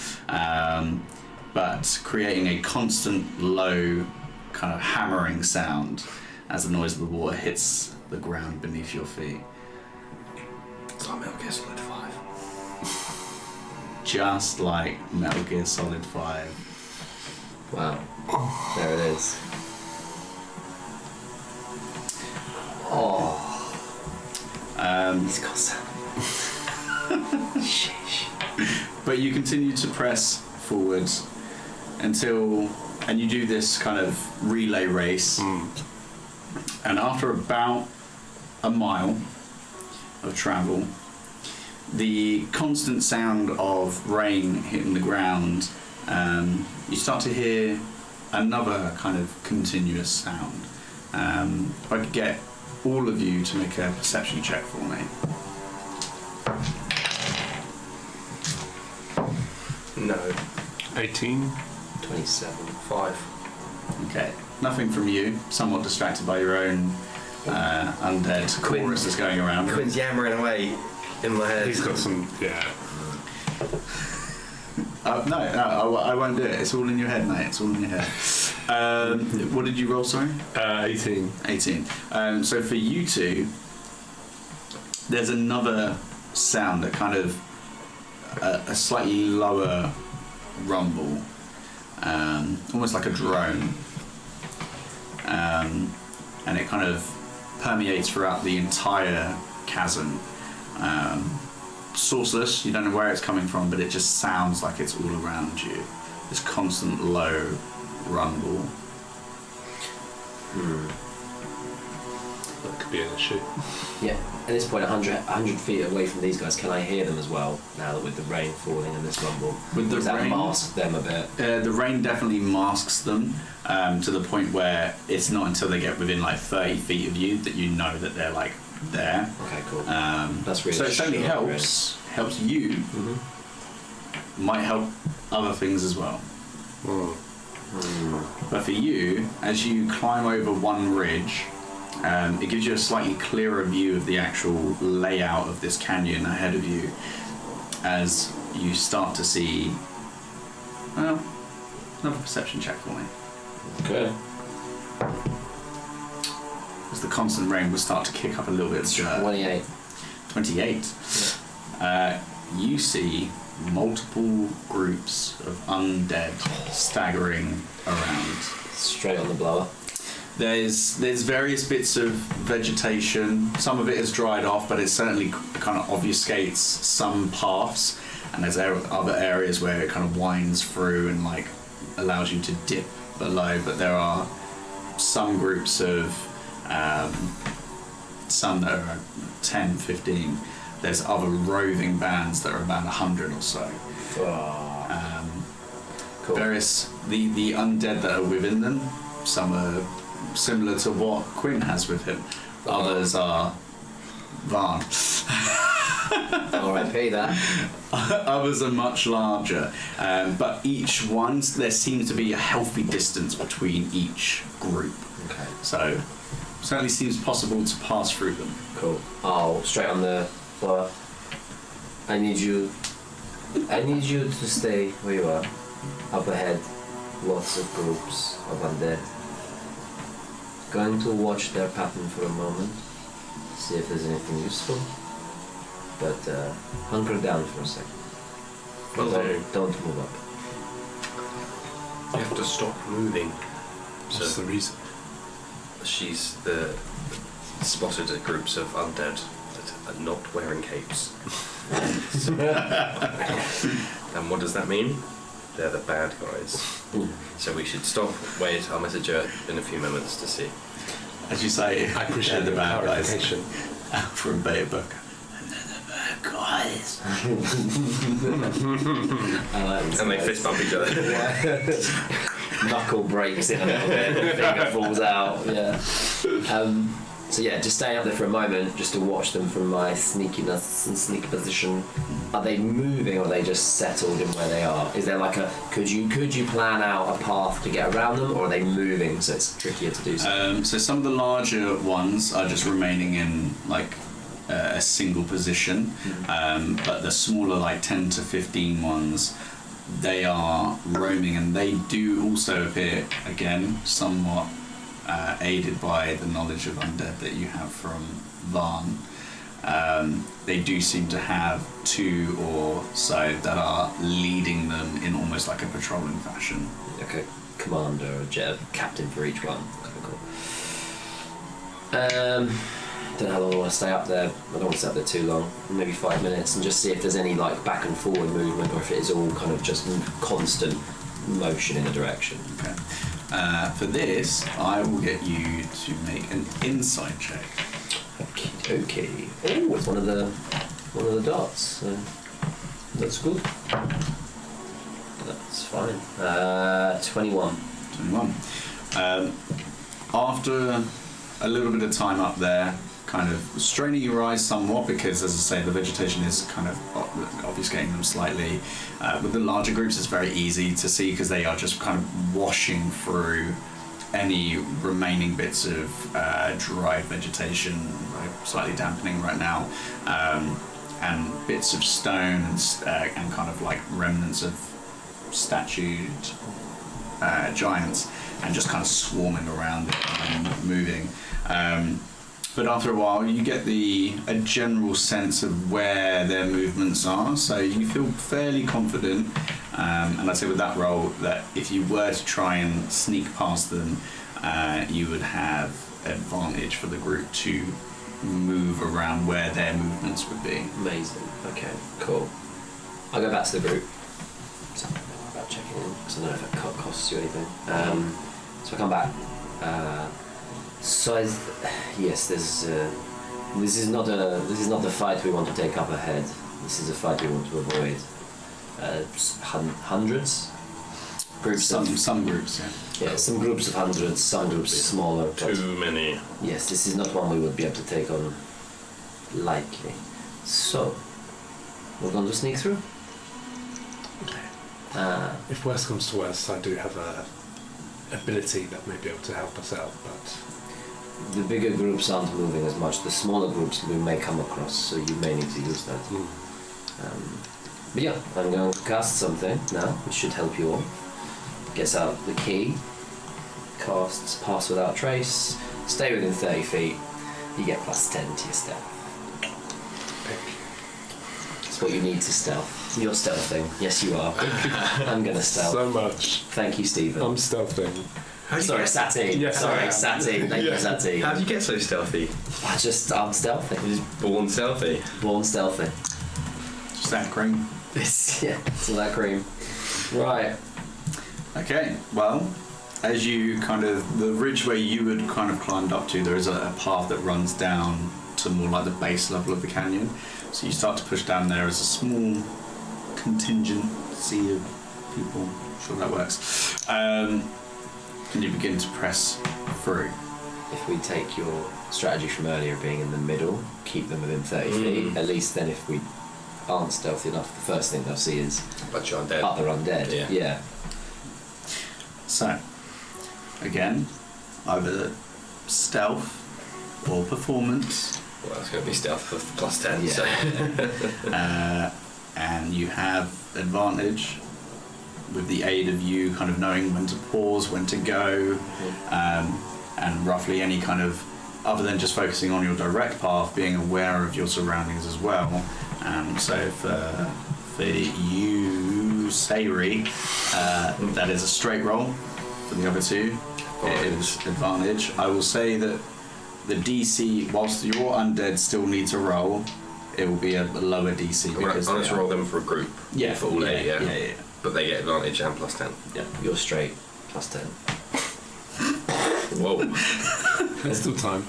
but creating a constant low kind of hammering sound as the noise of the water hits the ground beneath your feet. It's like Metal Gear Solid 5. just like Metal Gear Solid 5. Wow. There it is. Oh. He's got some. Sheesh. But you continue to press forward until, and you do this kind of relay race. And after about a mile of travel, the constant sound of rain hitting the ground, you start to hear another kind of continuous sound. If I could get all of you to make a perception check for me. No. 18. 27. 5. Okay. Nothing from you. Somewhat distracted by your own undead chorus that's going around. Quinn's yammering away in my head. He's got some, yeah. No, I won't do it. It's all in your head, mate. It's all in your head. What did you roll, sorry? 18. 18. So for you two, there's another sound, that kind of a slightly lower rumble, almost like a drone, and it kind of permeates throughout the entire chasm. Sourceless, you don't know where it's coming from, but it just sounds like it's all around you. This constant low rumble. That could be an issue. Yeah, at this point, 100 feet away from these guys, can I hear them as well, now that with the rain falling and this rumble? With the Does that rain, mask them a bit? The rain definitely masks them to the point where it's not until they get within like 30 feet of you that you know that they're like there. Okay, cool. That's really so it certainly helps you. Might help other things as well. But for you, as you climb over one ridge, it gives you a slightly clearer view of the actual layout of this canyon ahead of you, as you start to see, well, another perception check for me. Okay. As the constant rain will start to kick up a little bit of dirt. 28. 28. You see multiple groups of undead staggering around. Straight on the blower. There's various bits of vegetation. Some of it has dried off, but it certainly kind of obfuscates some paths. And there's other areas where it kind of winds through and like allows you to dip below. But there are some groups of some that are 10, 15. There's other roving bands that are about 100 or so. Cool. Various the undead that are within them. Some are similar to what Quinn has with him. Others are Varn. R.I.P. that. Others are much larger, but each one, there seems to be a healthy distance between each group. Okay. So certainly seems possible to pass through them. Cool. Oh, straight on the blower. I need you to stay where you are. Up ahead, lots of groups of undead. Going to watch their pattern for a moment, see if there's anything useful. But hunker down for a second. Don't move up. You have to stop moving. What's the reason? She's spotted groups of undead that are not wearing capes. And what does that mean? They're the bad guys. So we should stop, wait, I'll message her in a few moments to see. As you say, I appreciate the the bad guys. clarification. From Beta Book. And they're the bad guys. And they fist bump each other. Knuckle breaks in a little bit, and finger falls out. Yeah. So yeah, just stay up there for a moment, just to watch them from my sneakiness and sneak position. Are they moving, or are they just settled in where they are? Is there like a could you plan out a path to get around them, or are they moving so it's trickier to do so? So some of the larger ones are just remaining in like a single position, but the smaller, like 10 to 15 ones, they are roaming, and they do also appear again somewhat aided by the knowledge of undead that you have from Varn. they do seem to have 2 or so that are leading them in almost like a patrolling fashion. Okay, commander or captain for each one. Don't know how long I want to stay up there. I don't want to stay up there too long. Maybe 5 minutes, and just see if there's any like back and forward movement, or if it is all kind of just constant motion in a direction. Okay. For this, I will get you to make an insight check. Okay. Oh, it's one of the dots. So that's good. That's fine. 21. 21. After a little bit of time up there, kind of straining your eyes somewhat, because as I say, the vegetation is kind of obfuscating them slightly. With the larger groups, it's very easy to see because they are just kind of washing through any remaining bits of dry vegetation, slightly dampening right now, and bits of stone and kind of like remnants of statued giants, and just kind of swarming around it and moving. But after a while, you get a general sense of where their movements are, so you feel fairly confident. And I'd say with that roll, that if you were to try and sneak past them, you would have advantage for the group to move around where their movements would be. Amazing. Okay, cool. I'll go back to the group. So about checking in, because I don't know if it costs you anything. So I come back. Yes, this is not the fight we want to take up ahead. This is a fight we want to avoid. Hundreds. Groups. Some groups, yeah. Yeah, some groups of hundreds, some groups smaller. Too many. Yes, this is not one we would be able to take on lightly. So, we're going to sneak through. If worst comes to worst, I do have a ability that may be able to help us out, but the bigger groups aren't moving as much. The smaller groups we may come across, so you may need to use that. But yeah, I'm going to cast something now, which should help you all. Gets out the key, casts Pass Without Trace, stay within 30 feet, you get +10 to your stealth. That's what you need to stealth. You're stealthing. Yes, you are. I'm going to stealth. so much. Thank you, Stephen. I'm stealthing. Sorry, Sati. Yes, Sorry, I am. Sati. Thank you, Sati. How do you get so stealthy? I'm stealthy. You're just born stealthy. Born stealthy. Just that cream. It's all that cream. Right. Okay, well, as you kind of, the ridge where you had kind of climbed up to, there is a path that runs down to more like the base level of the canyon. So you start to push down there as a small contingency of people. I'm sure that works. And you begin to press through. If we take your strategy from earlier, being in the middle, keep them within 30 feet, at least then if we aren't stealthy enough, the first thing they'll see is But you're undead. other undead. Yeah. So, again, either stealth or performance. Well, it's going to be stealth for +10. Yeah. So. And you have advantage with the aid of you kind of knowing when to pause, when to go, and roughly any kind of, other than just focusing on your direct path, being aware of your surroundings as well. So for you, Sayri, that is a straight roll. For the other two, it is advantage. I will say that the DC, whilst your undead still need to roll, it will be a lower DC. Because I'll just roll them for a group. Yeah, for all eight, yeah. But they get advantage and +10. Yeah. You're straight, +10. Whoa. There's still time.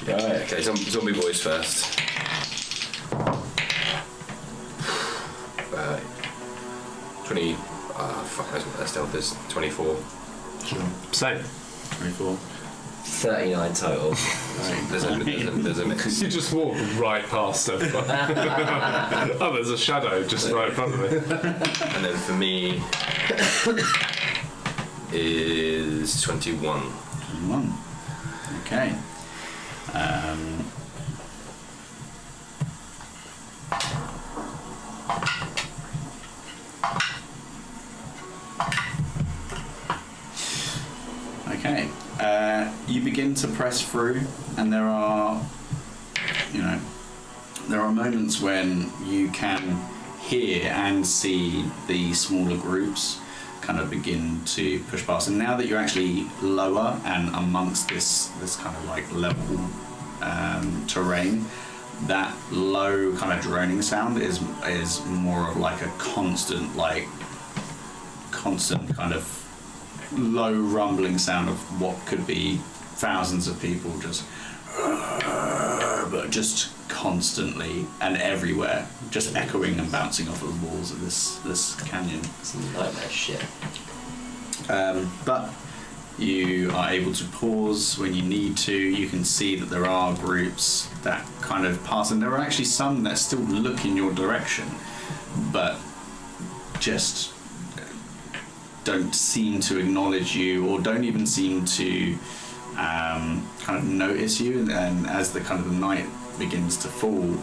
Right. Okay, zombie boys first. 20. Fuck, that's what their stealth is. 24. Same. 24. 39 total. There's a mix. You just walk right past everybody. Oh, there's a shadow just right in front of me. And then for me is 21. 21. Okay. Okay. You begin to press through, and there are moments when you can hear and see the smaller groups kind of begin to push past. And now that you're actually lower and amongst this kind of like level terrain, that low kind of droning sound is more of like a constant kind of low rumbling sound of what could be thousands of people but just constantly and everywhere, just echoing and bouncing off of the walls of this canyon. Some nightmare shit. But you are able to pause when you need to. You can see that there are groups that kind of pass, and there are actually some that still look in your direction, but just don't seem to acknowledge you, or don't even seem to kind of notice you. And as the kind of the night begins to fall,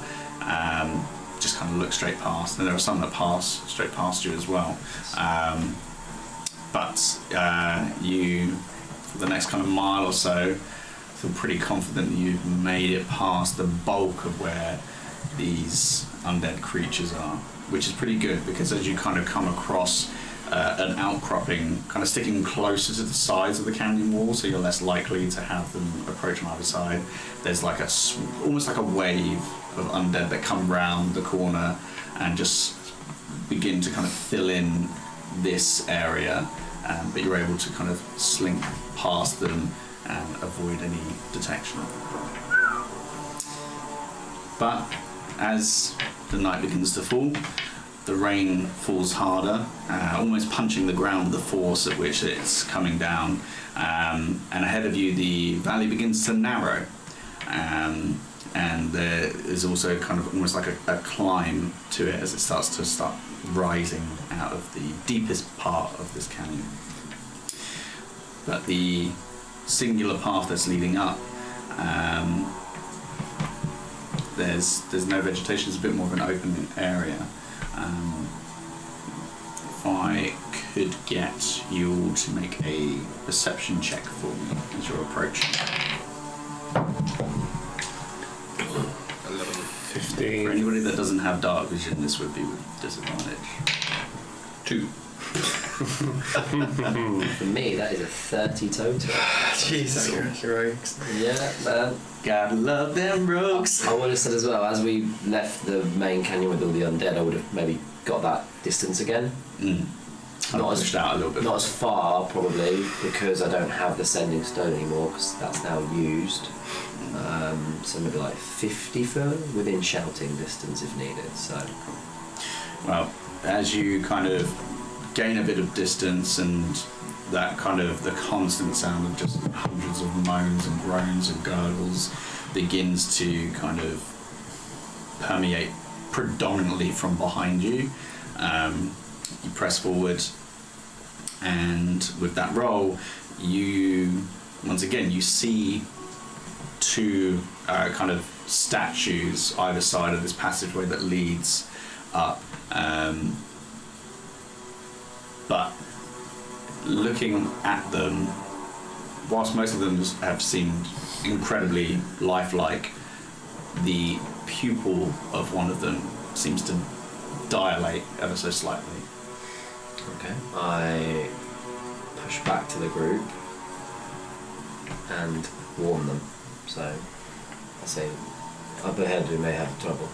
just kind of look straight past. And there are some that pass straight past you as well. But you, for the next kind of mile or so, feel pretty confident that you've made it past the bulk of where these undead creatures are, which is pretty good, because as you kind of come across an outcropping, kind of sticking closer to the sides of the canyon wall, so you're less likely to have them approach on either side. There's like almost like a wave of undead that come round the corner and just begin to kind of fill in this area, but you're able to kind of slink past them and avoid any detection. But as the night begins to fall, the rain falls harder, almost punching the ground with the force at which it's coming down, and ahead of you the valley begins to narrow, and there is also kind of almost like a climb to it as it starts to rising out of the deepest part of this canyon. But the singular path that's leading up, there's no vegetation. It's a bit more of an open area. If I could get you all to make a perception check for me as you're approaching. 15. For anybody that doesn't have dark vision, this would be with disadvantage. 2. For me, that is a 30 total. Jesus Christ. Yeah, man. Gotta love them rogues. I would have said as well, as we left the main canyon with all the undead, I would have maybe got that distance again. Not pushed out a little bit. Not as far, probably, because I don't have the sending stone anymore, because that's now used. So maybe like 50 foot within shouting distance if needed. So, well, as you kind of gain a bit of distance, and that kind of the constant sound of just hundreds of moans and groans and gurgles begins to kind of permeate predominantly from behind you. You press forward, and with that roll, you once again you see two kind of statues either side of this passageway that leads up. But looking at them, whilst most of them have seemed incredibly lifelike, the pupil of one of them seems to dilate ever so slightly. okay. I push back to the group and warn them. So I say, up ahead we may have trouble.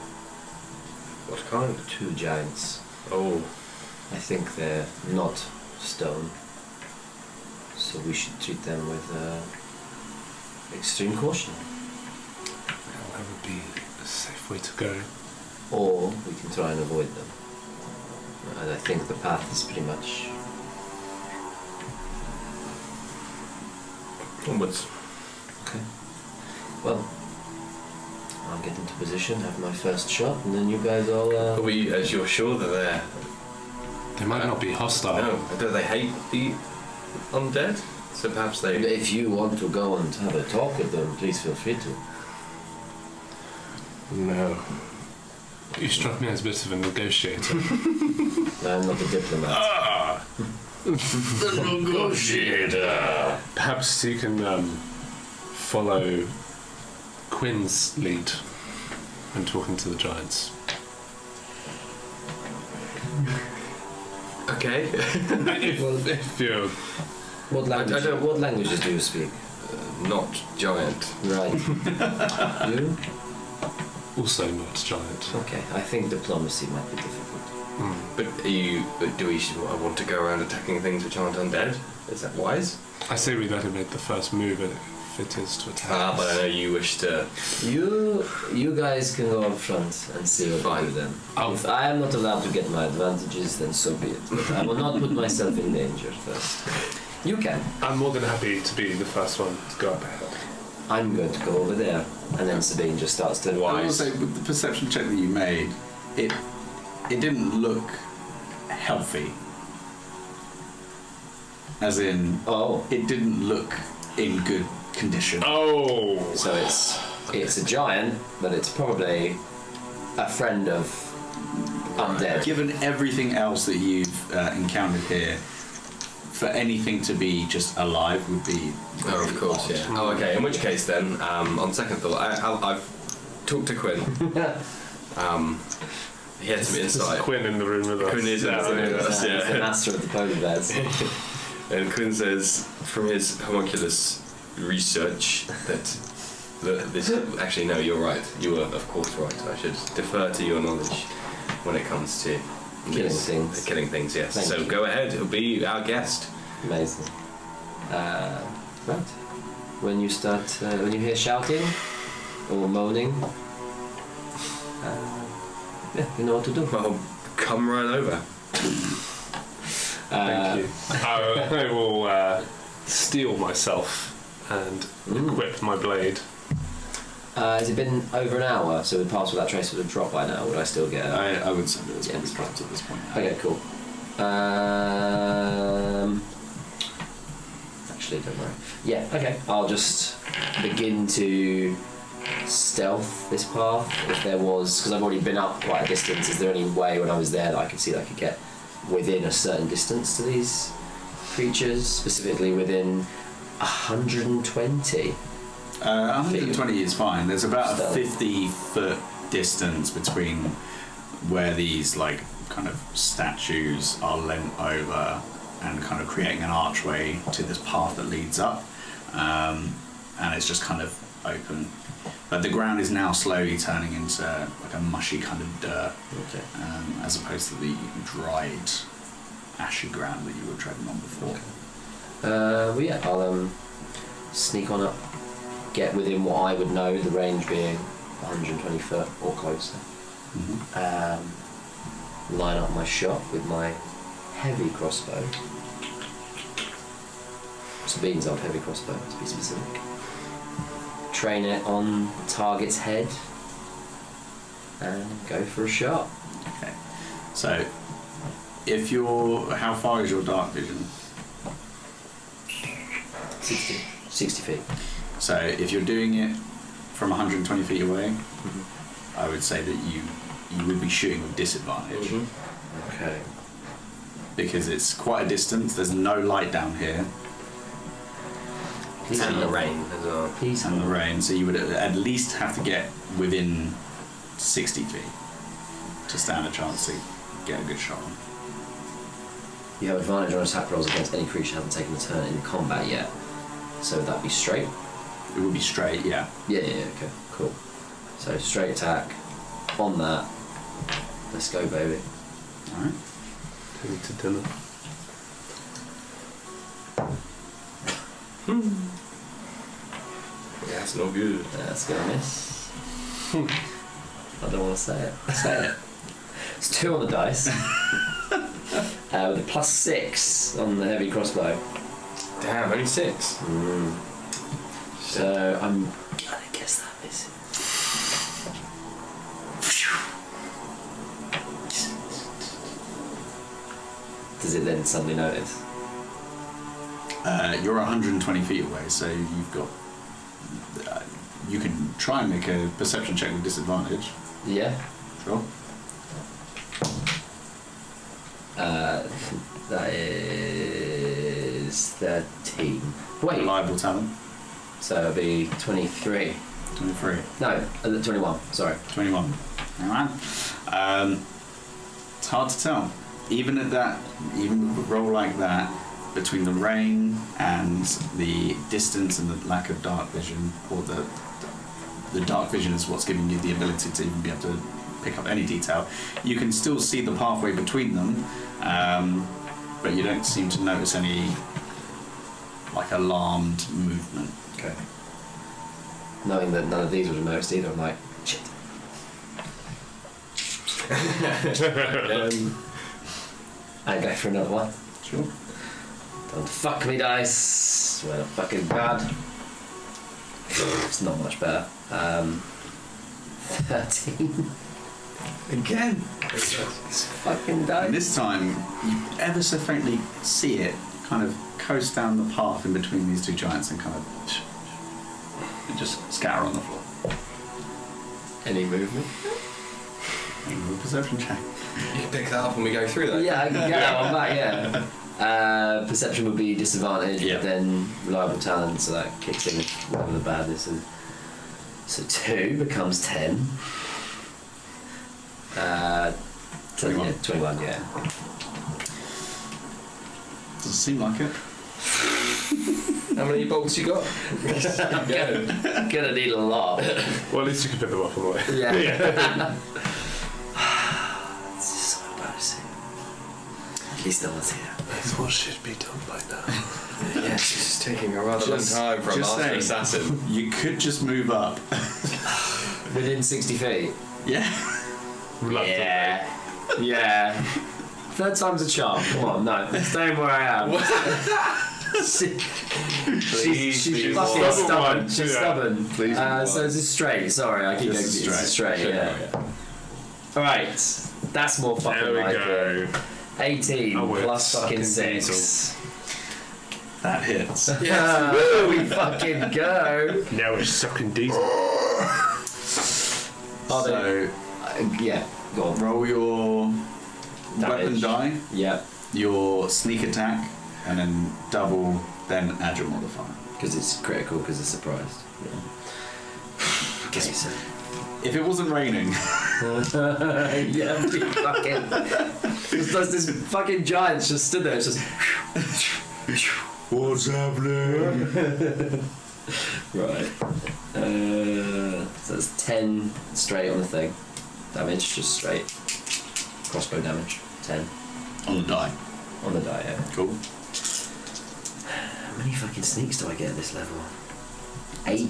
What kind? 2 giants. Oh. I think they're not stone, so we should treat them with extreme caution. Well, that would be a safe way to go. Or we can try and avoid them. And I think the path is pretty much Onwards. okay. Well, I'll get into position, have my first shot, and then you guys all. Are we, as you're sure that they're... They might not be hostile. No, do they hate the undead? So perhaps they... If you want to go and have a talk with them, please feel free to. No. You struck me as a bit of a negotiator. I'm not a diplomat. The negotiator. Perhaps you can follow Quinn's lead when talking to the giants. Okay. If you're What languages do you speak? Not giant. Right. You? also not giant. Okay, I think diplomacy might be difficult. But I want to go around attacking things which aren't undead? Is that wise? I say we let him make the first move if it is to attack. But I know you wish to. You guys can go up front and see what I do then. If I am not allowed to get my advantages, then so be it. But I will not put myself in danger first. You can. I'm more than happy to be the first one to go up ahead. I'm going to go over there, and then Sabine just starts to. I will say, with the perception check that you made, it didn't look healthy. As in, it didn't look in good condition. Oh! So it's a giant, but it's probably a friend of undead. Given everything else that you've encountered here, for anything to be just alive would be. Oh, of course, odd. yeah. Oh, okay. In which case, then, on second thought, I've talked to Quinn. He had some insight. Quinn in the room with us. Quinn is in the room with us, He's the master of the polar bears. And Quinn says, from his homunculus research, that this. Actually, no, you're right. You were, of course, right. I should defer to your knowledge when it comes to killing things. Yes. Thank so you. go ahead. He'll be our guest. Amazing. Right. When you hear shouting or moaning, you know what to do. Well, come right over. Thank you. I will steel myself and equip my blade. Has it been over an hour? So the pass without trace would have dropped by now. Would I still get? I would say that it's probably Yeah. dropped at this point. Okay, cool. Actually, don't worry. Yeah, okay. I'll just begin to stealth this path. If there was, because I've already been up quite a distance, is there any way when I was there that I could see that I could get within a certain distance to these creatures, specifically within 120? 120 is fine. There's about Stealth. a 50-foot distance between where these like kind of statues are leant over and kind of creating an archway to this path that leads up, and it's just kind of open. But the ground is now slowly turning into like a mushy kind of dirt, Okay. as opposed to the dried, ashy ground that you were treading on before. Well, yeah, I'll sneak on up, get within what I would know, the range being 120 foot or closer. Line up my shot with my heavy crossbow. Sabine's old heavy crossbow, to be specific. Train it on the target's head and go for a shot. Okay. So, how far is your dark vision? 60 feet. So if you're doing it from 120 feet away, I would say that you would be shooting with disadvantage Okay. because it's quite a distance. There's no light down here And the rain as well. Please. and the rain, so you would at least have to get within 60 feet to stand a chance to get a good shot on. You have advantage on attack rolls against any creature who hasn't taken a turn in combat yet. So would that be straight? It would be straight, yeah. Yeah, okay, cool. So straight attack on that. Let's go, baby. All right. Take me to dinner. Yeah, it's no good. That's gonna miss. I don't want to say it. Say it. It's 2 on the dice. With a +6 on the heavy crossbow. Damn, only 6. So I'm gonna guess that misses. Does it then suddenly notice? You're 120 feet away, so you've got. You can try and make a perception check with disadvantage. Yeah. Sure. That is is 13. Wait, Reliable talent. so it'll be 23. 23. No, 21. Sorry. 21. Alright. It's hard to tell. Even with a roll like that, between the rain and the distance and the lack of dark vision, or the dark vision is what's giving you the ability to even be able to pick up any detail, you can still see the pathway between them, but you don't seem to notice any like alarmed movement. Okay. Knowing that none of these would have noticed either, I'm like, shit. I go for another one. Sure. Don't fuck me, dice. Swear to fucking God. It's not much better. 13. Again. It's fucking dice. And this time, you ever so faintly see it kind of coast down the path in between these two giants and kind of just scatter on the floor. Any movement? Perception check. You can pick that up when we go through that. Yeah, I can get that one back, yeah. Perception would be disadvantage, Yeah. but then reliable talent, so that kicks in whatever the badness is. So 2 becomes 10. 21. Yeah, 21, yeah. Doesn't seem like it. How many bolts you got? I'm gonna need a lot. Well, at least you can pick them up on the way. Yeah. This is so embarrassing. At least no one's here. That's what should be done by now. Yeah, she's taking a rather long time for a just master saying. assassin. You could just move up. Within 60 feet. Yeah. Yeah. Yeah. Third time's a charm. Come on, no. Staying where I am. She's fucking stubborn stubborn. one. She's Yeah. stubborn. Please So it's a straight. Sorry, I keep going. Just It's a straight. Yeah. All right. That's more fucking There we like go. it. 18 Oh, we're plus fucking sucking 6. That hits. Yeah. We fucking go. Now we're sucking diesel. So, Yeah. Go on. roll your weapon Damage. die, Yeah. your sneak attack, and then double, then add your modifier. Because it's critical. Because it's surprised. Yeah. Okay. So. If it wasn't raining, Yeah, big fucking. There's this fucking giant just stood there. It's just. what's happening? Right. So that's 10 straight on the thing. Damage, just straight. Crossbow damage. 10 On the die. on the die. Yeah. Cool. How many fucking sneaks do I get at this level? 8. 8.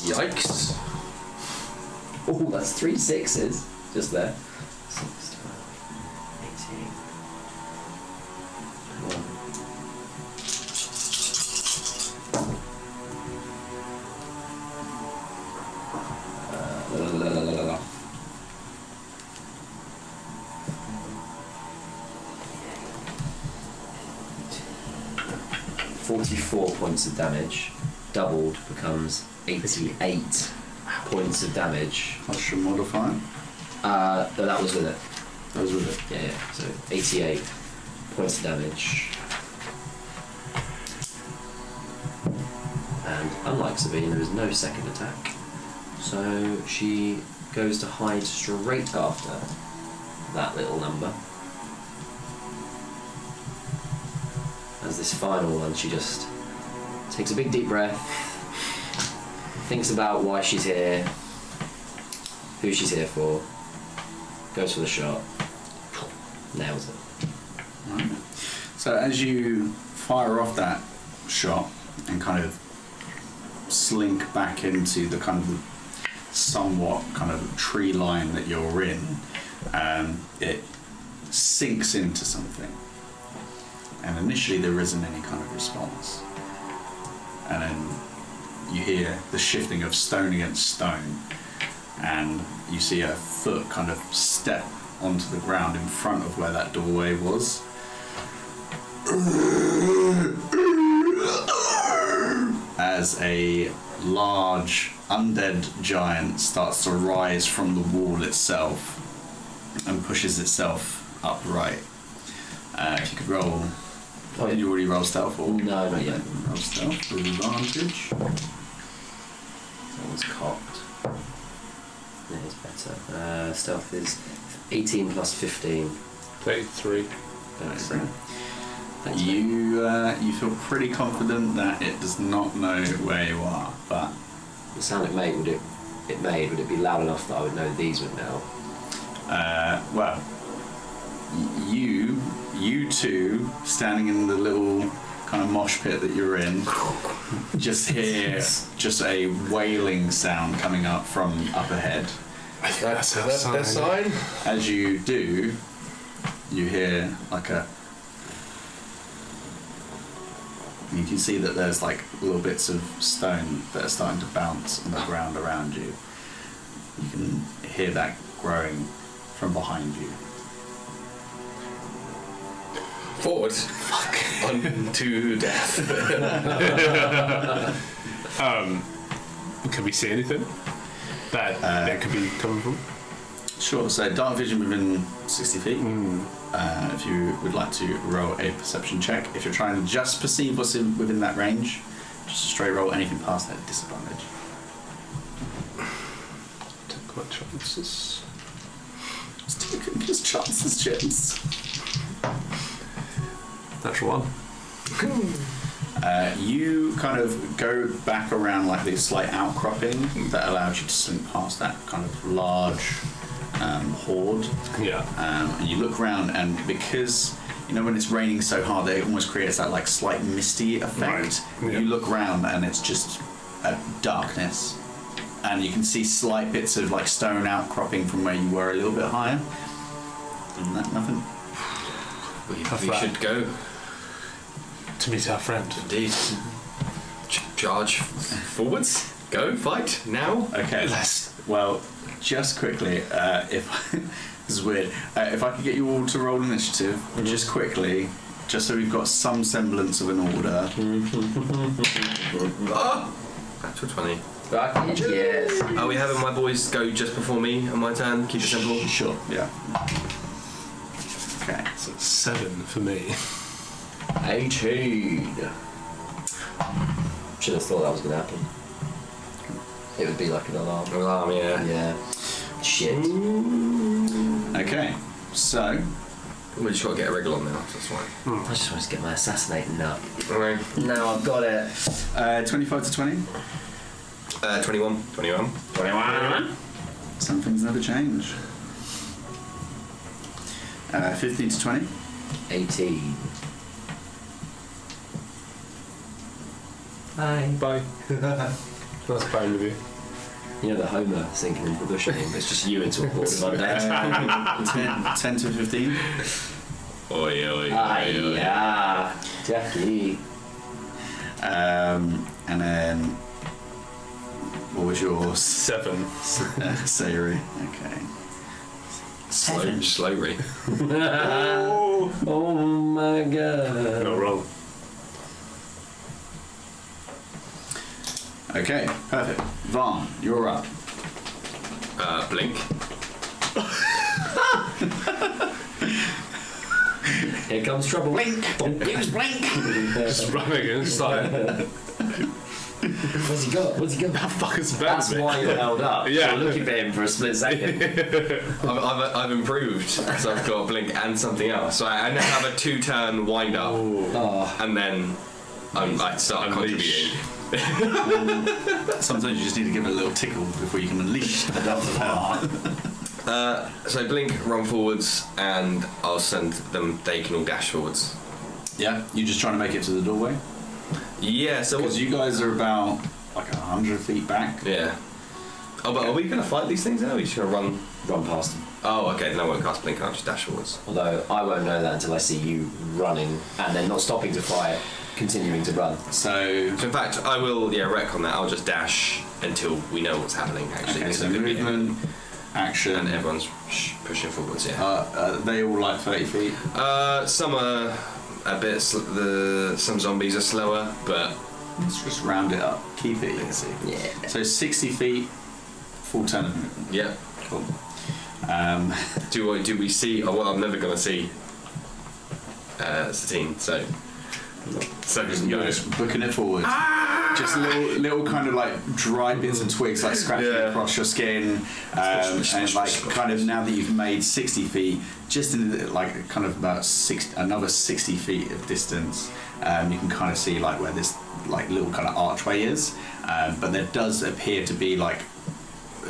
Yikes. Oh, that's 3 6s just there. 6, 12, 18. Come on. La, la, la, la, la, la. 44 points of damage. Doubled becomes 88 points of damage. What's your modifier? No, that was with it. That was with it. Yeah, yeah. So 88 points of damage. And unlike Sabine, there is no second attack. So she goes to hide straight after that little number. As this final one, she just takes a big deep breath, thinks about why she's here, who she's here for, goes for the shot, nails it. Right. So as you fire off that shot and kind of slink back into the kind of somewhat kind of tree line that you're in, it sinks into something. And initially there isn't any kind of response. And then you hear the shifting of stone against stone, and you see a foot kind of step onto the ground in front of where that doorway was. As a large undead giant starts to rise from the wall itself and pushes itself upright. If you could roll Oh, Did you already roll stealth? Or? No, not yet. Roll stealth with advantage. That was cocked. It is better. Stealth is 18 plus 15. 83. Thanks. You feel pretty confident that it does not know where you are, but The sound it made, would it be loud enough that I would know these would know? well, you two standing in the little kind of mosh pit that you're in, just hear just a wailing sound coming up from up ahead. I think that's Their sign. As you do, you hear like a. You can see that there's like little bits of stone that are starting to bounce on the ground around you. You can hear that growing from behind you. Forward. Unto death. Can we see anything that could be coming from? Sure, so dark vision within 60 feet. If you would like to roll a perception check. If you're trying to just perceive what's within that range, just a straight roll. Anything past that, disadvantage. Take my chances. Just taking his chances, James. Natural one. You kind of go back around like this slight outcropping that allows you to slink past that kind of large horde. Yeah. And you look around, and because you know when it's raining so hard, it almost creates that like slight misty effect. Right. Yeah. You look around, and it's just darkness, and you can see slight bits of like stone outcropping from where you were a little bit higher. And that nothing. We should go. To meet our friend. Indeed. Charge forwards. Go fight now. Okay. Well, just quickly, if this is weird, if I could get you all to roll initiative, just quickly, just so we've got some semblance of an order. Natural 20. Yes. Are we having my boys go just before me on my turn? Keep it simple. Sure. Yeah. Okay. So 7 for me. 18. Should have thought that was going to happen. It would be like an alarm. Alarm, yeah. Yeah. Shit. Okay. So. We just got to get a wriggle on now, so that's fine. I just want to get my assassinating nut. Okay. No, I've got it. 25 to 20. 21. 21. Some things never change. 15 to 20. 18. Bye. Bye. Nice playing with you. You know the Homer sinking into the bush thing, but it's just you into a horde of undead. 10 to 15. Oi. Yeah. Jackie. And then. What was yours? 7. Sayuri. Okay. Slowly. Oh my god. Not wrong. Okay, perfect. Vaughn, you're up. Blink. Here comes trouble. Blink! Use blink! Just running inside. What's he got? That fucker's better That's than me. why you're held up. Yeah. You're looking for him for a split second. I've improved, so I've got blink and something else. So I now have a 2-turn wind up, Oh. and then I start Unleash. contributing. Sometimes you just need to give it a little tickle before you can unleash the depth of power. So blink, run forwards, and I'll send them. They can all dash forwards. Yeah, you're just trying to make it to the doorway? Yeah. So Because you guys are about like 100 feet back. Yeah. Oh, but are we going to fight these things now? Or are we just going to Run past him. Oh, okay. Then I won't cast blink. I'll just dash forwards. Although I won't know that until I see you running and then not stopping to fight, continuing to run. So So in fact, I will wreck on that. I'll just dash until we know what's happening. Actually, okay, It's so gonna be- movement, action. and everyone's pushing forwards. Yeah. They all like 30 feet. Some are a bit. Some zombies are slower, but Let's just round it up. Keep it easy. Yeah. So 60 feet, full turn of movement. yeah. Cool. Do we see? Oh, well, I'm never going to see Satine. So So just You're go. just booking it forward. Just little kind of like dry bits and twigs like scratching across your skin, and like kind of now that you've made 60 feet, just in like kind of about another 60 feet of distance, you can kind of see like where this like little kind of archway is, but there does appear to be like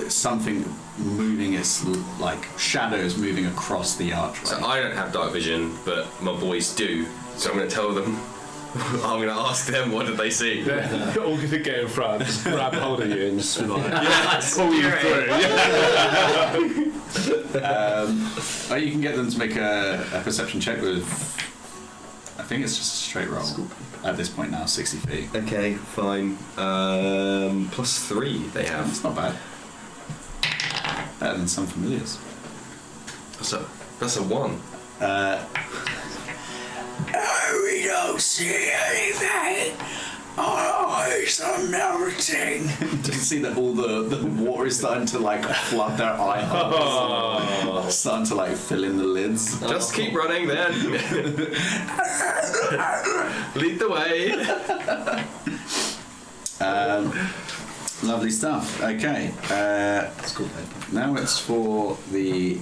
something moving, it's like shadows moving across the archway. So I don't have dark vision, but my boys do. So I'm going to tell them. I'm going to ask them what did they see. You're all going to get in front, just grab hold of you and just be like, pull you through. You can get them to make a perception check with, I think it's just a straight roll at this point now, 60 feet. Okay, fine. +3 they have. It's not bad. Better than some familiars. That's a 1. We don't see anything. Our eyes are melting. You can see that all the water is starting to like flood their eye holes. Starting to like fill in the lids. Just keep running then. Lead the way. Lovely stuff. Okay. Now it's for the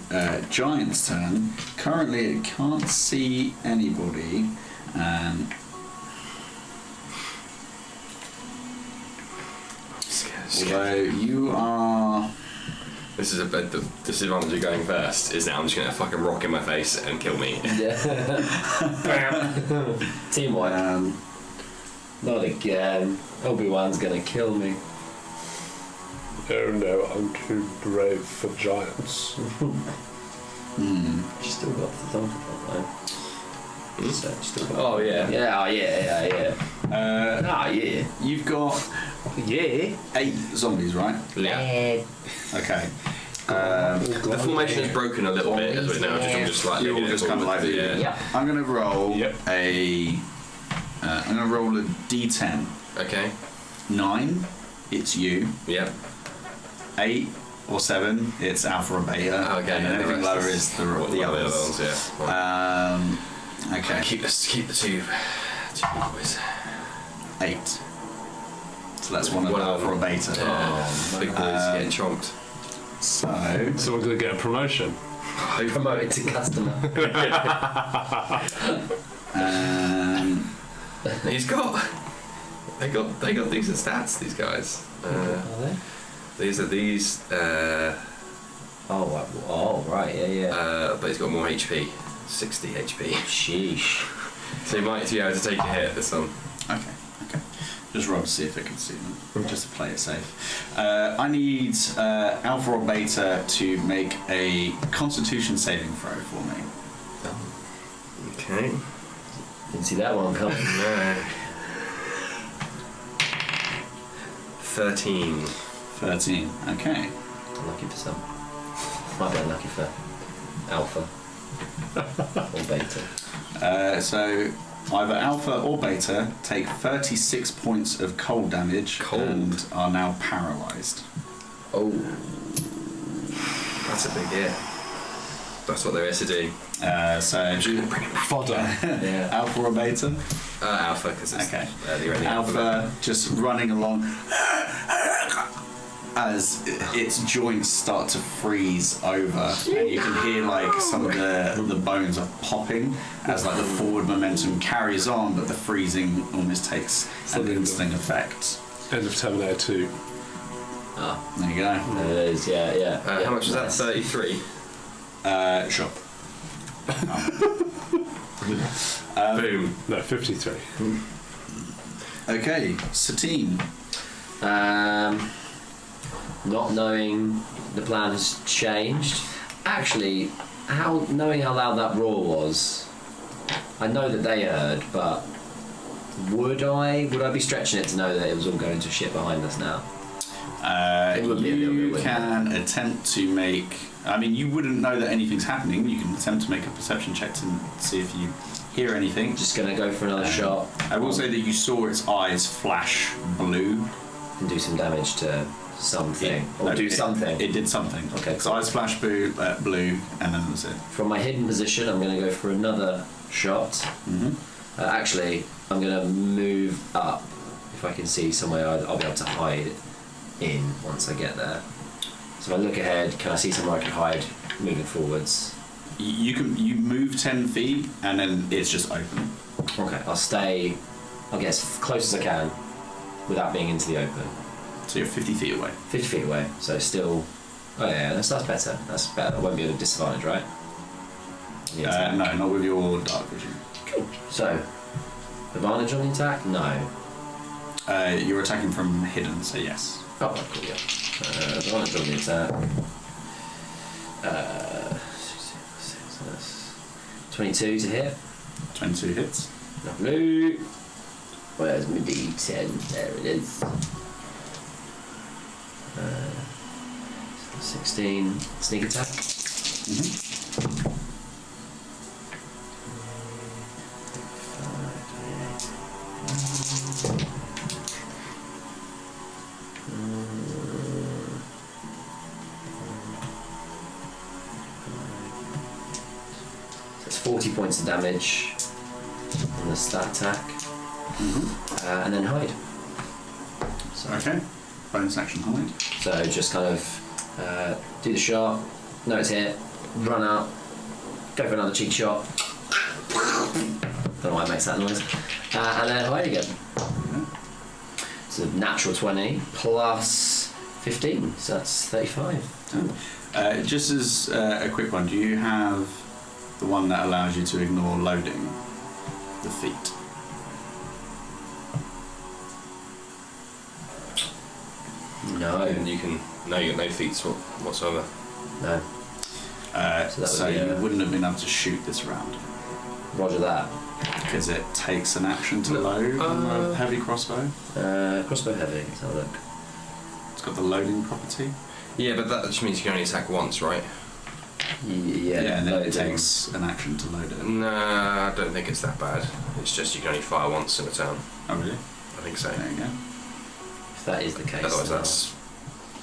giant's turn. Currently, it can't see anybody. Although you are. This is the disadvantage of going first. Is now I'm just gonna fucking rock in my face and kill me. Teamwork. Not again. Obi-Wan's gonna kill me. Oh no, I'm too brave for giants. She's still got the thumb though. So still got Oh yeah. Yeah. Yeah. You've got 8 zombies, right? Yeah. Okay. The formation is broken a little bit as we're now just like You're all just kind of like Yeah. I'm gonna roll Yep. I'm gonna roll a d10. Okay. 9, it's you. Yep. 8 or 7, it's alpha or beta. Okay. And anything lower is the the other others. ones. Yeah. Okay. Keep the two boys. 8. So that's one of One of alpha or them. beta. Big boys getting chomped. So So we're going to get a promotion. Promoted to customer. He's got. They got decent stats. These guys. Are they? These. Oh, right, yeah. But he's got more HP. 60 HP. Sheesh. So you might be able to take a hit this one. okay. Just roll to see if it can see them, just to play it safe. I need alpha or beta to make a Constitution saving throw for me. Okay. Didn't see that one coming. No. 13. 13. Okay. Lucky for some. Might be unlucky for alpha or beta. So either alpha or beta take 36 points of cold damage and are now paralysed. Oh. That's a big hit. That's what there is to do. So Fodder. Yeah. alpha or beta? Alpha, because it's Okay. the only Alpha just running along as its joints start to freeze over, and you can hear like some of the bones are popping as like the forward momentum carries on, but the freezing almost takes an instant effect. End of Terminator 2. There you go. There it is, yeah. How much was that? Nice. 33? Sure. Boom. No, 53. Okay, Satine. Not knowing the plan has changed. Actually, knowing how loud that roar was, I know that they heard, but would I be stretching it to know that it was all going to shit behind us now? It would be a little You bit, can attempt to make. I mean, you wouldn't know that anything's happening. You can attempt to make a perception check to see if you hear anything. Just gonna go for another shot. I will say that you saw its eyes flash blue. And do some damage to something. Something. It did something. Okay. Its eyes flashed blue, and then that was it. From my hidden position, I'm gonna go for another shot. Mm-hmm. Actually, I'm gonna move up. If I can see somewhere, I'll be able to hide in once I get there. So if I look ahead, can I see somewhere I can hide moving forwards? You move 10 feet and then it's just open. Okay, I'll get as close as I can without being into the open. So you're 50 feet away. 50 feet away, so still... Oh yeah, that's better. That's better. I won't be at a disadvantage, right? No, not with your dark vision. Cool. So, advantage on the attack? No. You're attacking from hidden, so yes. Oh, cool, yeah. Advantage on the attack. 22 to hit. 22 hits. Lovely. Where's my D10? There it is. 16. Sneak attack. That's 40 points of damage on the stat attack. And then hide. So, Okay. Bonus action hide. So just kind of do the shot, know it's hit, run out, go for another cheek shot. Don't know why it makes that noise. And then hide again. It's a natural 20 plus 15, so that's 35. Just as a quick one, do you have the one that allows you to ignore loading the feet? No. And you can... No, you got no feats whatsoever. No. So you wouldn't have been able to shoot this round. Roger that. Because it takes an action to load on a heavy crossbow. Crossbow heavy, let's have a look. It's got the loading property. Yeah, but that just means you can only attack once, right? Yeah, and then loading. it takes an action to load it. No, I don't think it's that bad. It's just you can only fire once in a turn. Oh, really? I think so. There you go. If that is the case. Otherwise, then that's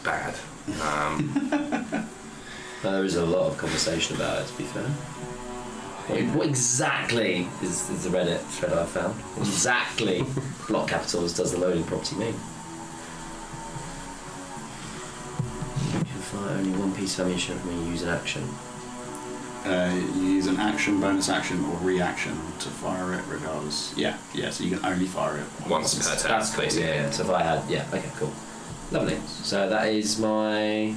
bad. there is a lot of conversation about it, to be fair. What exactly is the Reddit thread I found? What exactly block capitals does the loading property mean? You can fire only one piece of ammunition when you use an action. You use an action, bonus action, or reaction to fire it regardless. Yeah, so you can only fire it Once per turn, That's cool, basically. yeah. So if I had... Yeah, okay, cool. Lovely. So that is my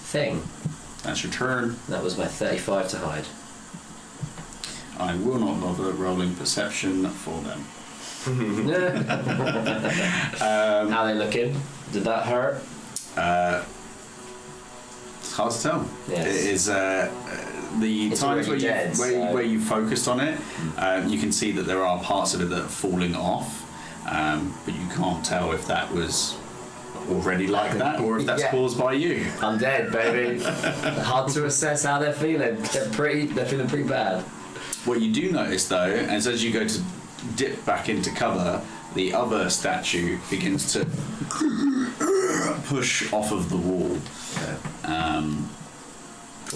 thing. That's your turn. That was my 35 to hide. I will not bother rolling perception for them. How they looking? Did that hurt? It's hard to tell. Yes. It is the It's times already dead, where you focused on it, you can see that there are parts of it that are falling off, but you can't tell if that was already like that or if that's caused by you. I'm dead, baby. Hard to assess how they're feeling. They're feeling pretty bad. What you do notice though, is as you go to dip back into cover, the other statue begins to push off of the wall.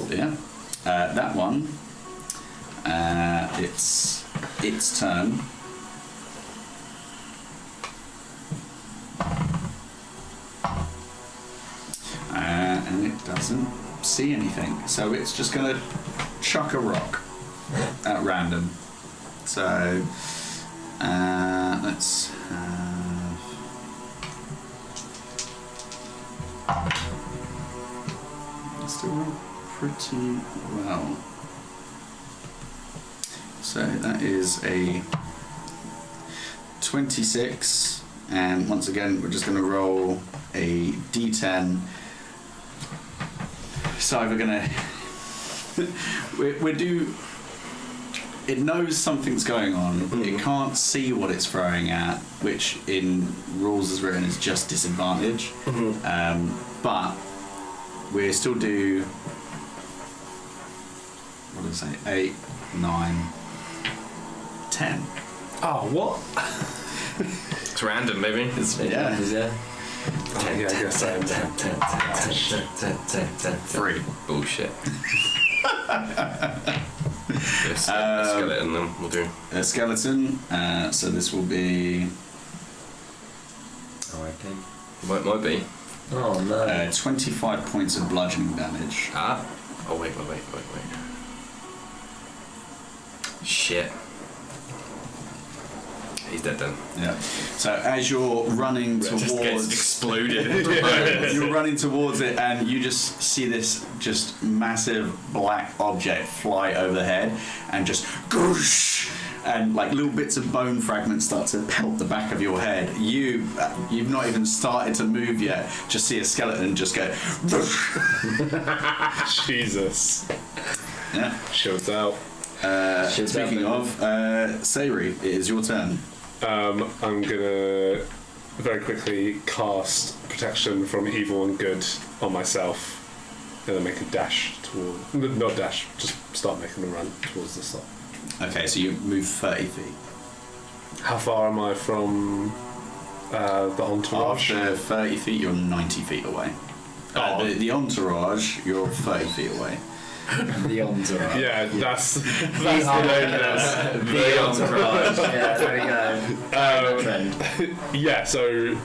Yeah. That one, it's its turn. And it doesn't see anything, so it's just going to chuck a rock at random. So let's have... Still roll pretty well. So that is a 26, and once again we're just going to roll a d10. So we're going to we do. It knows something's going on. It can't see what it's throwing at, which in rules as written is just disadvantage. But we still do. What did I say? 8, 9, 10. Oh, what? It's random, maybe. Yeah. Yeah. Oh, yeah, I guess so. 3. Bullshit. A skeleton, then we'll do. A skeleton. So this will be. Oh, okay. Might be. Oh no. 25 points of bludgeoning damage. Ah. Oh wait. Shit. He's dead then. Yeah. So as you're running Just gets towards, exploded. you're running towards it, and you just see this just massive black object fly overhead, and just goosh, and like little bits of bone fragments start to pelt the back of your head. You've not even started to move yet. Just see a skeleton just go. Jesus. Yeah. Shields out. Speaking of, Sayri, it is your turn. I'm gonna very quickly cast protection from evil and good on myself, and then make a dash toward. Not dash, just start making a run towards the slot. Okay, so you move 30 feet. How far am I from the entourage? After 30 feet, you're 90 feet away. The entourage, you're 30 feet away. The entourage. Yeah, that's the name. The entourage. Yeah, there we go. Trend. Yeah, so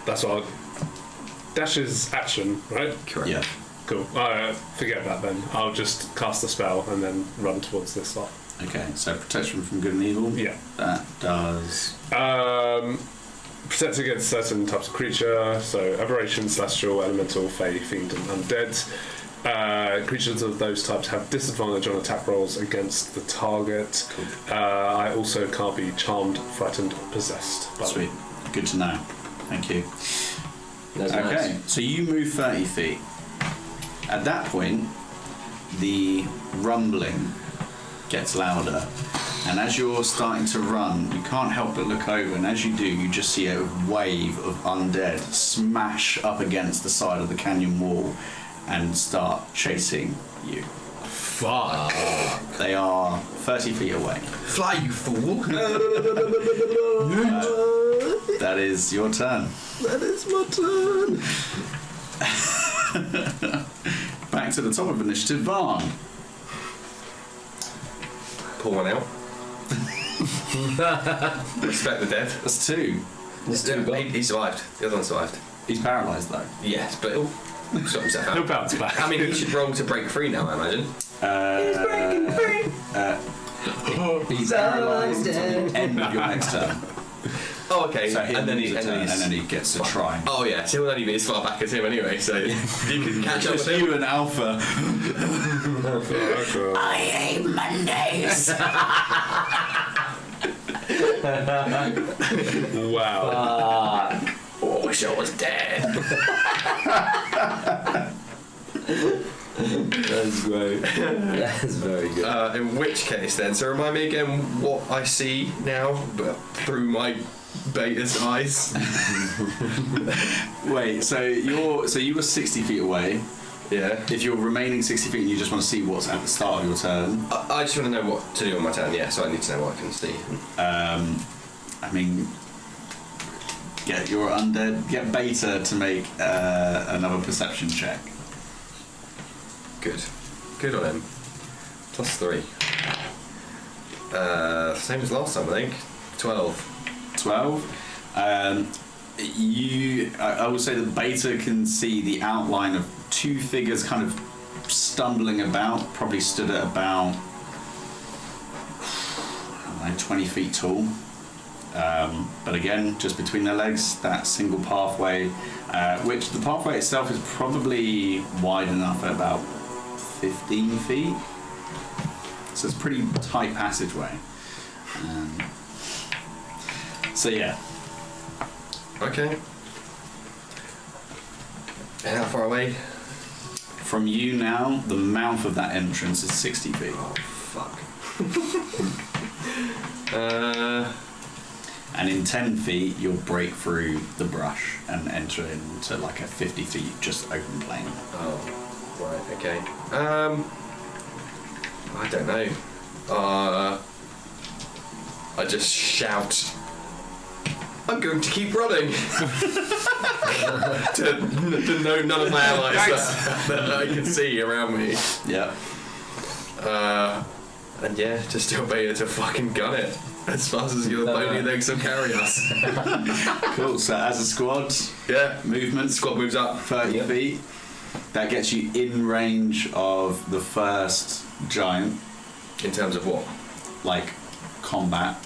that's what. Dash is action, right? Correct. Yeah. Cool. Forget that then. I'll just cast the spell and then run towards this slot. Okay, so protection from good and evil. Yeah. That does. Protect against certain types of creature, so aberration, celestial, elemental, fey, fiend, and undead. Creatures of those types have disadvantage on attack rolls against the target. Cool. I also can't be charmed, frightened, or possessed. Sweet. Good to know. Thank you. That's Okay, nice. so you move 30 feet. At that point, the rumbling gets louder, and as you're starting to run, you can't help but look over, and as you do, you just see a wave of undead smash up against the side of the canyon wall and start chasing you. Fuck. They are 30 feet away. Fly, you fool! That is your turn. That is my turn. Back to the top of initiative, Varn. Pull one out. Respect the dead. That's 2. He survived. The other one survived. He's paralysed though. Yes, but he'll sort himself He'll out. bounce back. I mean, he should roll to break free now, I imagine. He's breaking free. He's paralysed at the end of your next turn. Oh, okay. So him and then needs a turn, and then he gets to try. Oh yeah, so he'll only be as far back as him anyway, so you can catch up with Just him. you and Alpha. I hate Mondays. Wow. Oh, I wish I was dead. That's great. That's very good. In which case then, so remind me again what I see now, but through my beta's eyes. Wait, so you were 60 feet away. Yeah. If you're remaining 60 feet and you just want to see what's at the start of your turn, I just want to know what to do on my turn, yeah, so I need to know what I can see. I mean, get your undead, get Beta to make another perception check. Good. Good on him. +3. Same as last time, I think. 12. 12. I would say that Beta can see the outline of 2 figures kind of stumbling about, probably stood at about 20 feet tall. But again, just between their legs, that single pathway, which the pathway itself is probably wide enough at about 15 feet. So it's a pretty tight passageway. So yeah. Okay. And how far away? From you now, the mouth of that entrance is 60 feet. Oh, fuck. And in 10 feet, you'll break through the brush and enter into like a 50 feet just open plain. Oh, right, okay. I don't know. I just shout, I'm going to keep running! to know none of my allies that I can see around me. Yeah. And yeah, just tell Beta to fucking gun it as fast as your bony legs will carry us. Cool. So as a squad, movement. Squad moves up 30 feet. That gets you in range of the first giant. In terms of what? Like combat.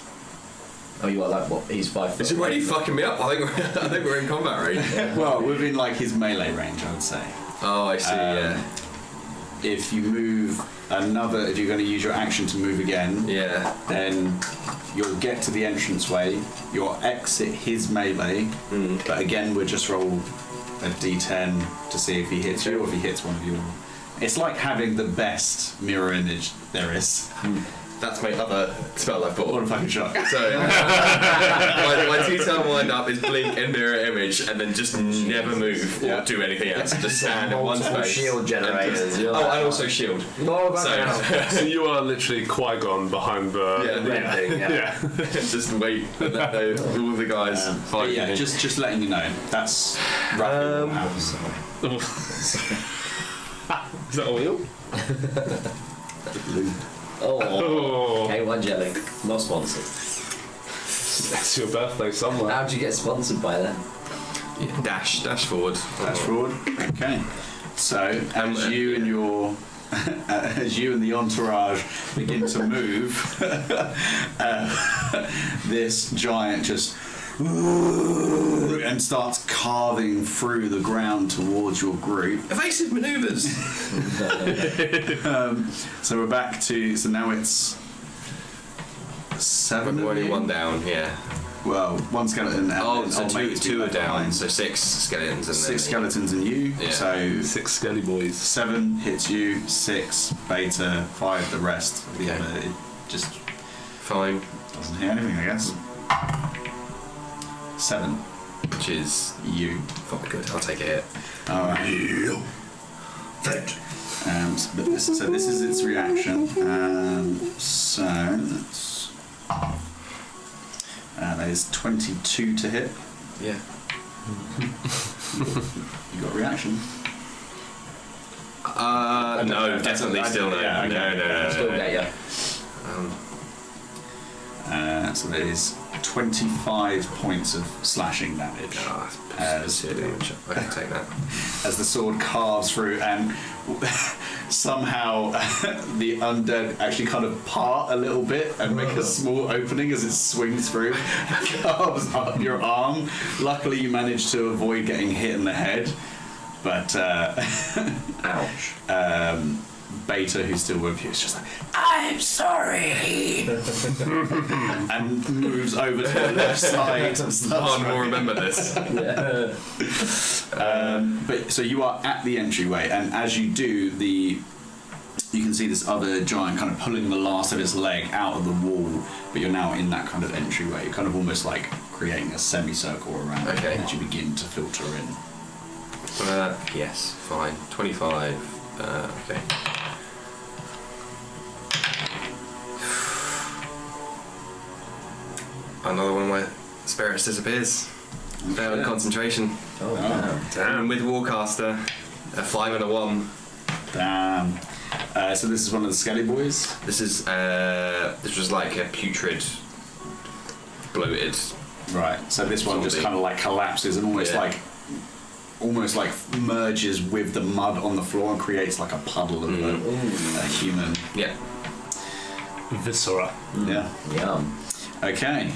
Oh, you are like what? He's 5 foot. Is it really fucking me up? I think we're in combat range. Well, within like his melee range, I would say. Oh, I see. Yeah. If you move if you're going to use your action to move again, then you'll get to the entranceway. You'll exit his melee, but again, we'll just roll a d10 to see if he hits you or if he hits one of you. It's like having the best mirror image there is. That's my other spell I've bought. What a fucking shock. So, my 2-turn wind up is blink and mirror image, and then just never move or do anything else. Just stand in one space. Shield generators. And also shield. So you are literally Qui-Gon behind the thing. Yeah. Just wait for all of the guys fight. Yeah, just letting you know. That's roughly what happens. Is that a wheel? Oh. K1 jelly. Not sponsored. It's your birthday somewhere. How'd you get sponsored by then? Yeah, dash forward. Dash forward. Okay. So as you and your as you and the entourage begin to move, this giant just and starts carving through the ground towards your group. Evasive manoeuvres. So we're back to. So now it's 7. Already one down. Yeah. Well, one skeleton. And So two are down. behind. So 6 skeletons and 6 skeletons and you. Yeah. So 6 skelly boys. 7 hits you. 6 Beta. 5 the rest. The other, it just fine. doesn't hear anything, I guess. 7. Which is You. fucking good. I'll take a hit. Alright. So this is its reaction. So that's that is 22 to hit. Yeah. You got a reaction. No, definitely still no. Yeah, okay. No. Still get you. So there is 25 points of slashing damage. As I can take that. As the sword carves through, and somehow the undead actually kind of part a little bit and make a small opening as it swings through, carves up your arm. Luckily, you manage to avoid getting hit in the head, but Ouch. Beta, who's still with you, is just like, I'm sorry, and moves over to the left side. Someone will remember this. But so you are at the entryway, and as you do, you can see this other giant kind of pulling the last of its leg out of the wall, but you're now in that kind of entryway. You're kind of almost like creating a semicircle around it as you begin to filter in. Yes, fine. 25. Okay. Another one of my spirits disappears. Failed in concentration. Oh, Damn. With Warcaster, a 5 and a 1. Damn. So this is one of the Skelly boys. This was like a putrid, bloated. Right. So this one just Zombie. kind of like collapses and almost like merges with the mud on the floor and creates like a puddle of a human. Yeah. Viscera. Yeah. Yum. Okay.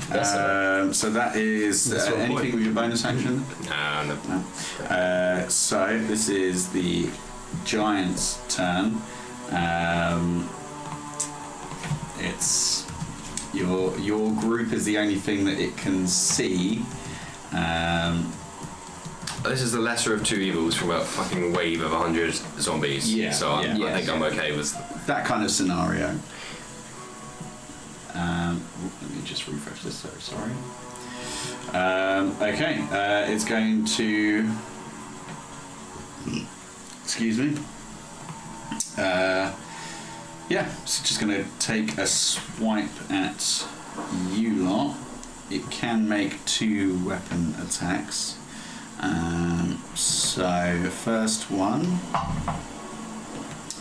So that is anything with your bonus action? No. So this is the giant's turn. It's your group is the only thing that it can see. This is the lesser of two evils from a fucking wave of 100 zombies. Yeah, So I think I'm okay with that kind of scenario. Let me just refresh this. Sorry. Okay. It's going to. Excuse me. It's just going to take a swipe at you lot. It can make 2 weapon attacks. So the first one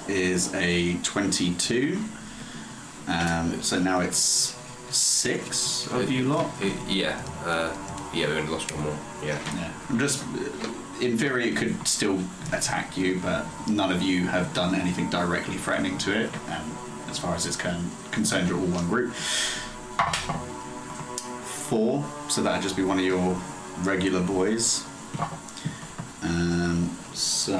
is a 22. So now it's 6 of you lot. Yeah, we only lost one more. Yeah. I'm just, in theory, it could still attack you, but none of you have done anything directly threatening to it. As far as it's concerned, you're all one group. 4, so that'd just be one of your regular boys. So.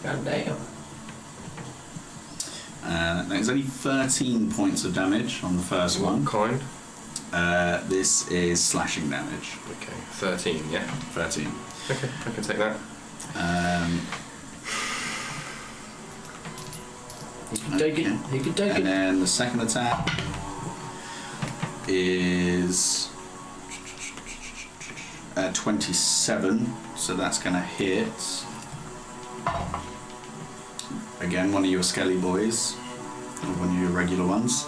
God damn. There's only 13 points of damage on the first one. What kind? This is slashing damage. Okay, 13, yeah. 13. Okay, I can take that. He could take And it. then the second attack is 27, so that's going to hit. Again, one of your skelly boys, or one of your regular ones.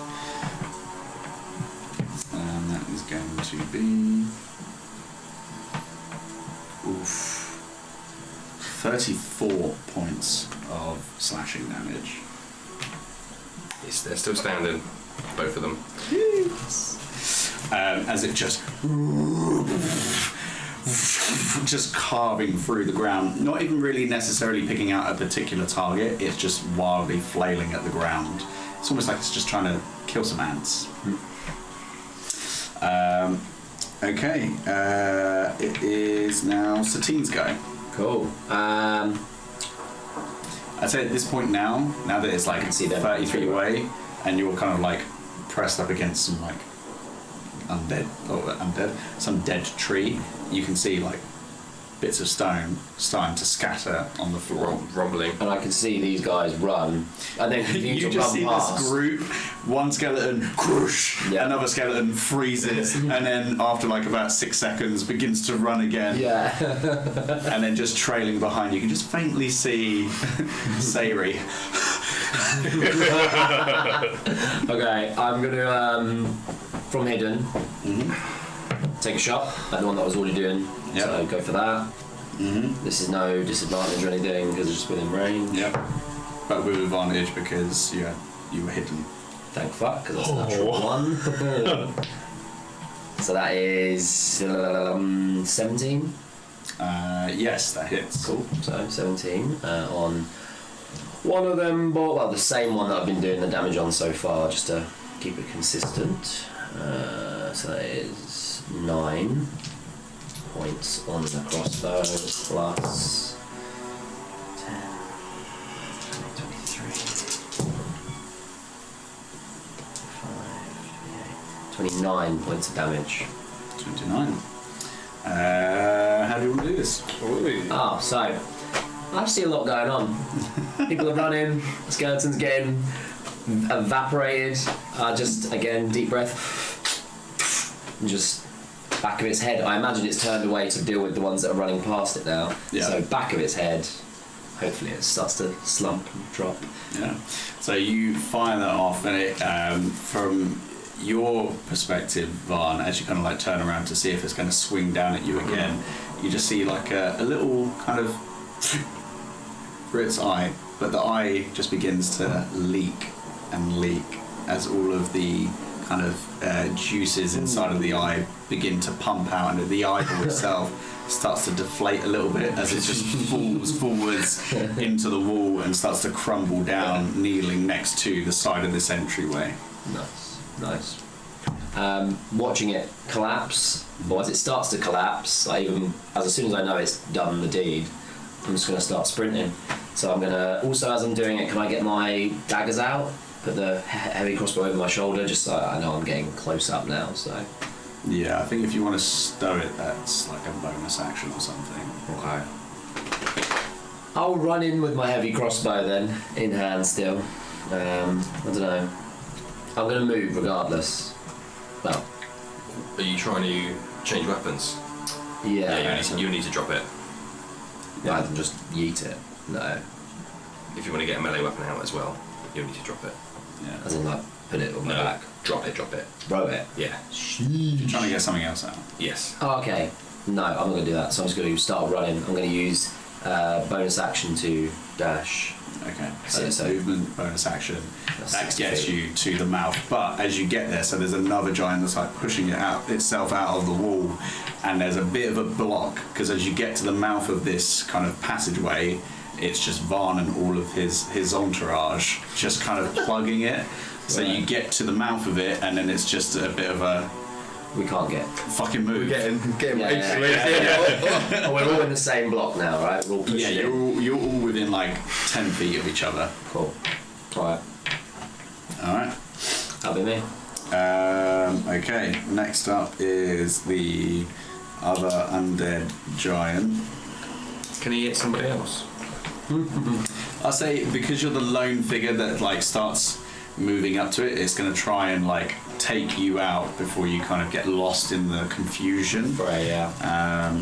And that is going to be 34 points of slashing damage. Yes, they're still standing, both of them. As it just carving through the ground, not even really necessarily picking out a particular target, it's just wildly flailing at the ground. It's almost like it's just trying to kill some ants. Okay, it is now Satine's go. Cool. I'd say at this point now that it's like 30 feet away, and you're kind of like pressed up against some like some dead tree, you can see like bits of stone starting to scatter on the floor. Rumbling. And I can see these guys run, and then continue You to just run see past. this group, one skeleton, whoosh, Yeah. another skeleton freezes, and then after like about 6 seconds begins to run again. Yeah. And then just trailing behind, you can just faintly see Sayri. Okay, I'm gonna from hidden take a shot at the one that I was already doing. Yep. So go for that. This is no disadvantage or anything because it's just within range. Yep. But with advantage because you were hidden. Thank fuck, because that's a natural 1. So that is 17. Yes, that hits. Cool. So 17 on one of them, well, the same one that I've been doing the damage on so far, just to keep it consistent. So that is 9 points on the crossbow plus 10, 23, 29 points of damage. 29. How do you want to do this? Oh, so I just see a lot going on. People are running, skeletons getting evaporated. Just again, deep breath. And just back of its head. I imagine it's turned away to deal with the ones that are running past it now. Yeah. So back of its head. Hopefully it starts to slump and drop. Yeah. So you fire that off, and it from your perspective, Varn, as you kind of like turn around to see if it's going to swing down at you again, you just see like a little kind of for its eye, but the eye just begins to leak and leak as all of the kind of juices inside of the eye begin to pump out, and the eyeball itself starts to deflate a little bit as it just falls forwards into the wall and starts to crumble down, kneeling next to the side of this entryway. Nice. Watching it collapse, but as it starts to collapse, as soon as I know it's done the deed, I'm just going to start sprinting. So I'm going to, also as I'm doing it, can I get my daggers out? Put the heavy crossbow over my shoulder, just so I know I'm getting close up now, so... Yeah, I think if you want to stow it, that's like a bonus action or something. Okay. I'll run in with my heavy crossbow then, in hand still. I don't know. I'm going to move regardless. Well... Are you trying to change weapons? Yeah. You need to drop it. I can just yeet it. No. If you want to get a melee weapon out as well, you'll need to drop it. Yeah. As in, like, put it on my back. Drop it. Throw it. Yeah. You're trying to get something else out. Yes. Oh, okay. No, I'm not going to do that. So I'm just going to start running. I'm going to use bonus action to dash. Okay, so So- movement, bonus action. That's That 60 gets feet. you to the mouth. But as you get there, so there's another giant that's like pushing itself out of the wall, and there's a bit of a block because as you get to the mouth of this kind of passageway, it's just Varn and all of his entourage just kind of plugging it. So Right. you get to the mouth of it, and then it's just a bit of a We can't get. fucking move. Getting Oh, we're all in the same block now, right? We're all pushing Yeah, in. you're all within like 10 feet of each other. Cool. Alright, Alright. that'll be me. Okay, next up is the other undead giant. Can he hit somebody else? I'll say because you're the lone figure that like starts moving up to it, it's going to try and like take you out before you kind of get lost in the confusion. Right, yeah.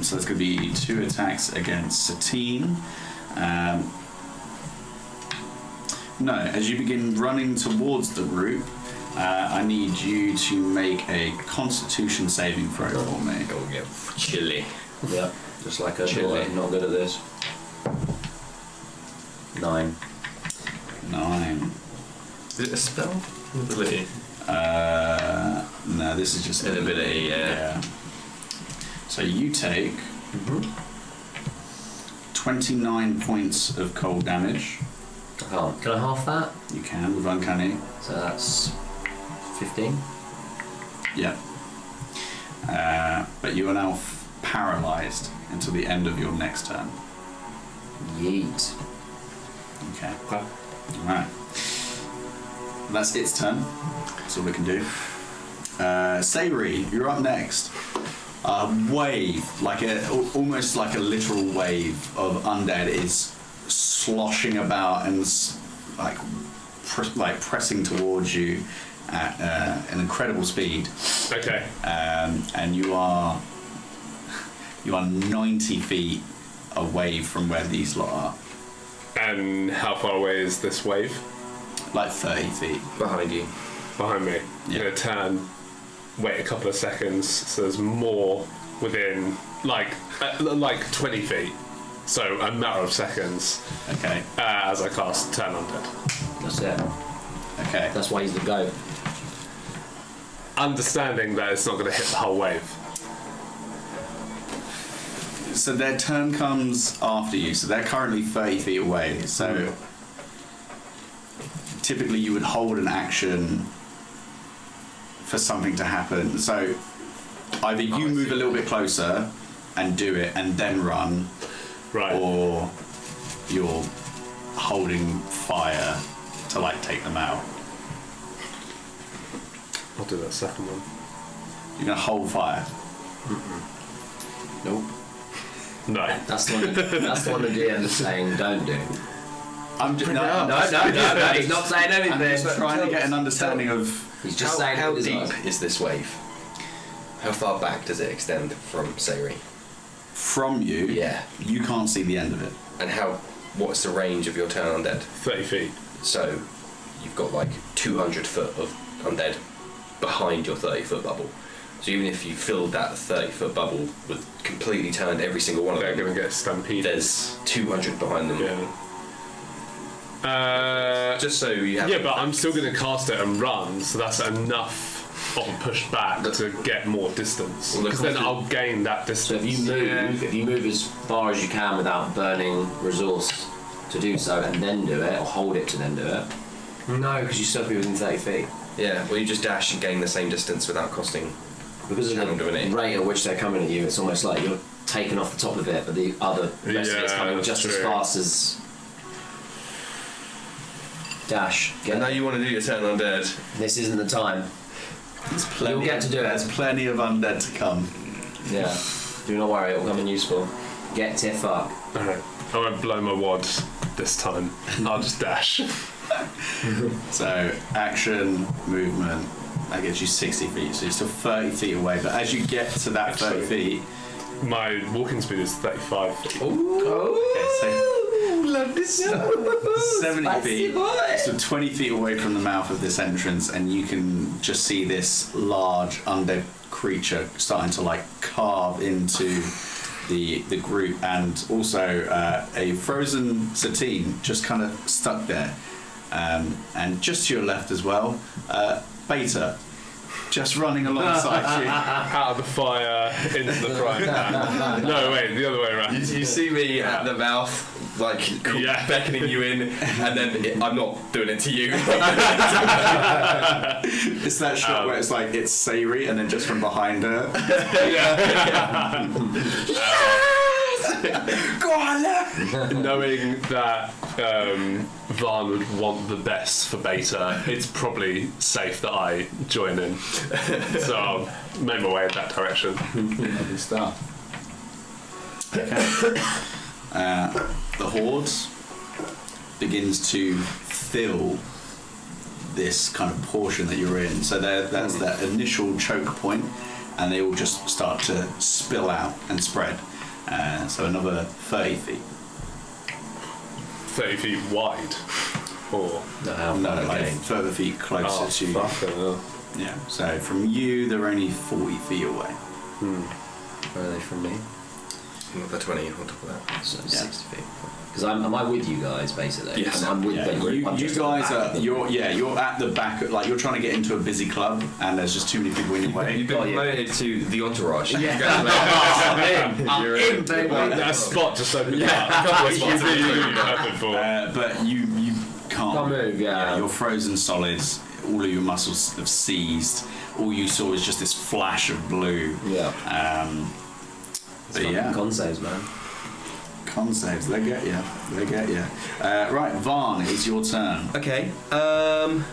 So there's going to be 2 attacks against Satine. No, as you begin running towards the group, I need you to make a Constitution saving throw for me. Go get chilly. Yep. Just like a Chilly. boy, not good at this. 9. 9. Is it a spell? Ability. No, this is just An ability, yeah. So you take 29 points of cold damage. I can't. Can I half that? You can with Uncanny. So that's 15. Yeah. But you are now paralyzed until the end of your next turn. Yeet. Okay. Okay. Alright. That's its turn. That's all we can do. Sayri, you're up next. A wave, almost like a literal wave of undead is sloshing about and pressing towards you at an incredible speed. Okay. And you are 90 feet away from where these lot are. And how far away is this wave? Like 30 feet. Behind you. Behind me. Yeah. I'm gonna turn, wait a couple of seconds, so there's more within like 20 feet. So a matter of seconds Okay. as I cast Turn Undead. That's it. Okay. That's why he's the goat. Understanding that it's not going to hit the whole wave. So their turn comes after you, so they're currently 30 feet away. So typically you would hold an action for something to happen. So either you move a little bit closer and do it and then run, Right. or you're holding fire to like take them out. I'll do that second one. You're gonna hold fire. Nope. No. That's the one. That's the one the DM is saying don't do. I'm just No. He's not saying I'm anything. just trying to get an understanding of. He's just saying how it with his deep eyes. is this wave? How far back does it extend from Sayri? From you, Yeah. you can't see the end of it. And what's the range of your turn undead? 30 feet. So you've got like 200 foot of undead behind your 30-foot bubble. So even if you filled that 30-foot bubble with completely turned every single one of They're them, going to get stampeded. there's 200 behind them. Yeah. Just so you have. Yeah, but I'm still going to cast it and run, so that's enough of a push back to get more distance. Well, Because then I'll gain that So distance. if you move as far as you can without burning resource to do so, and then do it, or hold it to then do it. No, because you still have to be within 30 feet. Yeah, well, you just dash and gain the same distance without costing. Because of Channel the doing it. rate at which they're coming at you, it's almost like you're taken off the top of it, but the other rest of it's Yeah, coming that's just as true. fast as dash. Get And now it? you want to do your turn undead. This isn't the time. You'll get to do it. There's plenty of undead to come. Yeah. Do not worry, it will come in useful. Get to fuck. Alright. I won't blow my wad this time. I'll just dash. So action, movement, that gets you 60 feet. So you're still 30 feet away. But as you get to that 30 feet, My walking speed is 35 feet. Love this stuff. 70 feet, so 20 feet away from the mouth of this entrance, and you can just see this large undead creature starting to like carve into the group, and also a frozen Satine just kind of stuck there. And just to your left as well, Beta, just running alongside you. Out of the fire, into the frying pan. No, wait, the other way around. You see me at the mouth, like beckoning you in, and then I'm not doing it to you. It's that shot where it's like, it's Sayri, and then just from behind her. Go on, Knowing that Varn would want the best for Beta, it's probably safe that I join in. So I'll make my way in that direction. Lovely stuff. Okay. The horde begins to fill this kind of portion that you're in. So that's that initial choke point, and they all just start to spill out and spread. So another 30 feet. 30 feet wide? Or? No, like 30 feet closer to you. Yeah, so from you, they're only 40 feet away. Where are they from me? Another 20 on top of that. So 60 feet. Because am I with you guys basically? Yes. I'm with You guys are you're at the back, like you're trying to get into a busy club, and there's just too many people in your way. You've been promoted to the entourage. I'm in, baby. That spot just opened up. A couple of spots open for. But you can't move. Yeah, you're frozen solid. All of your muscles have seized. All you saw was just this flash of blue. Yeah. But yeah, con saves, man. Con saves, they get you. Right, Varn, it's your turn. Okay. So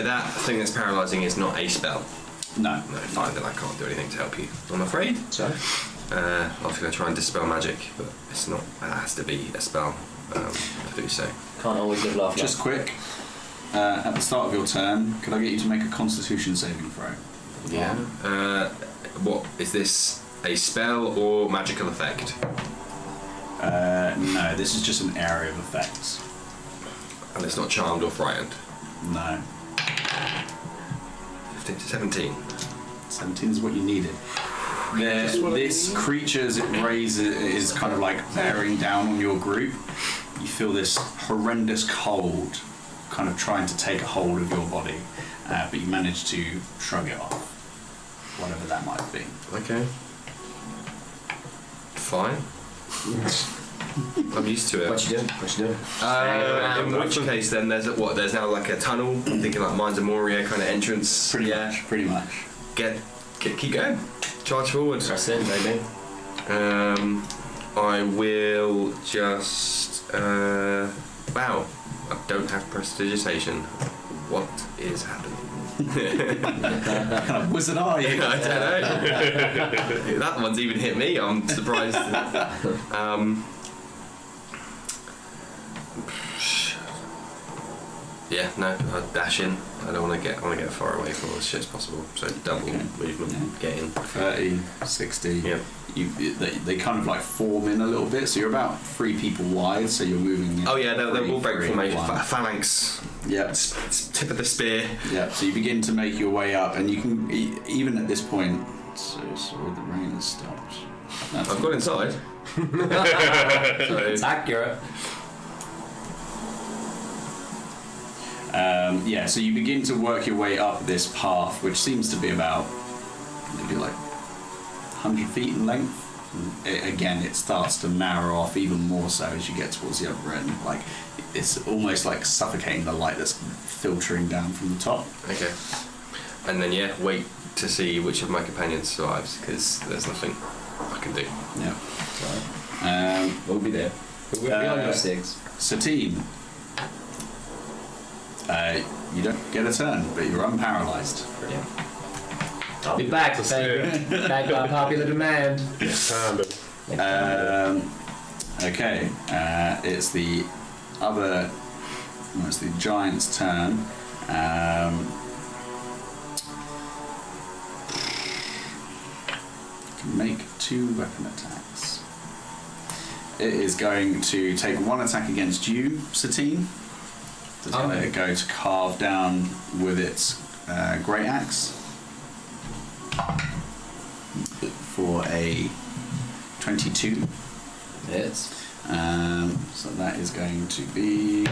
that thing that's paralysing is not a spell? No. No, fine, then I can't do anything to help you, I'm afraid. So? I was going to try and dispel magic, but it's not. It has to be a spell to do so. Can't always live laugh. Just quick. At the start of your turn, could I get you to make a Constitution saving throw? Yeah. What is this? A spell or magical effect? No, this is just an area of effects. And it's not charmed or frightened. No. 15 to 17. 17 is what you needed. This creature, as it raises, is kind of like bearing down on your group. You feel this horrendous cold kind of trying to take a hold of your body, but you manage to shrug it off, whatever that might be. Okay. Fine. I'm used to it. What you doing? In which case, then there's there's now like a tunnel. I'm thinking like Mines of Moria kind of entrance. Pretty much. Keep going. Charge forward. Press in, baby. I will just. Wow, I don't have prestidigitation. What is happening? What kind of wizard are you? I don't know. That one's even hit me. I'm surprised. Yeah, no, I'll dash in. I want to get as far away from all this shit as possible. So double movement, get in. 30, 60. Yeah. They kind of like form in a little bit, so you're about 3 people wide, so you're moving. Oh yeah, they will break formation. 1. Phalanx. Yep. Tip of the spear. Yeah. So you begin to make your way up, and you can even at this point. So the rain has stopped. I've got inside. So It's accurate. So you begin to work your way up this path, which seems to be about maybe like 100 feet in length. And it starts to narrow off even more so as you get towards the other end. Like it's almost like suffocating the light that's filtering down from the top. okay. And then wait to see which of my companions survives because there's nothing I can do. Yeah. We'll be there. We'll be on your 6. Satine. You don't get a turn, but you're unparalysed. Brilliant. I'll be back, baby. Back by popular demand. Okay. It's the other. Well, it's the giant's turn. Can make 2 weapon attacks. It is going to take 1 attack against you, Satine. It's going to go to carve down with its great axe for a 22. Hits. So that is going to be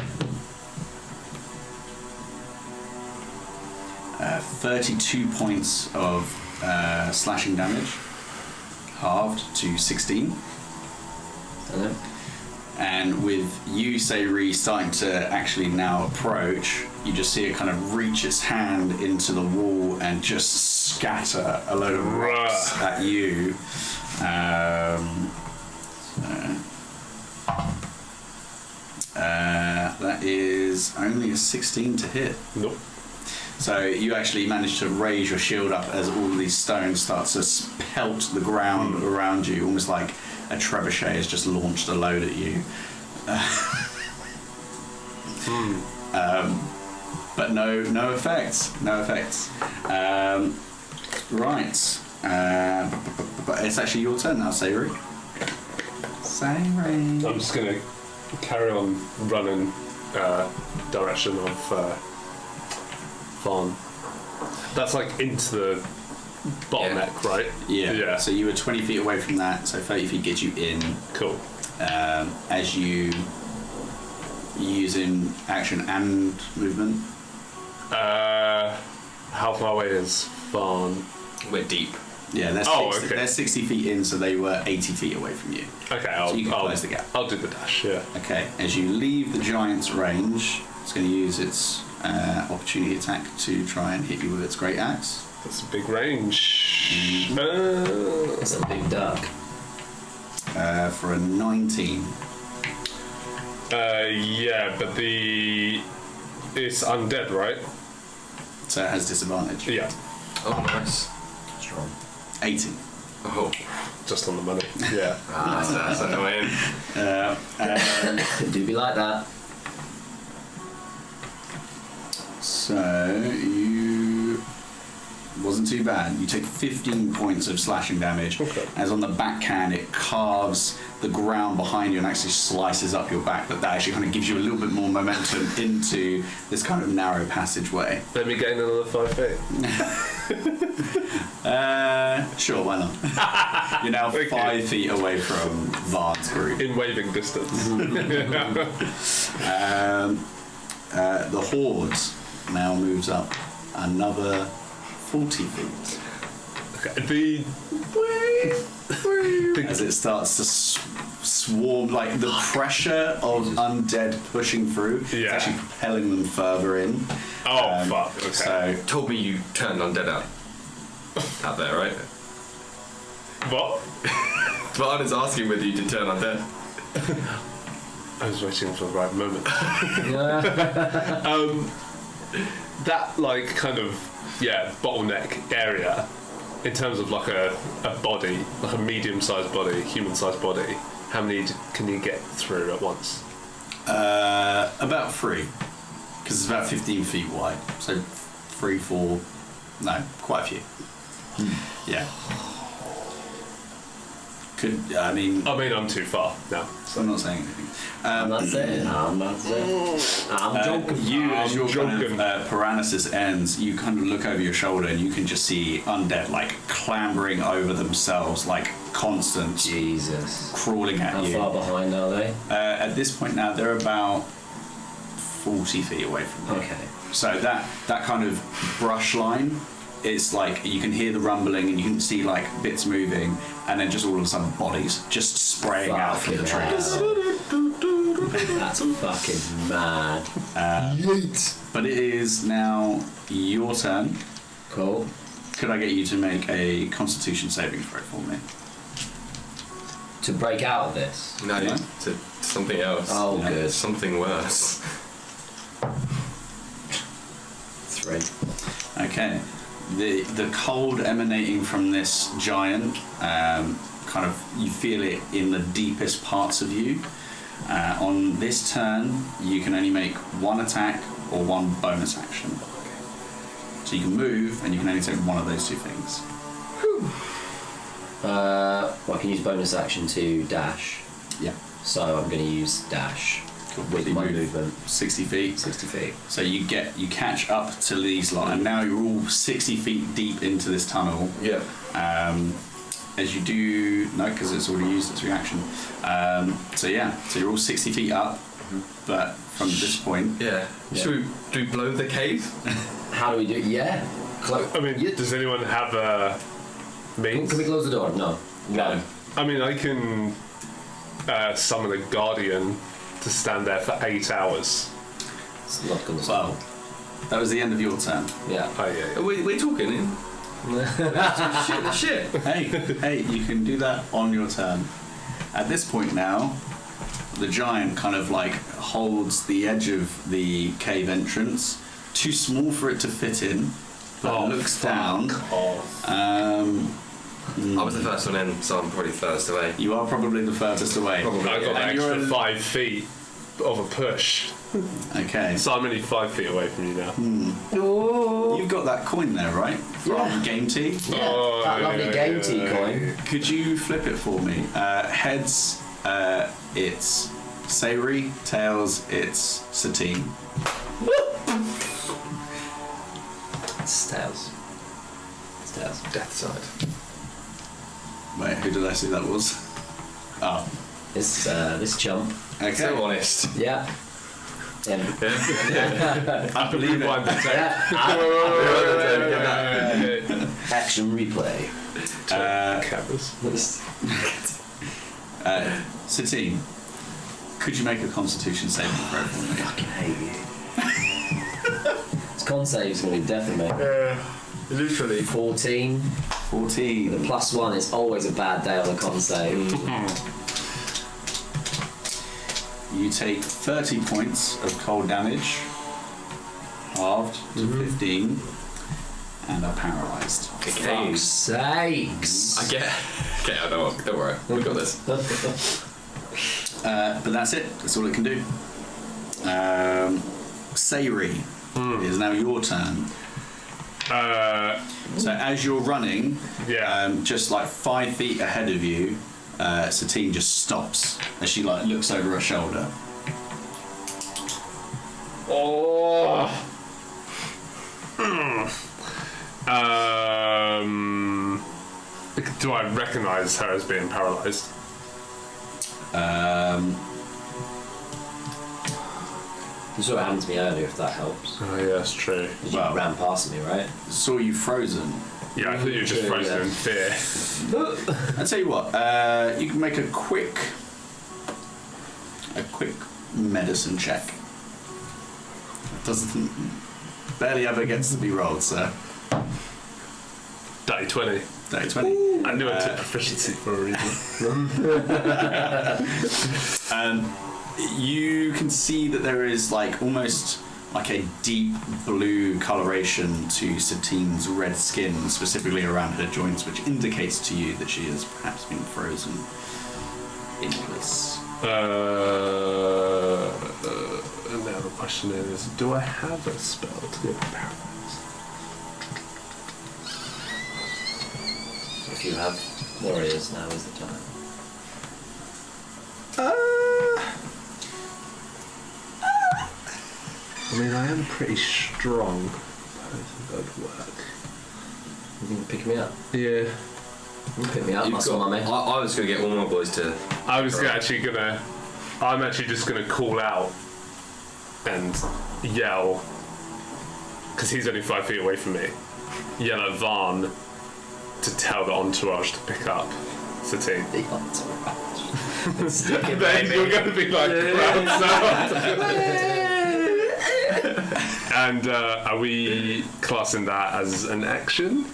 32 points of slashing damage, halved to 16. Hello. And with you, Sayri, starting to actually now approach, you just see it kind of reach its hand into the wall and just scatter a load of rocks at you. That is only a 16 to hit. Nope. So you actually manage to raise your shield up as all of these stones start to pelt the ground around you, almost like a trebuchet has just launched a load at you. But no effects. No effects. Right. But it's actually your turn now, Sayri. Sayri. I'm just going to carry on running direction of Farn. That's like into the bottleneck, right? Yeah. So you were 20 feet away from that, so 30 feet gets you in. Cool. As you using action and movement. How far away is Farn? We're deep. Yeah, they're 60 feet in, so they were 80 feet away from you. Okay, So you can close the gap. I'll do the dash, yeah. Okay, as you leave the giant's range, it's going to use its opportunity attack to try and hit you with its great axe. That's a big range. It's a big duck. For a 19. Yeah, but it's undead, right? So it has disadvantage. Yeah. Oh, nice. Strong. 18. Oh, Just on the money. Yeah. that's annoying. It do be like that. So you wasn't too bad. You take 15 points of slashing damage. Okay. As on the backhand, it carves the ground behind you and actually slices up your back. But that actually kind of gives you a little bit more momentum into this kind of narrow passageway. Let me gain another 5 feet. Sure, why not? You're now 5 feet away from Vard's group. In waving distance. The horde now moves up another 40 feet. Okay. As it starts to swarm, like the pressure of undead pushing through, it's Yeah. actually propelling them further in. Fuck. Okay. So, Told me you turned undead out there, right? What? Vard is asking whether you did turn undead. I was waiting for the right moment. Yeah. That kind of bottleneck area, in terms of like a body, like a medium-sized body, human-sized body, how many can you get through at once? about 3, because it's about 15 feet wide. So 3, 4, no, quite a few. Yeah. I mean, I'm too far now. I'm not saying anything. I'm not saying. I'm joking. As your kind joking. of paralysis ends, you kind of look over your shoulder and you can just see undead clambering over themselves, constant, Jesus. crawling at How you. far behind are they? At this point now, they're about 40 feet away from you. Okay. So that kind of brush line, it's you can hear the rumbling and you can see bits moving, and then just all of a sudden bodies just spraying out from the Fucking trees. hell. That's fucking mad. But it is now your turn. Cool. Could I get you to make a Constitution saving throw for me? To break out of this. No, Yeah. to something else. Oh, Yeah. good. Something worse. 3. Okay. The cold emanating from this giant, you feel it in the deepest parts of you. On this turn, you can only make 1 attack or 1 bonus action. So you can move, and you can only take one of those 2 things. I can use bonus action to dash. Yeah. So I'm going to use dash. with my movement. 60 feet. 60 feet. So you catch up to these lot, and now you're all 60 feet deep into this tunnel. Yeah. As you do, no, because it's already used its reaction. So you're all 60 feet up, but from this point, do we blow the cave? How do we do it? Yeah. I mean, does anyone have a means? Can we close the door? No. I mean, I can summon a guardian to stand there for 8 hours. It's not going to well, that was the end of your turn. Yeah. Oh yeah. We're talking. Shit. Hey, you can do that on your turn. At this point now, the giant kind of like holds the edge of the cave entrance, too small for it to fit in, but looks down. I was the first one in, so I'm probably furthest away. You are probably the furthest away. Probably. I got an extra 5 feet of a push. Okay. So I'm only 5 feet away from you now. You've got that coin there, right? From Game Tea? Oh, that lovely Game Tea coin. Could you flip it for me? Heads, it's Sayri. Tails, it's Satine. It's tails. Death side. Wait, who did I say that was? Oh. This chump. Okay. So honest. Yeah. Him. I believe it. Action replay. Cameras. Satine, could you make a Constitution saving throw for me? Fucking hate you. This con save's going to be death for me. Literally. 14. 14. The +1 is always a bad day on a con save. You take 30 points of cold damage, halved to 15, and are paralysed. Fuck's sakes. I get. Okay, I know. Don't worry. We got this. But that's it. That's all it can do. Sayri, it is now your turn. So as you're running, just like 5 feet ahead of you, Satine just stops as she like looks over her shoulder. Do I recognise her as being paralysed? You saw what happened to me earlier, if that helps. Oh yeah, that's true. You ran past me, right? Saw you frozen. Yeah, I thought you were just frozen in fear. I'll tell you what, you can make a quick medicine check. It doesn't barely ever gets to be rolled, so. Day 20. Day 20. I knew I took proficiency for a reason. You can see that there is like almost like a deep blue coloration to Satine's red skin, specifically around her joints, which indicates to you that she has perhaps been frozen in place. And now the question is, do I have a spell to get paralyzed? If you have warriors, now is the time. I mean, I am pretty strong. I think that would work. You can pick me up. Yeah. You can pick me up, muscle mummy. I was going to get all my boys to. I'm actually just gonna call out and yell, because he's only 5 feet away from me. Yell at Varn to tell the entourage to pick up Satine. The entourage. Then you're going to be like, crowds out. And are we classing that as an action?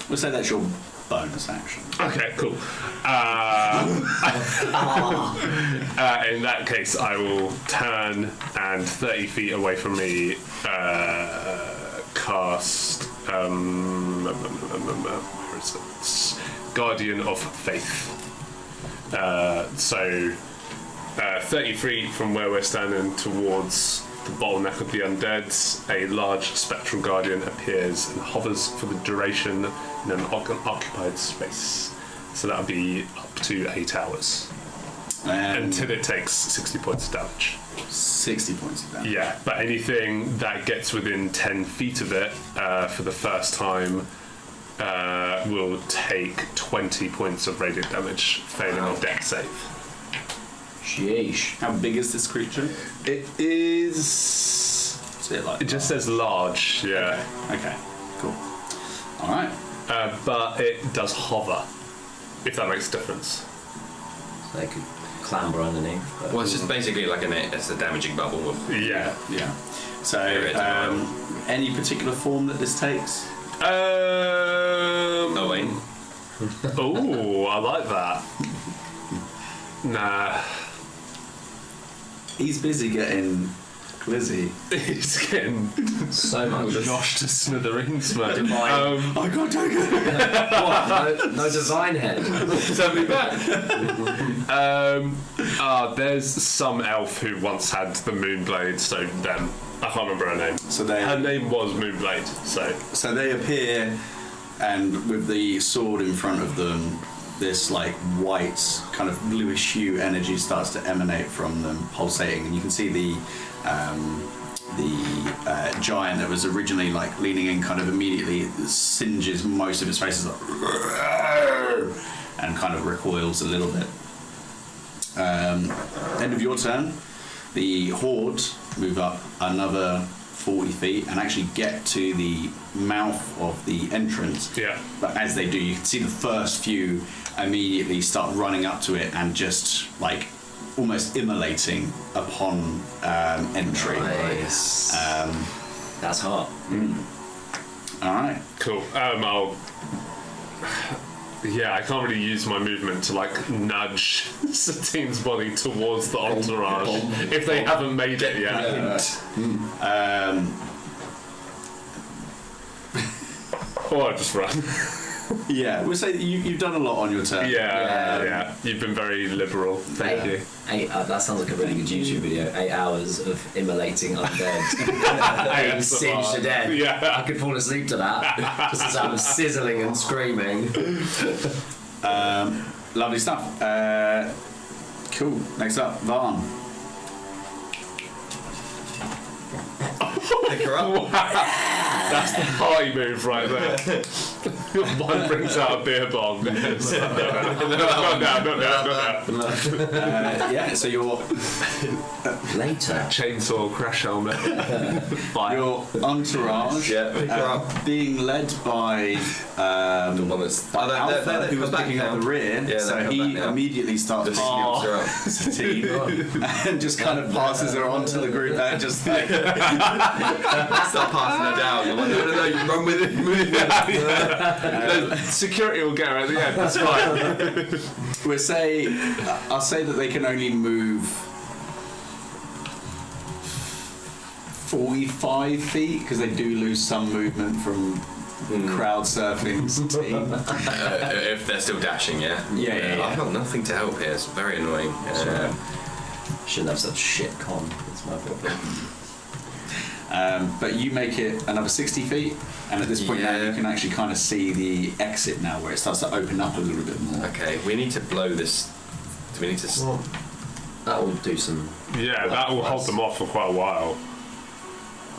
We'll say that's your bonus action. Okay, cool. In that case, I will turn and 30 feet away from me cast where is it? Guardian of Faith. 30 feet from where we're standing towards the bottleneck of the undead, a large spectral guardian appears and hovers for the duration in an occupied space. So that'll be up to 8 hours. until it takes 60 points of damage. 60 points of damage. Yeah, but anything that gets within 10 feet of it for the first time will take 20 points of radiant damage, failing a dex save. Sheesh. How big is this creature? It is. Is it like It just says large, yeah. Okay, cool. All right. But it does hover, if that makes a difference. They could clamber underneath. But Well, it's just basically like it's a damaging bubble. Yeah. Yeah. So, Spirit, any particular form that this takes? Owain. Oh, I like that. Nah. He's busy getting glizzy. He's getting so much. Josh to smithereens, man. Divine. I can't take it. What? No divine head. Send me back. There's some elf who once had the Moonblade, so them. I can't remember her name. So they. Her name was Moonblade, So they appear, and with the sword in front of them, this like white kind of bluish hue energy starts to emanate from them, pulsating, and you can see the giant that was originally like leaning in kind of immediately singes most of its face and kind of recoils a little bit. End of your turn. The horde move up another 40 feet and actually get to the mouth of the entrance. Yeah. But as they do, you can see the first few immediately start running up to it and just like almost immolating upon entry. Nice. That's hot. All right. cool. I can't really use my movement to like nudge Satine's body towards the entourage if they haven't made it yet. Or I just run. Yeah, we'll say that you've done a lot on your turn. Yeah. You've been very liberal. Thank you. That sounds like a really good YouTube video. 8 hours of immolating undead. Being singed to death. Yeah. I could fall asleep to that. Just the sound of sizzling and screaming. Lovely stuff. Cool. Next up, Varn. Pick her up. That's the party move right there. One brings out a beer bong. Not now. Yeah, so you're Later. Chainsaw crash helmet. Fire. your entourage Pick her up. being led by The one that's. Alpha, who was back picking now. up the rear, Yeah, so they've come he back now. immediately starts Just scoops her up. Satine and just kind of passes her on to the group. Just like, Start passing her down. I'm like, no, you run with it. Move it. No, security will get her at the end. That's fine. I'll say that they can only move 45 feet because they do lose some movement from crowd surfing Satine. If they're still dashing, yeah. Yeah. I've got nothing to help here. It's very annoying. Shouldn't have such shit con. That's my problem. But you make it another 60 feet, and at this point now you can actually kind of see the exit now where it starts to open up a little bit more. Okay, we need to blow this. Do we need to? Well, that will do some. Yeah, that will hold them off for quite a while.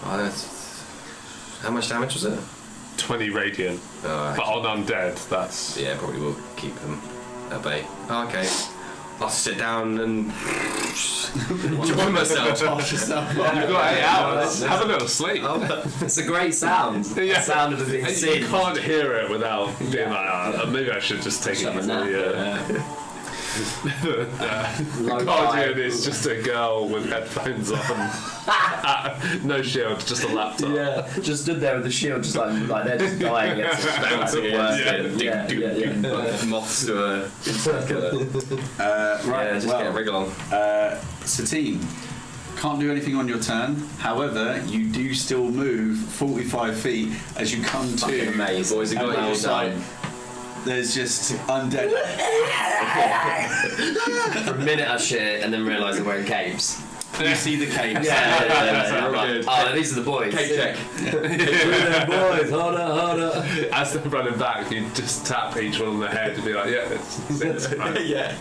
How much damage was it? 20 radiant. But on undead, that's... Yeah, probably will keep them at bay. Oh, okay. I'll sit down and enjoy myself. You've got 8 hours. Have a little sleep. It's a great sound. Yeah. The sound of it being And seen. you can't hear it without being like, maybe I should just take it Have a easy. nap. Low Guardian five. is just a girl with headphones on. No shield, just a laptop. Yeah, just stood there with the shield, just like they're just dying. It's just Bouncing it. yeah. Moths to a. Right, Yeah, just get a wriggle on. Satine, can't do anything on your turn. However, you do still move 45 feet as you come Fucking to. amazing. Boys, you And got you outside, done. there's just undead. For a minute I shit and then realise they're wearing capes. You see the capes. Yeah. Oh, these are the boys. Cape check. Boys, hold up. As they're running back, you just tap each one on the head and be like, yeah, it's fine. Yeah.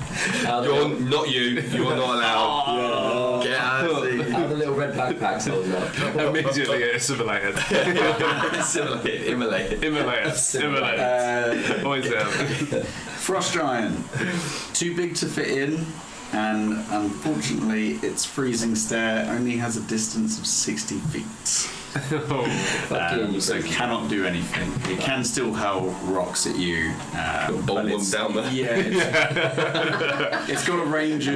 You're not you. You are not allowed. Get out of the How the little red backpacks holding up? Immediately assimilated. Immolated. Always there. Frost Giant. Too big to fit in, and unfortunately its freezing stare only has a distance of 60 feet. So it cannot do anything. It can still hurl rocks at you. Bowl them down there. Yeah, it's got a range of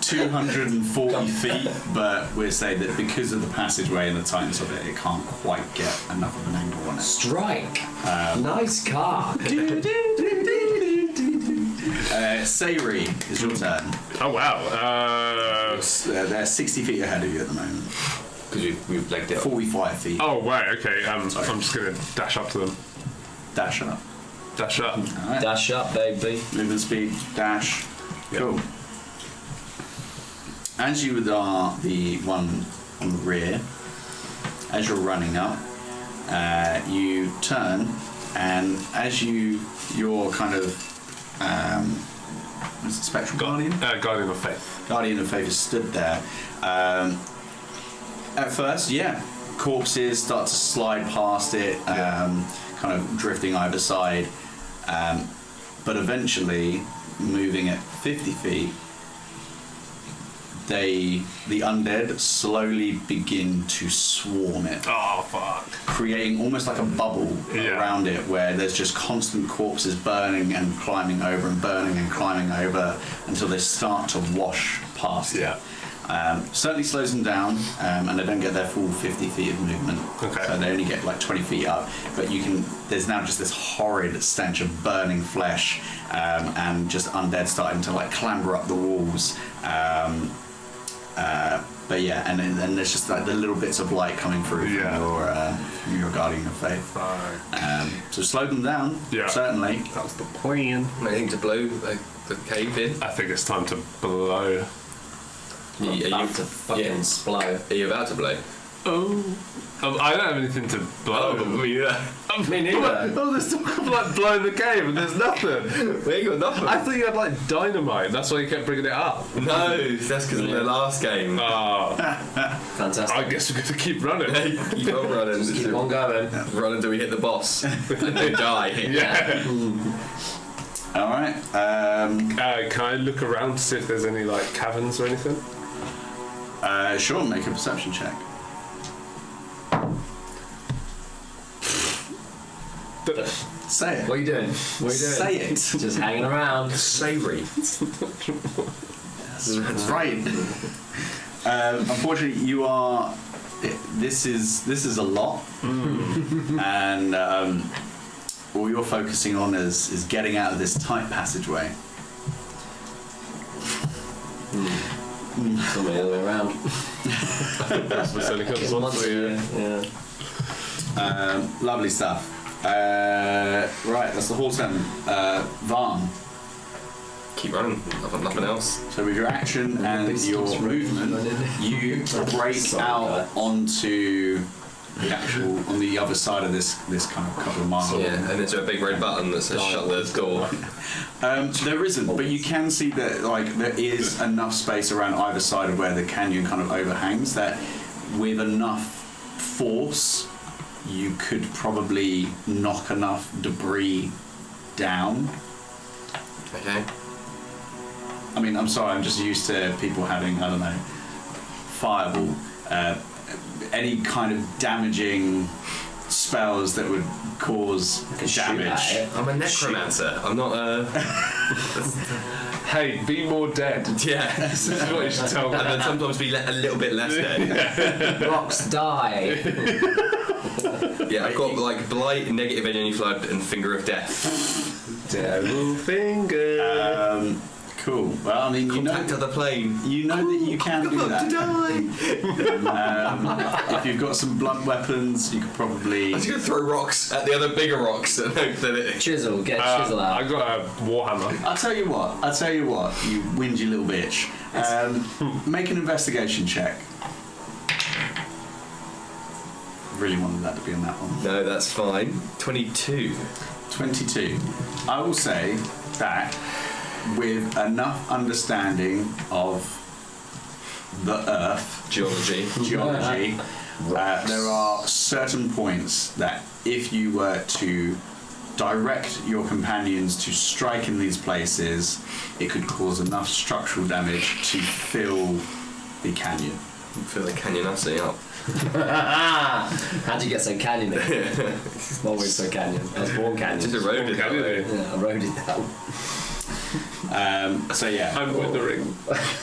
240 feet, but we'll say that because of the passageway and the tightness of it, it can't quite get enough of an angle on it. Strike. Nice car. Sayri, is your turn. Oh, wow. They're 60 feet ahead of you at the moment. Because we've legged it up. 45 feet. Oh, right, okay. I'm just going to dash up to them. Dash up. Dash up. Alright. Dash up, baby. Movement speed, dash. Yep. Cool. As you are the one on the rear, as you're running up, you turn, and as you're kind of what's it, Spectral Guardian? Guardian of Faith. Guardian of Faith is stood there. At first, yeah, corpses start to slide past it, kind of drifting either side, but eventually, moving at 50 feet, the undead slowly begin to swarm it. Oh, fuck. Creating almost like a bubble around it, where there's just constant corpses burning and climbing over and burning and climbing over until they start to wash past it. Certainly slows them down, and they don't get their full 50 feet of movement. Okay. So they only get like 20 feet up, but there's now just this horrid stench of burning flesh, and just undead starting to like clamber up the walls. But yeah, and there's just like the little bits of light coming through from your Guardian of Faith. So slow them down, certainly. That was the plan. Anything to blow the cave in? I think it's time to blow. Are you about to fucking blow? Are you about to blow? Oh. I don't have anything to blow. Me neither. Oh, there's talk of like blowing the game and there's nothing. We ain't got nothing. I thought you had like dynamite. That's why you kept bringing it up. No, that's because of the last game. Oh. Fantastic. I guess we're going to keep running. Keep on running. Just keep on going. Run until we hit the boss and then die. Yeah. All right. Can I look around to see if there's any like caverns or anything? Sure, make a perception check. Say it. What are you doing? Say it. Just hanging around. Savory. That's right. Unfortunately, you are. This is a lot, and all you're focusing on is getting out of this tight passageway. Somebody the other way around. That's the silicon Lovely stuff. Right, that's the whole turn. Varn. Keep running. I've got nothing else. So with your action and your movement, you break out onto the actual on the other side of this kind of couple of miles. Yeah, and is there a big red button that says shut the door? There isn't, but you can see that like there is enough space around either side of where the canyon kind of overhangs that with enough force you could probably knock enough debris down. Okay. I mean, I'm sorry, I'm just used to people having, I don't know, fireball, any kind of damaging spells that would cause damage. I'm a necromancer. I'm not a... Hey, be more dead. Yeah. This is what you should tell me. And then sometimes be a little bit less dead. Rocks die. Yeah, I've got like Blight, Negative Energy Flood, and Finger of Death. Devil finger. Cool. Well, I mean, Contact other plane. You know that you can do that. To die. If you've got some blunt weapons, you could probably. I'm just gonna throw rocks at the other bigger rocks and hope that it. Chisel, get a chisel out. I got a warhammer. I'll tell you what, you whingy little bitch. Make an investigation check. Really wanted that to be on that one. No, that's fine. 22. 22. I will say that with enough understanding of the Earth, Geology. there are certain points that if you were to direct your companions to strike in these places, it could cause enough structural damage to fill the canyon. Fill the canyon absolutely up. How'd you get so canyon? Always so canyon. I was born canyon. Just eroded that way. Yeah, I rode it down. So yeah. I'm withering.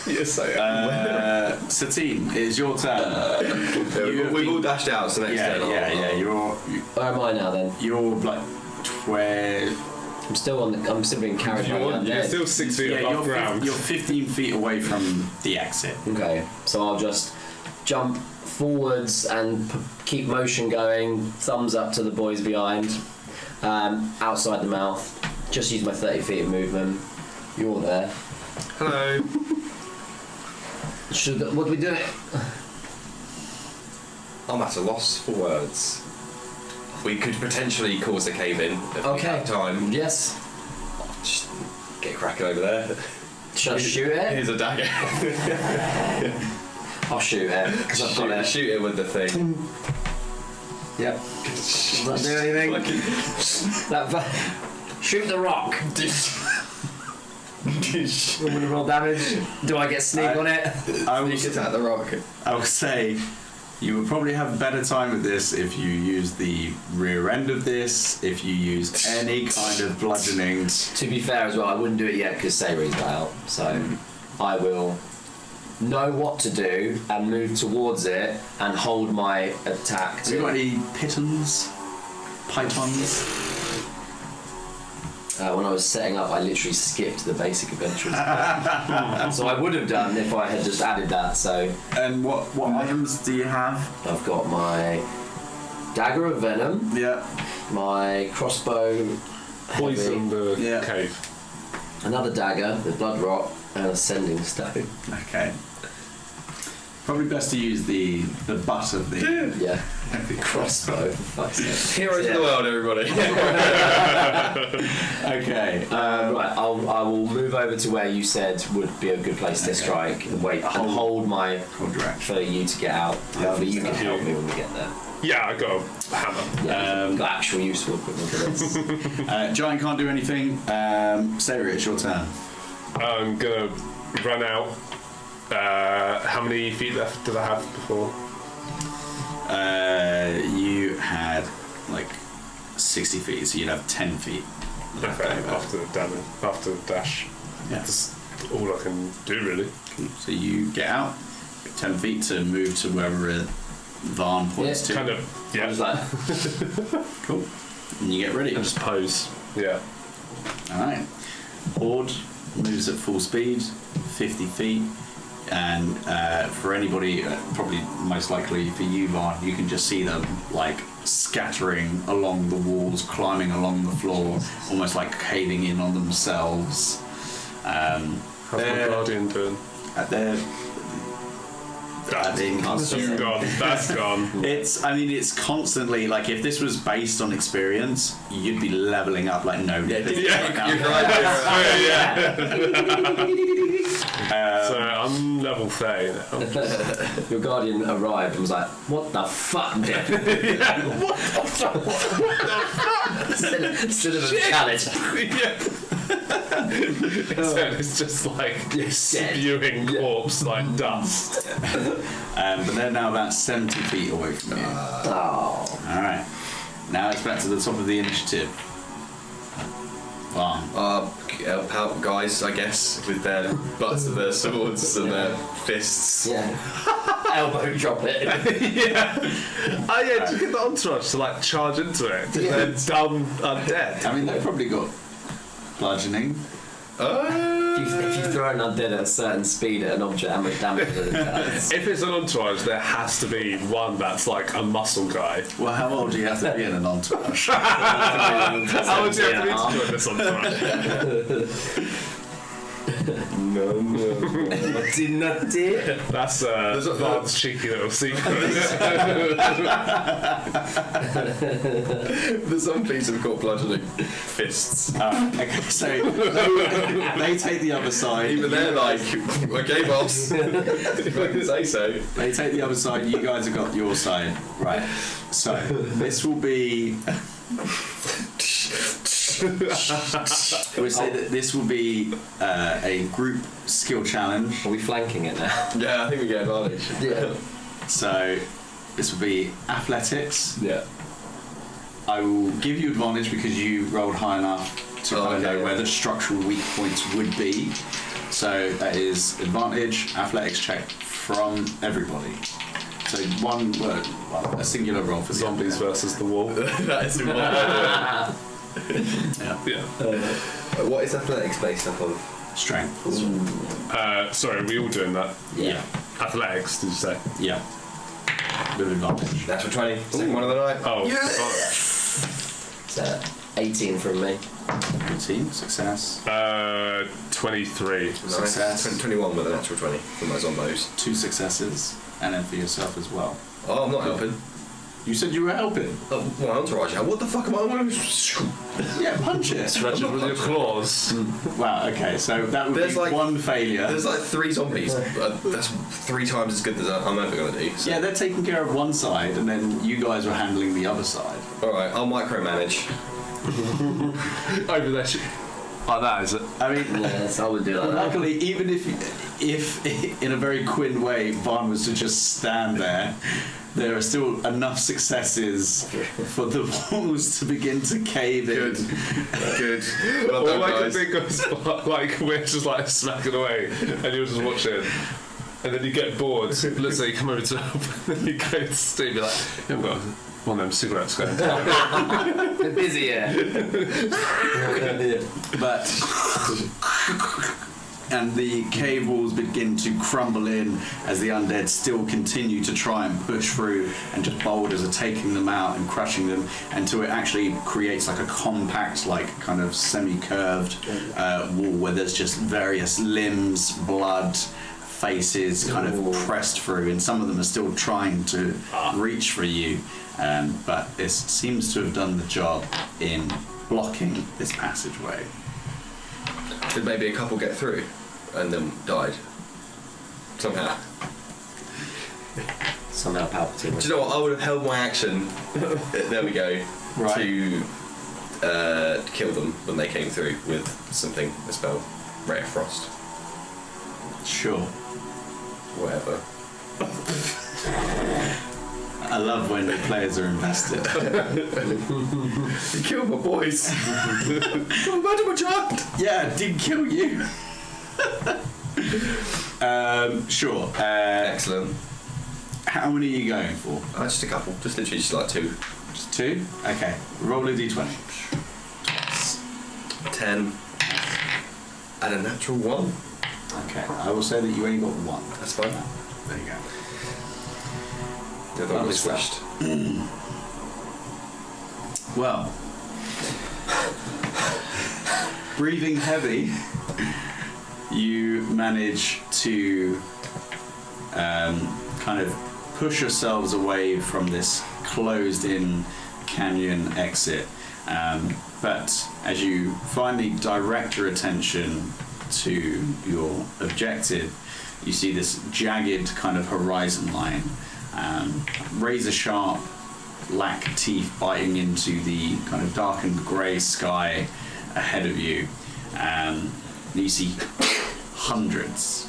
Yes, I am. Satine, it is your turn. We've all dashed out, so next turn. Where am I now then? You're like 12. I'm still being carried by the You're undead. still 6 feet above ground. You're 15 feet away from the exit. Okay, so I'll just jump forwards and keep motion going. Thumbs up to the boys behind. Outside the mouth. Just use my 30 feet of movement. You're there. Hello. What do we do? I'm at a loss for words. We could potentially cause a cave-in if we have time. Yes. Just get cracking over there. Should I shoot it? Here's a dagger. I'll shoot it because I've got it. Shoot it with the thing. Yep. Does that do anything? Shoot the rock. I'm gonna roll damage. Do I get sneak on it? I will attack the rock. I will say you would probably have a better time with this if you use the rear end of this, if you used any kind of bludgeoning. To be fair as well, I wouldn't do it yet because Sayri's out. So I will know what to do and move towards it and hold my attack. Have you got any pitons? Pythons? When I was setting up, I literally skipped the basic adventures. So I would have done if I had just added that. So. And what items do you have? I've got my dagger of venom. Yeah. My crossbow. Poison the cave. Another dagger, the blood rot, and a sending stone. Okay. Probably best to use the butt of the the crossbow. Heroes of the world, everybody. Okay. Right, I will move over to where you said would be a good place to strike and wait and hold my for you to get out. Hopefully you can help me when we get there. Yeah, I got a hammer. Yeah, got actual useful equipment for this. Giant can't do anything. Sayri, it's your turn. I'm gonna run out. How many feet left did I have before? You had like 60 feet, so you'd have 10 feet. Okay, after the dash. Yeah. That's all I can do, really. So you get out, 10 feet to move to wherever Varn points to. Kind of, yeah. Just like, Cool. And you get ready. And just pose, yeah. Alright. Horde moves at full speed, 50 feet. And for anybody, probably most likely for you, Varn, you can just see them like scattering along the walls, climbing along the floor, almost like caving in on themselves. How's my guardian doing? That's gone. That's gone. It's constantly like if this was based on experience, you'd be leveling up like no. You're right. So I'm level 30 now. your guardian arrived and was like, "What the fuck, dude?" What the fuck? Instead of a challenge. So it's just like spewing corpse like dust. But they're now about 70 feet away from you. Oh. Alright. Now it's back to the top of the initiative. Wow. Help out guys, I guess, with their butts of their swords and their fists. Yeah. Elbow drop it. Yeah. Oh yeah, just get the entourage to like charge into it. They're dumb undead. I mean, they've probably got bludgeoning. If you throw an undead at a certain speed at an object, how much damage does it does? If it's an entourage, there has to be one that's like a muscle guy. Well, how old do you have to be in an entourage? How would you have to be to join this entourage? That's Vard's cheeky little secret. The zombies have got bludgeoning fists. Okay, so they take the other side. Even they're like, okay, boss. If I can say so. They take the other side. You guys have got your side, right? So this will be. We say that this will be a group skill challenge. Are we flanking it now? Yeah, I think we get advantage. Yeah. So this will be athletics. Yeah. I will give you advantage because you rolled high enough to kind of know where the structural weak points would be. So that is advantage, athletics check from everybody. So a singular roll for Zombies versus the wall. That is important. Yeah. What is athletics based off of? Strength. Sorry, are we all doing that? Yeah. Athletics, did you say? Yeah. With advantage. Natural 20. Second one of the night. Oh, So 18 from me. Good team. Success. 23. Nice. Success. 21 with a natural 20 for my zombos. 2 successes. And then for yourself as well. Oh, I'm not helping. You said you were helping. My entourage. What the fuck am I? Yeah, punch it. Stretch it with your claws. Wow, okay, so that would There's be like- one failure. There's like 3 zombies. That's 3 times as good as I'm ever going to do. So. Yeah, they're taking care of one side, and then you guys were handling the other side. Alright, I'll micromanage. Over there. Like that, is it? I mean, Yes, I would do like that. luckily, even if in a very Quinn way, Vaughn was to just stand there are still enough successes for the walls to begin to cave in. Good. Well done, All I can guys. think of is like we're just like smacking away, and you're just watching, and then you get bored. Let's say you come over to help, and then you go to Steve, you're like, "Yeah, I've got one of them cigarettes going." They're busy, yeah. But and the cave walls begin to crumble in as the undead still continue to try and push through, and just boulders are taking them out and crushing them until it actually creates like a compact, like kind of semi-curved wall where there's just various limbs, blood, faces kind of pressed through, and some of them are still trying to reach for you, but this seems to have done the job in blocking this passageway. Did maybe a couple get through and then died? Somehow. Somehow Palpatine. Do you know what? I would have held my action. There we go. Right. To kill them when they came through with something, a spell, Ray of Frost, Sure. whatever. I love when the players are invested. You killed my boys. Come back to my child. Yeah, I did kill you. Sure. Excellent. How many are you going for? Just a couple. Just literally just like 2. Just 2? Okay. Roll a d20. 10. And a natural 1. Okay. I will say that you only got 1. That's fine. There you go. The other one was switched. Well, breathing heavy, you manage to kind of push yourselves away from this closed-in canyon exit. But as you finally direct your attention to your objective, you see this jagged kind of horizon line, razor sharp, lack teeth biting into the kind of darkened grey sky ahead of you. You see hundreds,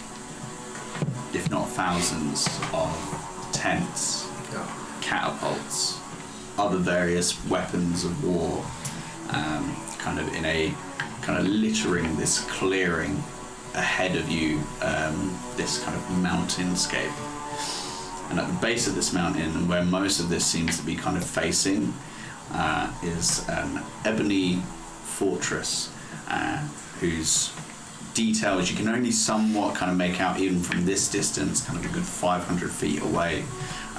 if not thousands, of tents, catapults, other various weapons of war, kind of in a kind of littering this clearing ahead of you, this kind of mountainscape. And at the base of this mountain, where most of this seems to be kind of facing, is an ebony fortress whose details you can only somewhat kind of make out even from this distance, kind of a good 500 feet away,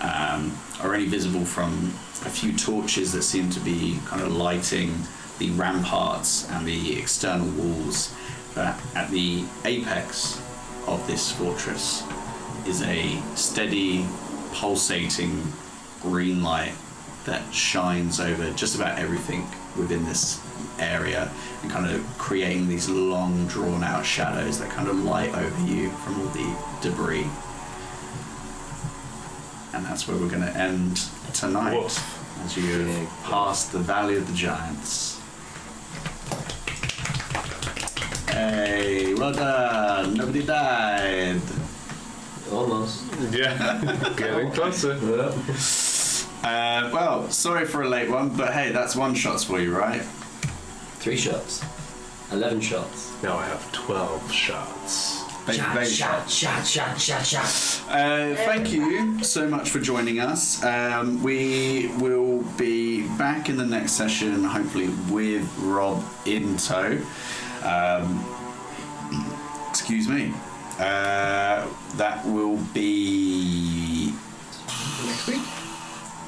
are only visible from a few torches that seem to be kind of lighting the ramparts and the external walls But at the apex of this fortress is a steady, pulsating green light that shines over just about everything within this area and kind of creating these long, drawn-out shadows that kind of light over you from all the debris. And that's where we're going to end tonight. Woof. As you pass the Valley of the Giants. Hey, well done. Nobody died. Almost. Yeah, getting closer. Well, sorry for a late one, but hey, that's 1 shots for you, right? 3 shots. 11 shots. Now I have 12 shots. Shot. Thank you so much for joining us. We will be back in the next session, hopefully with Rob in tow. Excuse me. That will be Next week?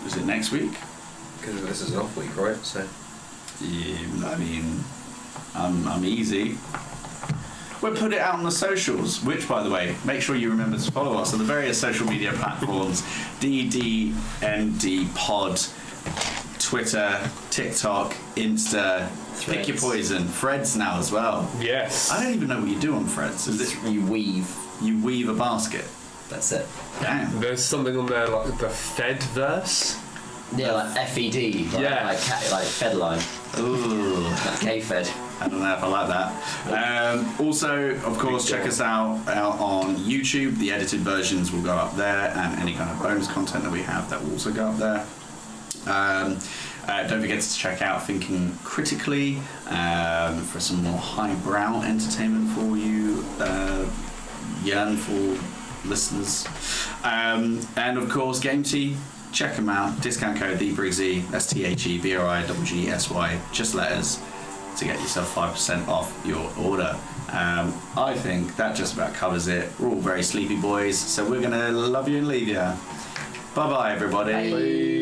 Is it next week? Because this is an off week, right? So. Yeah, I mean, I'm easy. We'll put it out on the socials, which, by the way, make sure you remember to follow us on the various social media platforms: DDandD Pod, Twitter, TikTok, Insta. Threads. Pick your poison. Threads now as well. Yes. I don't even know what you do on Threads. Is it You weave. you weave a basket? That's it. Damn. There's something on there like the Fedverse. Yeah, like FED. Like, Yeah. like Fedline. Ooh. Like K-Fed. I don't know if I like that. Also, of course, check us out on YouTube. The edited versions will go up there, and any kind of bonus content that we have that will also go up there. Don't forget to check out Thinking Critically for some more highbrow entertainment for you yearnful listeners. And of course, Game Tea. Check them out. Discount code TheBrigsy. That's THEBRIGGSY. Just letters to get yourself 5% off your order. I think that just about covers it. We're all very sleepy boys, so we're gonna love you and leave you. Bye bye, everybody. Bye.